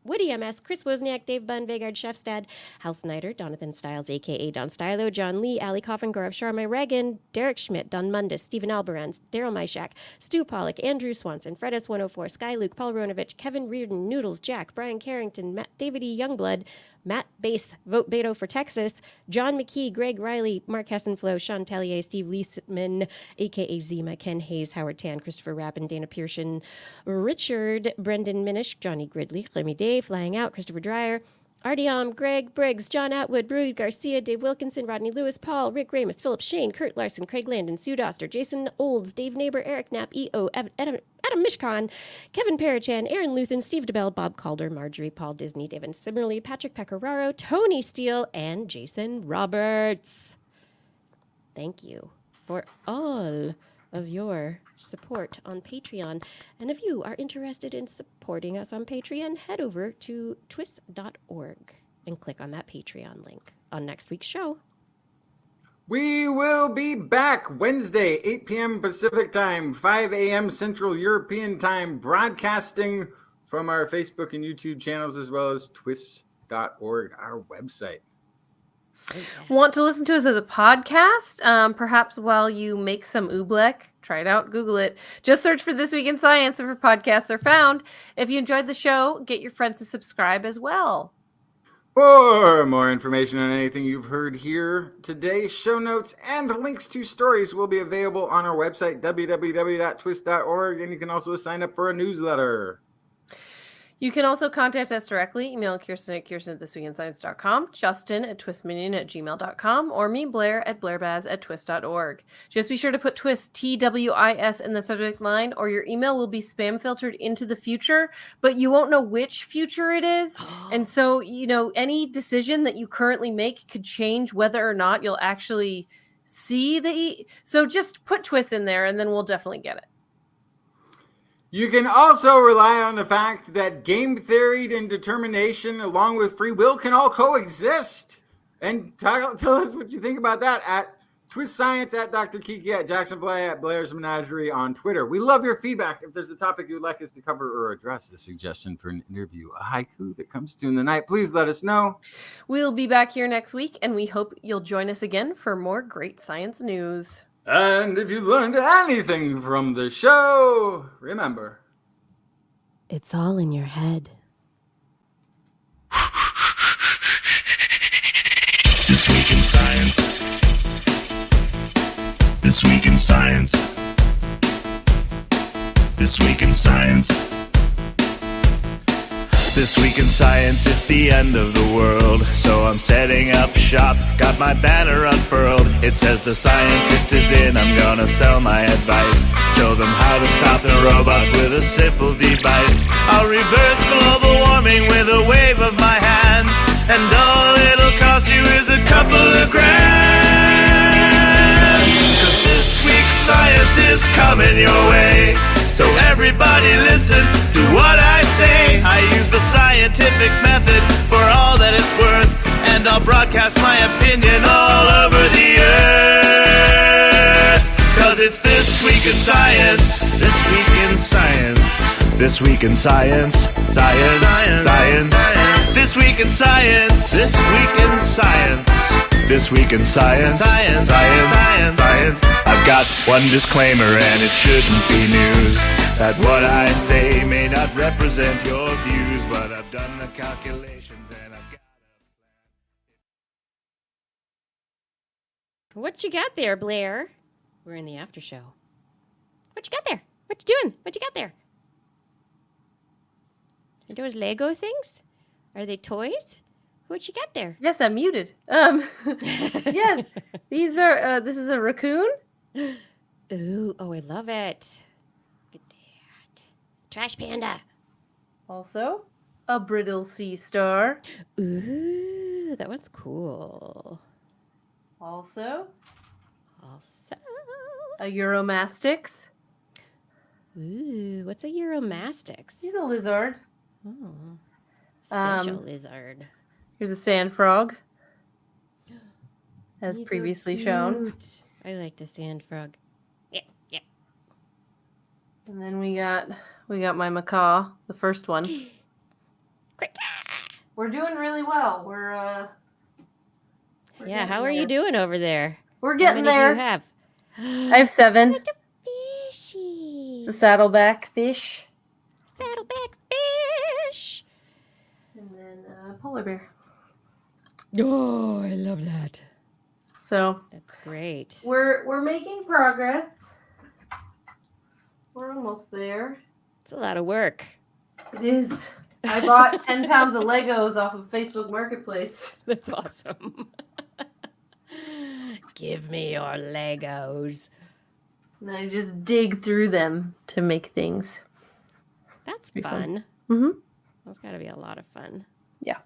Woody MS, Chris Wozniak, Dave Bunn, Vegard Shefstad, Hal Snyder, Jonathan Stiles, a.k.a. Don Stylo, John Lee, Ali Coffin, Gaurav Sharma, Reagan, Derek Schmidt, Don Mundus, Stephen Albarans, Daryl Myshak, Stu Pollock, Andrew Swanson, Fred S104, Sky Luke, Paul Ronovich, Kevin Reardon, Noodles, Jack, Brian Carrington, David E. Youngblood, Matt Bass, Vote Beto for Texas, John McKee, Greg Riley, Mark Hessenflow, Sean Tellier, Steve Leisman, a.k.a. Zima, Ken Hayes, Howard Tan, Christopher Rappin, Dana Pearson, Richard, Brendan Minish, Johnny Gridley, Clemmy Day, Flying Out, Christopher Dreyer, Artyom, Greg Briggs, John Atwood, Brood Garcia, Dave Wilkinson, Rodney Lewis, Paul, Rick Ramus, Philip Shane, Kurt Larson, Craig Landon, Sue Doster, Jason Olds, Dave Neighbor, Eric Knapp, E.O., Adam Mishkon, Kevin Parachan, Aaron Luthen, Steve DeBell, Bob Calder, Marjorie, Paul Disney, David Simmerly, Patrick Pecoraro, Tony Steele, and Jason Roberts. Thank you for all of your support on Patreon. And if you are interested in supporting us on Patreon, head over to TWIS.org and click on that Patreon link on next week's show. We will be back Wednesday, 8 p.m. Pacific time, 5 a.m. Central European time, broadcasting from our Facebook and YouTube channels as well as TWIS.org, our website. Want to listen to us as a podcast? Perhaps while you make some oobleck, try it out, Google it. Just search for This Week in Science if podcasts are found. If you enjoyed the show, get your friends to subscribe as well. For more information on anything you've heard here today, show notes and links to stories will be available on our website, www.twis.org, and you can also sign up for a newsletter. You can also contact us directly. Email Kirsten at kirsten@thisweekinscience.com, Justin at twistminion@gmail.com, or me, Blair, at blairbaz@twis.org. Just be sure to put TWIS, TWIS, in the subject line, or your email will be spam filtered into the future, but you won't know which future it is. And so, any decision that you currently make could change whether or not you'll actually see so just put TWIS in there, and then we'll definitely get it. You can also rely on the fact that game theory and determination, along with free will, can all coexist. And tell us what you think about that at TWIS Science, at Dr. Kiki, at Jackson Play, at Blair's Menagerie on Twitter. We love your feedback. If there's a topic you'd like us to cover or address, a suggestion for an interview, a haiku that comes to in the night, please let us know. We'll be back here next week, and we hope you'll join us again for more great science news. And if you learned anything from the show, remember, It's all in your head. This week in science. This week in science. This week in science. This week in science, it's the end of the world. So I'm setting up shop, got my banner unfurled. It says the scientist is in, I'm gonna sell my advice. Show them how to stop the robots with a simple device. I'll reverse global warming with a wave of my hand. And all it'll cost you is a couple of grand. 'Cause this week's science is coming your way. So everybody listen to what I say. I use the scientific method for all that it's worth. And I'll broadcast my opinion all over the earth. 'Cause it's This Week in Science. This Week in Science. This Week in Science. Science. Science. This Week in Science. This Week in Science. This Week in Science. Science. Science. Science. I've got one disclaimer and it shouldn't be news. That what I say may not represent your views, but I've done the calculations and I've got a What you got there, Blair? We're in the after show. What you got there? What you doing? What you got there? Are those Lego things? Are they toys? What you got there? Yes, I'm muted. Yes, these are. This is a raccoon. Ooh, oh, I love it. Look at that. Trash panda. Also, a brittle sea star. Ooh, that one's cool. Also, Also, a Euromastix. ooh, what's a Euromastix? He's a lizard. Oh, special Um, lizard. Here's a sand frog, as He's so previously shown. cute. I like the sand frog. Yeah, yeah. And then we got my macaw, the first one. Quick. We're doing really well. We're Yeah, getting how are you there. doing over there? We're How getting many there. do you have? I have 7. Look at the fishy. It's a saddleback fish, Saddleback fish. and then a polar bear. Oh, I love that. So That's great. we're making progress. We're almost there. It's a lot of work. It is. I bought 10 pounds of Legos off of Facebook Marketplace. That's awesome. Give me your Legos. And I just dig through them to make things. That's Be fun. fun. Mm-hmm. That's got to be a lot of fun. Yeah.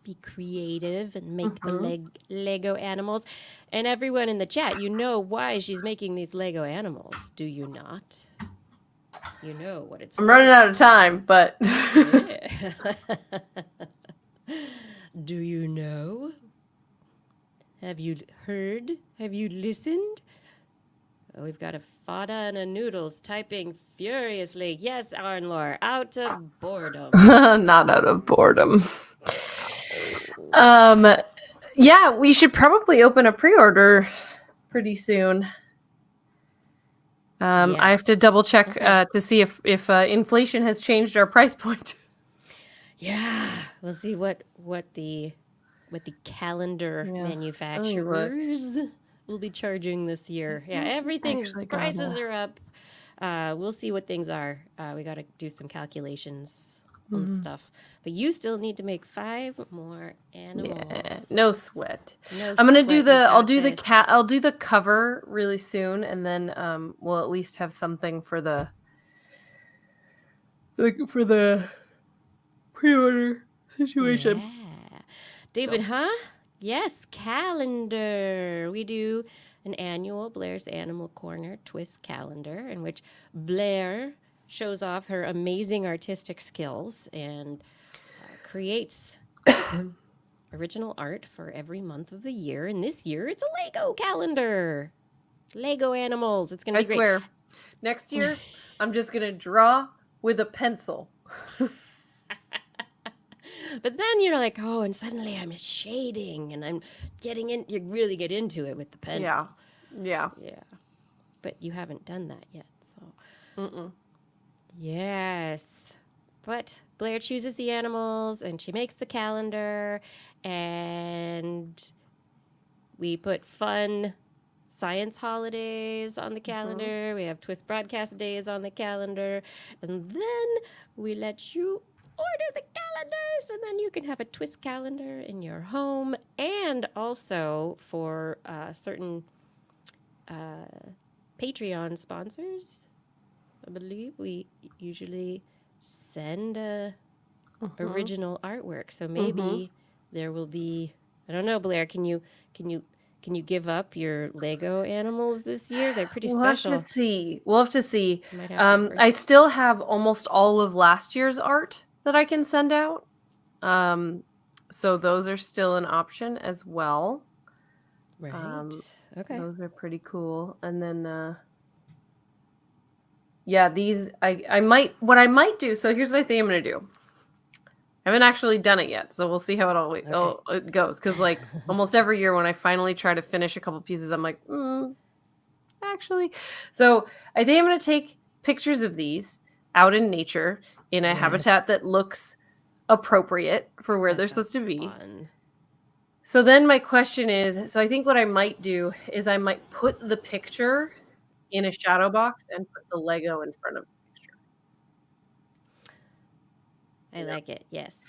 Be creative and make the Lego animals. And everyone in the chat, you know why she's making these Lego animals, do you not? You know what it's I'm running out of time, but Yeah. Do you know? Have you heard? Have you listened? Oh, we've got a Fada and a Noodles typing furiously. Yes, Arnlor, out of boredom. not out of boredom. Yeah, we should probably open a pre-order pretty soon. I have to Yes. double check Okay. to see if inflation has changed our price point. Yeah, we'll see what the calendar Yeah. manufacturers will be charging this year. Yeah, everything's Actually got prices a- are up. We'll see what things are. We got to do some calculations on Mhm. stuff. But you still need to make 5 more animals. Yeah, no sweat. No I'm gonna sweat, do we've the I'll got do the this. I'll do the cover really soon, and then we'll at least have something for the pre-order situation. Yeah. David, huh? Yes, calendar. We do an annual Blair's Animal Corner TWIS calendar in which Blair shows off her amazing artistic skills and creates original art for every month of the year. And this year, it's a Lego calendar. Lego animals. It's going to I be great. swear, next year, I'm just going to draw with a pencil. But then you're like, oh, and suddenly I'm shading and I'm getting in. You really get into it with the pencil. Yeah. Yeah. Yeah. But you haven't done that yet. So, Mm-mm. yes. But Blair chooses the animals and she makes the calendar. And we put fun science holidays on the calendar. We have TWIS broadcast days on the calendar. And then we let you order the calendars, and then you can have a TWIS calendar in your home. And also for certain Patreon sponsors, I believe we usually send original artwork. So maybe there will be, I don't know, Blair, can you give up your Lego animals this year? They're pretty special. We'll have to see. We'll have to see. Might have to I still have almost all of last year's art that I can send out. So those are still an option as well. Right. Okay. Those are pretty cool. And then yeah, these I might, what I might do, so here's what I think I'm gonna do. I haven't actually done it yet, so we'll see how it goes. Because like almost every year when I finally try to finish a couple pieces, I'm like, actually. So I think I'm going to take pictures of these out in nature in a habitat that looks appropriate for where they're supposed to be. Fun. So then my question is, so I think what I might do is I might put the picture in a shadow box and put the Lego in front of the picture. I like it. Yes.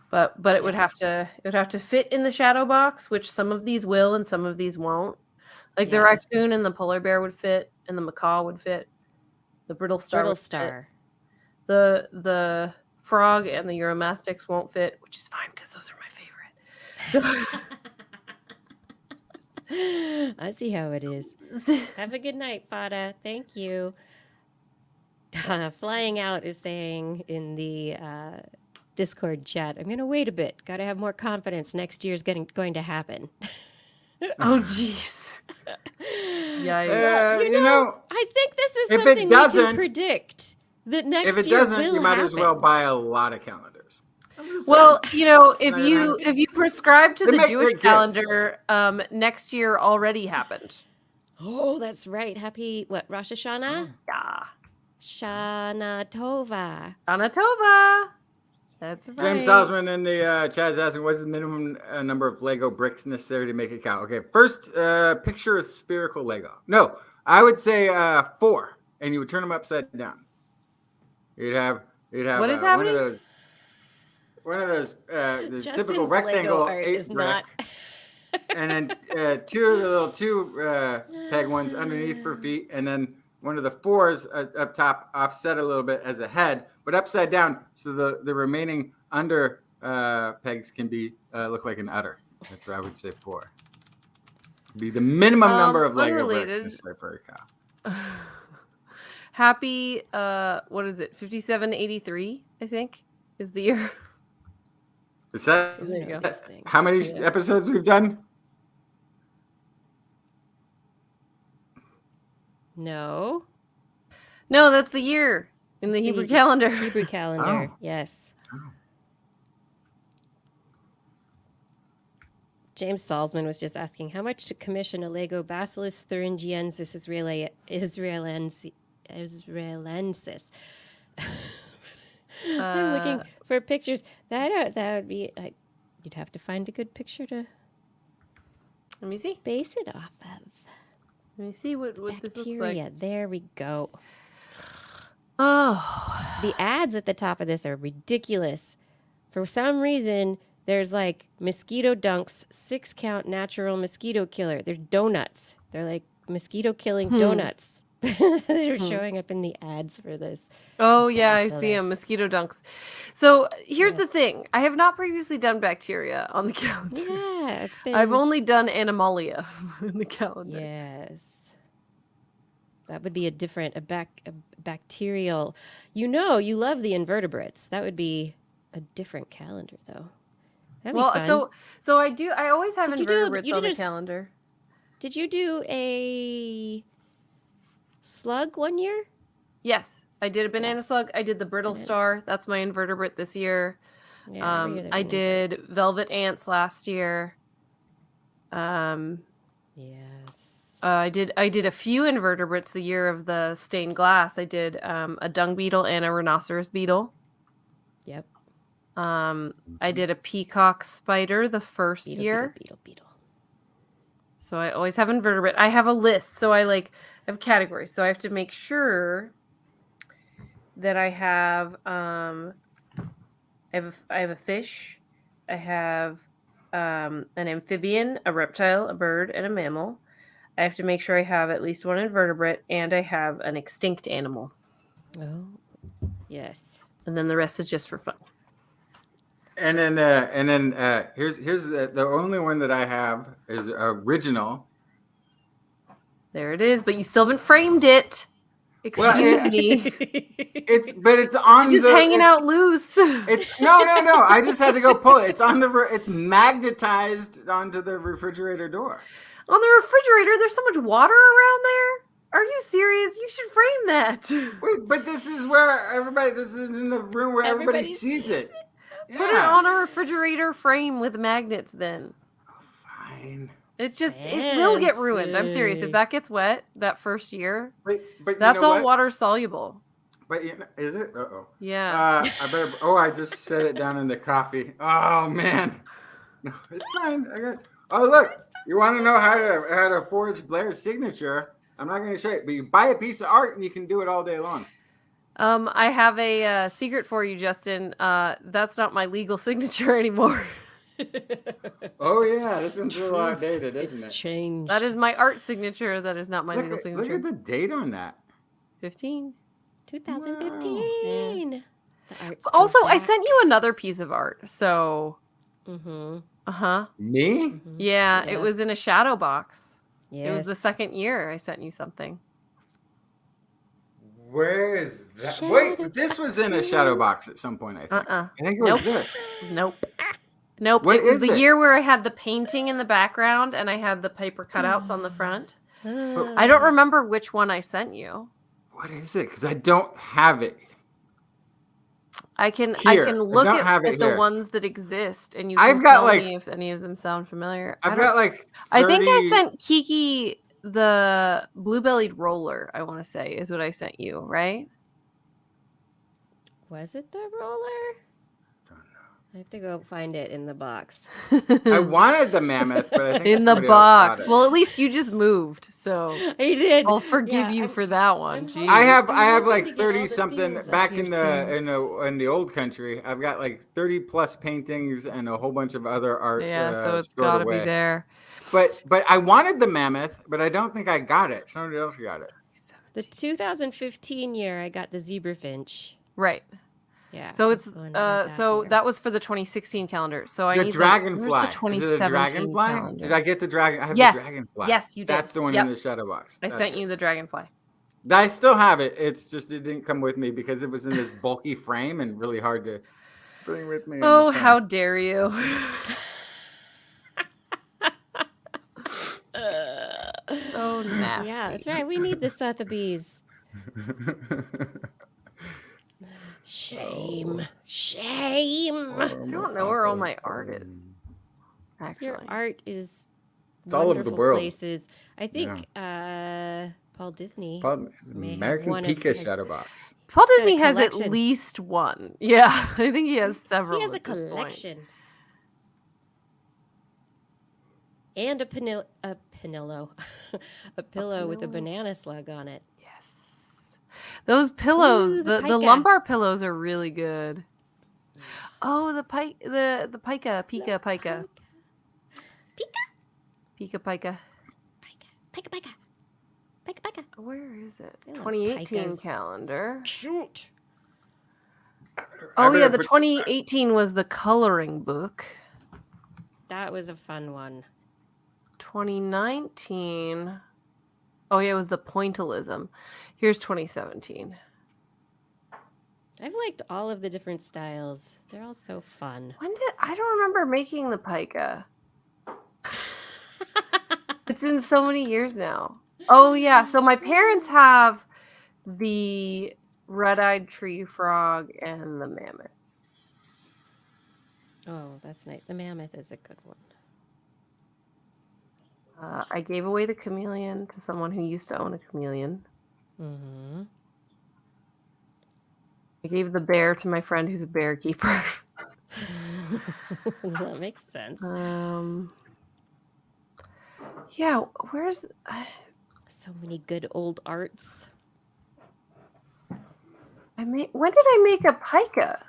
But it would have to fit in the shadow box, which some of these will and some of these won't. Like the raccoon and the polar bear would fit, and the macaw would fit. The brittle star. The frog and the Uromastyx won't fit, which is fine because those are my favorite. I see how it is. Have a good night, Fada. Thank you. Flying Out is saying in the Discord chat, I'm going to wait a bit. Got to have more confidence. Next year's going to happen. Oh, jeez. Yeah. You know, I think this is if something it we doesn't, can predict. That next if it year doesn't, will you might happen. as well buy a lot of calendars. Well, you know, if you prescribe to the make Jewish great gifts. calendar, next year already happened. Oh, that's right. Happy, Rosh Hashanah? Yeah. Shana Tova. Shana Tova. That's right. James Salzman in the chat is asking, what's the minimum number of Lego bricks necessary to make it count? Okay, first, picture a spherical Lego. No, I would say 4, and you would turn them upside down. You'd have What is happening? one of those the Justin's typical Lego rectangle art 8 is brick, not. and then 2 of the little 2 peg ones underneath for feet, and then one of the 4s up top offset a little bit as a head, but upside down, so the remaining under pegs can be look like an udder. That's what I would say 4. Be the minimum number of Lego bricks necessary for a cow. Happy, what is it? 5783, I think, is the year. Is that There you go. how many episodes we've done? No. No, that's the year in the Hebrew calendar. Hebrew calendar, yes. Oh. James Salzman was just asking how much to commission a Lego Bacillus thuringiensis israelensis. I'm looking for pictures. That would be. You'd have to find a good picture to. Let me see. Base it off of. Let me see what this looks like. Bacteria. There we go. Oh. The ads at the top of this are ridiculous. For some reason, there's like mosquito dunks, 6-count natural mosquito killer. They're donuts. They're like mosquito killing donuts. They're showing up in the ads for this. Oh, yeah, I see them. Mosquito dunks. So here's the thing. I have not previously done bacteria on the calendar. Yeah, it's been. I've only done Animalia in the calendar. Yes. That would be a bacterial. You know, you love the invertebrates. That would be a different calendar, though. That'd be fun. so I always have Did you do a- invertebrates you on did the a s- calendar. Did you do a slug one year? Yes, I did a banana slug. I did the brittle Bananas. star. That's my invertebrate this year. Yeah, every year they're I gonna did velvet ants last year. Yes. I did a few invertebrates the year of the stained glass. I did a dung beetle and a rhinoceros beetle. Yep. I did a peacock spider the first year. Beetle. So I always have invertebrate. I have a list. So I have categories. So I have to make sure that I have I have a fish. I have an amphibian, a reptile, a bird, and a mammal. I have to make sure I have at least one invertebrate, and I have an extinct animal. Oh, yes. And then the rest is just for fun. And then here's the only one that I have is original. There it is, but you still haven't framed it. Excuse Well, me. It's on It's just hanging out loose. It's no. I just had to go pull it. It's on it's magnetized onto the refrigerator door. On the refrigerator, there's so much water around there. Are you serious? You should frame that. Wait, but this is where everybody. This is in the room where everybody Everybody sees it. Put it on a refrigerator frame with magnets then. Fine. It will get ruined. I'm serious. If Fancy. that gets wet that first year, But that's you know all what? water soluble. But is it? Yeah. I better. Oh, I just set it down in the coffee. Oh man. No, it's fine. I got. Oh look. You want to know how to forge Blair's signature? I'm not going to show you, but you buy a piece of art and you can do it all day long. I have a secret for you, Justin. That's not my legal signature anymore. Oh yeah, this one's a little outdated, isn't It's it? changed. That is my art signature. That is not my legal Look signature. at the date on that. 15. 2015. The art's come Also, I back. sent you another piece of art. So, Mm-hmm. Me? Yeah, Yeah. it was in a shadow box. Yes. It was the second year I sent you something. Where is that? Shadow Wait, this was in a shadow box at some point. I think. I think it was Nope. this. Nope. What It was is the it? year where I had the painting in the background and I had the paper cutouts on the front. Ah. I don't remember which one I sent you. What is it? Because I don't have it. I can Here. look I don't at, have it at the here. ones that exist and you I've can got, tell like- me if any of them sound familiar. I've got like 30... I think I sent Kiki the blue-bellied roller, I want to say, is what I sent you, right? Was it the roller? I have to go find it in the box. I wanted the mammoth, but I think In the somebody else got box. it. Well, at least you just moved, so I did. I'll forgive Yeah, you I'm- for that one. I'm Jeez. I have I'm hoping like to get all 30 the something things up back here in the old country. I've got like 30 plus paintings and a whole bunch of other art. Yeah, so it's stored got to be away. there. But I wanted the mammoth, but I don't think I got it. Somebody else got it. The 2015 year, I got the zebra finch. Right. Yeah. So that's it's the one I got so here. that was for the 2016 calendar. So I The need dragonfly. where's the Is 2017 it a dragonfly? calendar? Did I get the dragon? I have Yes. the dragonfly. Yes, you did. That's the one Yep. in the shadow box. I That's sent it. you the dragonfly. I still have it. It's just it didn't come with me because it was in this bulky frame and really hard to bring with me. on Oh, the phone. how dare you! So nasty. Yeah, that's right. We need the Sotheby's. Shame. Shame. I don't know where all my art is. Actually, Your art is It's all over the wonderful world. places. I think Paul Disney. American may have one of Pika his- shadow box. Paul got a Disney has at collection. least one. Yeah, I think he has several. He has a at this point. collection. And a pillow, a pillow with a pillow. banana slug on it. Yes, those pillows, Ooh, the the pica. lumbar pillows are really good. Oh, the pica, pica. Pika, Pika. pika, pika. Where is it? I love 2018 picas. calendar. Shoot. Oh yeah, the 2018 was the coloring book. That was a fun one. 2019. Oh yeah, it was the pointillism. Here's 2017. I've liked all of the different styles. They're all so fun. I don't remember making the pica. It's in so many years now. Oh yeah, so my parents have the red-eyed tree frog and the mammoth. Oh, that's nice. The mammoth is a good one. I gave away the chameleon to someone who used to own a chameleon. Mm-hmm. I gave the bear to my friend who's a bear keeper. That makes sense. Yeah, where's... So many good old arts. when did I make a pica?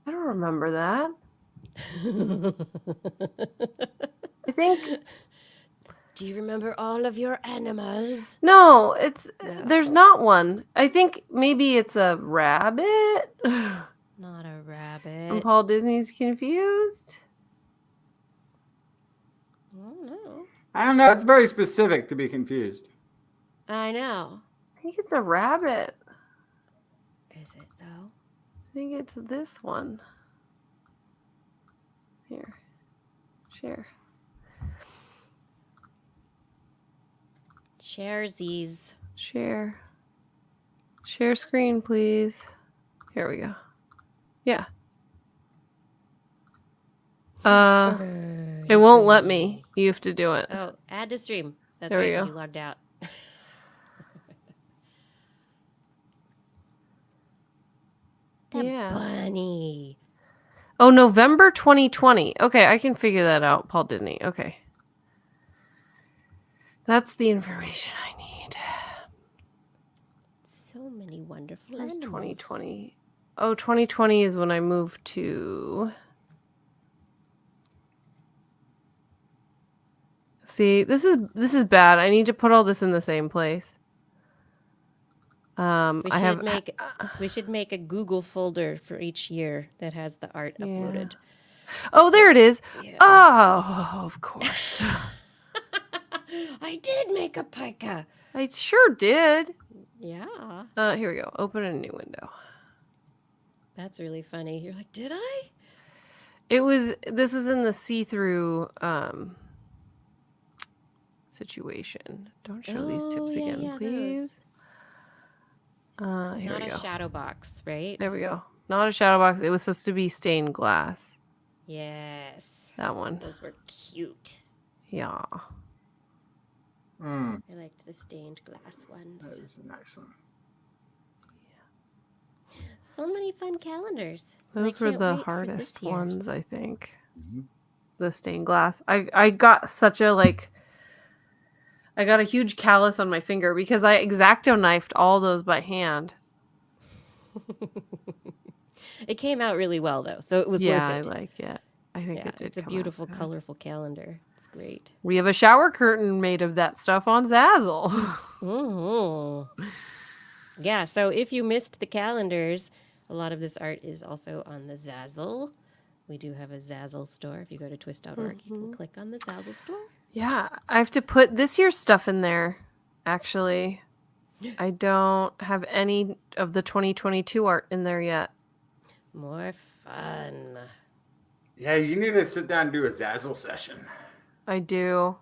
I don't remember that. I think... Do you remember all of your animals? No, there's No. not one. I think maybe it's a rabbit. Not a And rabbit. Paul Disney's confused. I don't know. I don't know. It's very specific to be confused. I know. I think it's a rabbit. Is it though? I think it's this one. Here. Share. Sharesies. Share. Share screen, please. Here we go. Yeah. It won't let me. You have to do it. Oh, add to stream. That's There we right, 'cause go. you logged out. The Yeah. bunny. Oh, November 2020. Okay, I can figure that out. Paul Disney. Okay. That's the information I need. So many wonderful Where's animals. 2020? Oh, 2020 is when I moved to... See, this is bad. I need to put all this in the same place. We should make a Google folder for each year that has the art Yeah. uploaded. Oh, there it is. Yeah. Oh, of course. I did make a pica. I sure did. Yeah. Here we go. Open a new window. That's really funny. You're like, did I? This was in the see-through situation. Don't show these tips Oh, yeah, again, yeah, those. please. Here Not we a go. shadow box, right? There we go. Not a shadow box. It was supposed to be stained glass. Yes. That one. Those were cute. Yeah. Hmm. I liked the stained glass ones. That is a nice one. So many fun calendars. Those I were can't the wait for this hardest year's. ones, I think. Mhm. The stained glass. I got such a I got a huge callus on my finger because I X-Acto knifed all those by hand. It came out really well, though, so it was Yeah, worth it. I like it. I think Yeah, it did. it's a come out beautiful, good. colorful calendar. It's great. We have a shower curtain made of that stuff on Zazzle. Mm-hmm. Yeah, so if you missed the calendars, a lot of this art is also on the Zazzle. We do have a Zazzle store. If you go to twist.org, you can click on the Zazzle store. Yeah, I have to put this year's stuff in there, actually. I don't have any of the 2022 art in there yet. More fun. Yeah, you need to sit down and do a Zazzle session. I do.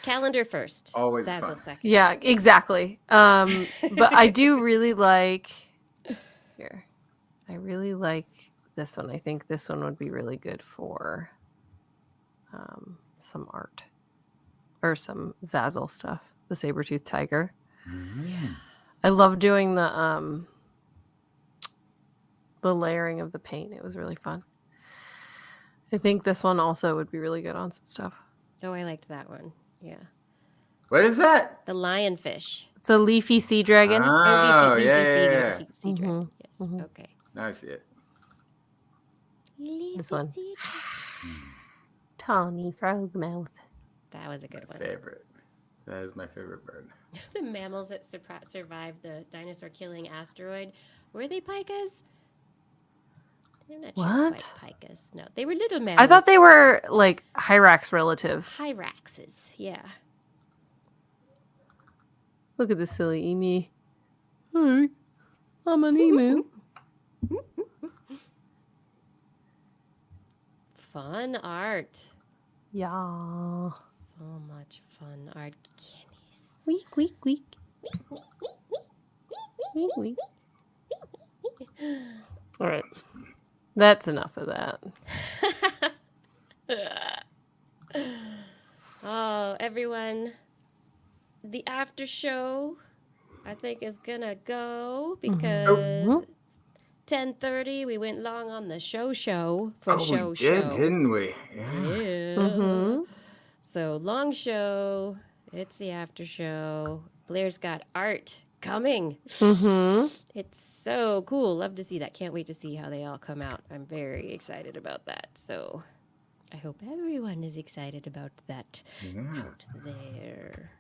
Calendar first. Always Zazzle fun. second. Yeah, exactly. But I do really like... Here. I really like this one. I think this one would be really good for some art. Or some Zazzle stuff. The saber-toothed tiger. I love doing the layering of the paint. It was really fun. I think this one also would be really good on some stuff. Oh, I liked that one. Yeah. What is that? The lionfish. It's a leafy sea dragon. Oh, Leafy yeah. sea dragon. Mhm, Yes. mhm. Okay. Now I see it. This one. Sea dragon. Tawny frogmouth. That was a good one. Favorite. That is my favorite bird. The mammals that survived the dinosaur-killing asteroid, were they pikas? I'm not sure What? quite pikas. No, they were little mammals. I thought they were like Hyrax relatives. Hyraxes. Yeah. Look at this silly Emi. Hi, I'm an email. Fun art. Yeah. So much fun art. Kitties. Week, week, week. Week, week. All right. That's enough of that. Oh, everyone. The after show, I think, is gonna go because 10:30 we went long on the show for show. We did, didn't we? Yeah. Yeah. So long show. It's the after show. Blair's got art coming. It's so cool. Love to see that. Can't wait to see how they all come out. I'm very excited about that. So I hope everyone is excited about that out there.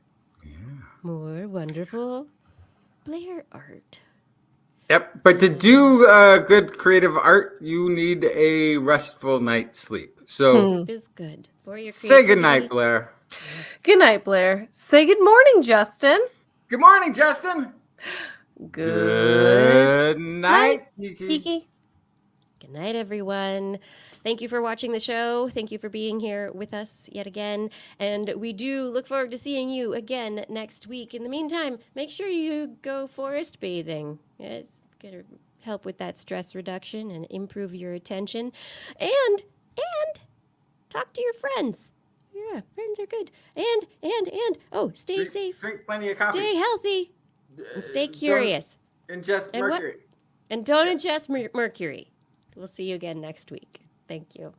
More wonderful Blair art. Yep, but to do good creative art, you need a restful night's sleep. So Sleep is good for your say creativity. goodnight, Blair. Good night, Blair. Say good morning, Justin. Good morning, Justin. Good night, Kiki. Kiki. Good night, everyone. Thank you for watching the show. Thank you for being here with us yet again. And we do look forward to seeing you again next week. In the meantime, make sure you go forest bathing. It's going to help with that stress reduction and improve your attention. And talk to your friends. Yeah, friends are good. And oh, stay safe. Drink plenty of coffee. Stay healthy. And stay curious. Don't ingest And what- mercury. And don't ingest mercury. We'll see you again next week. Thank you.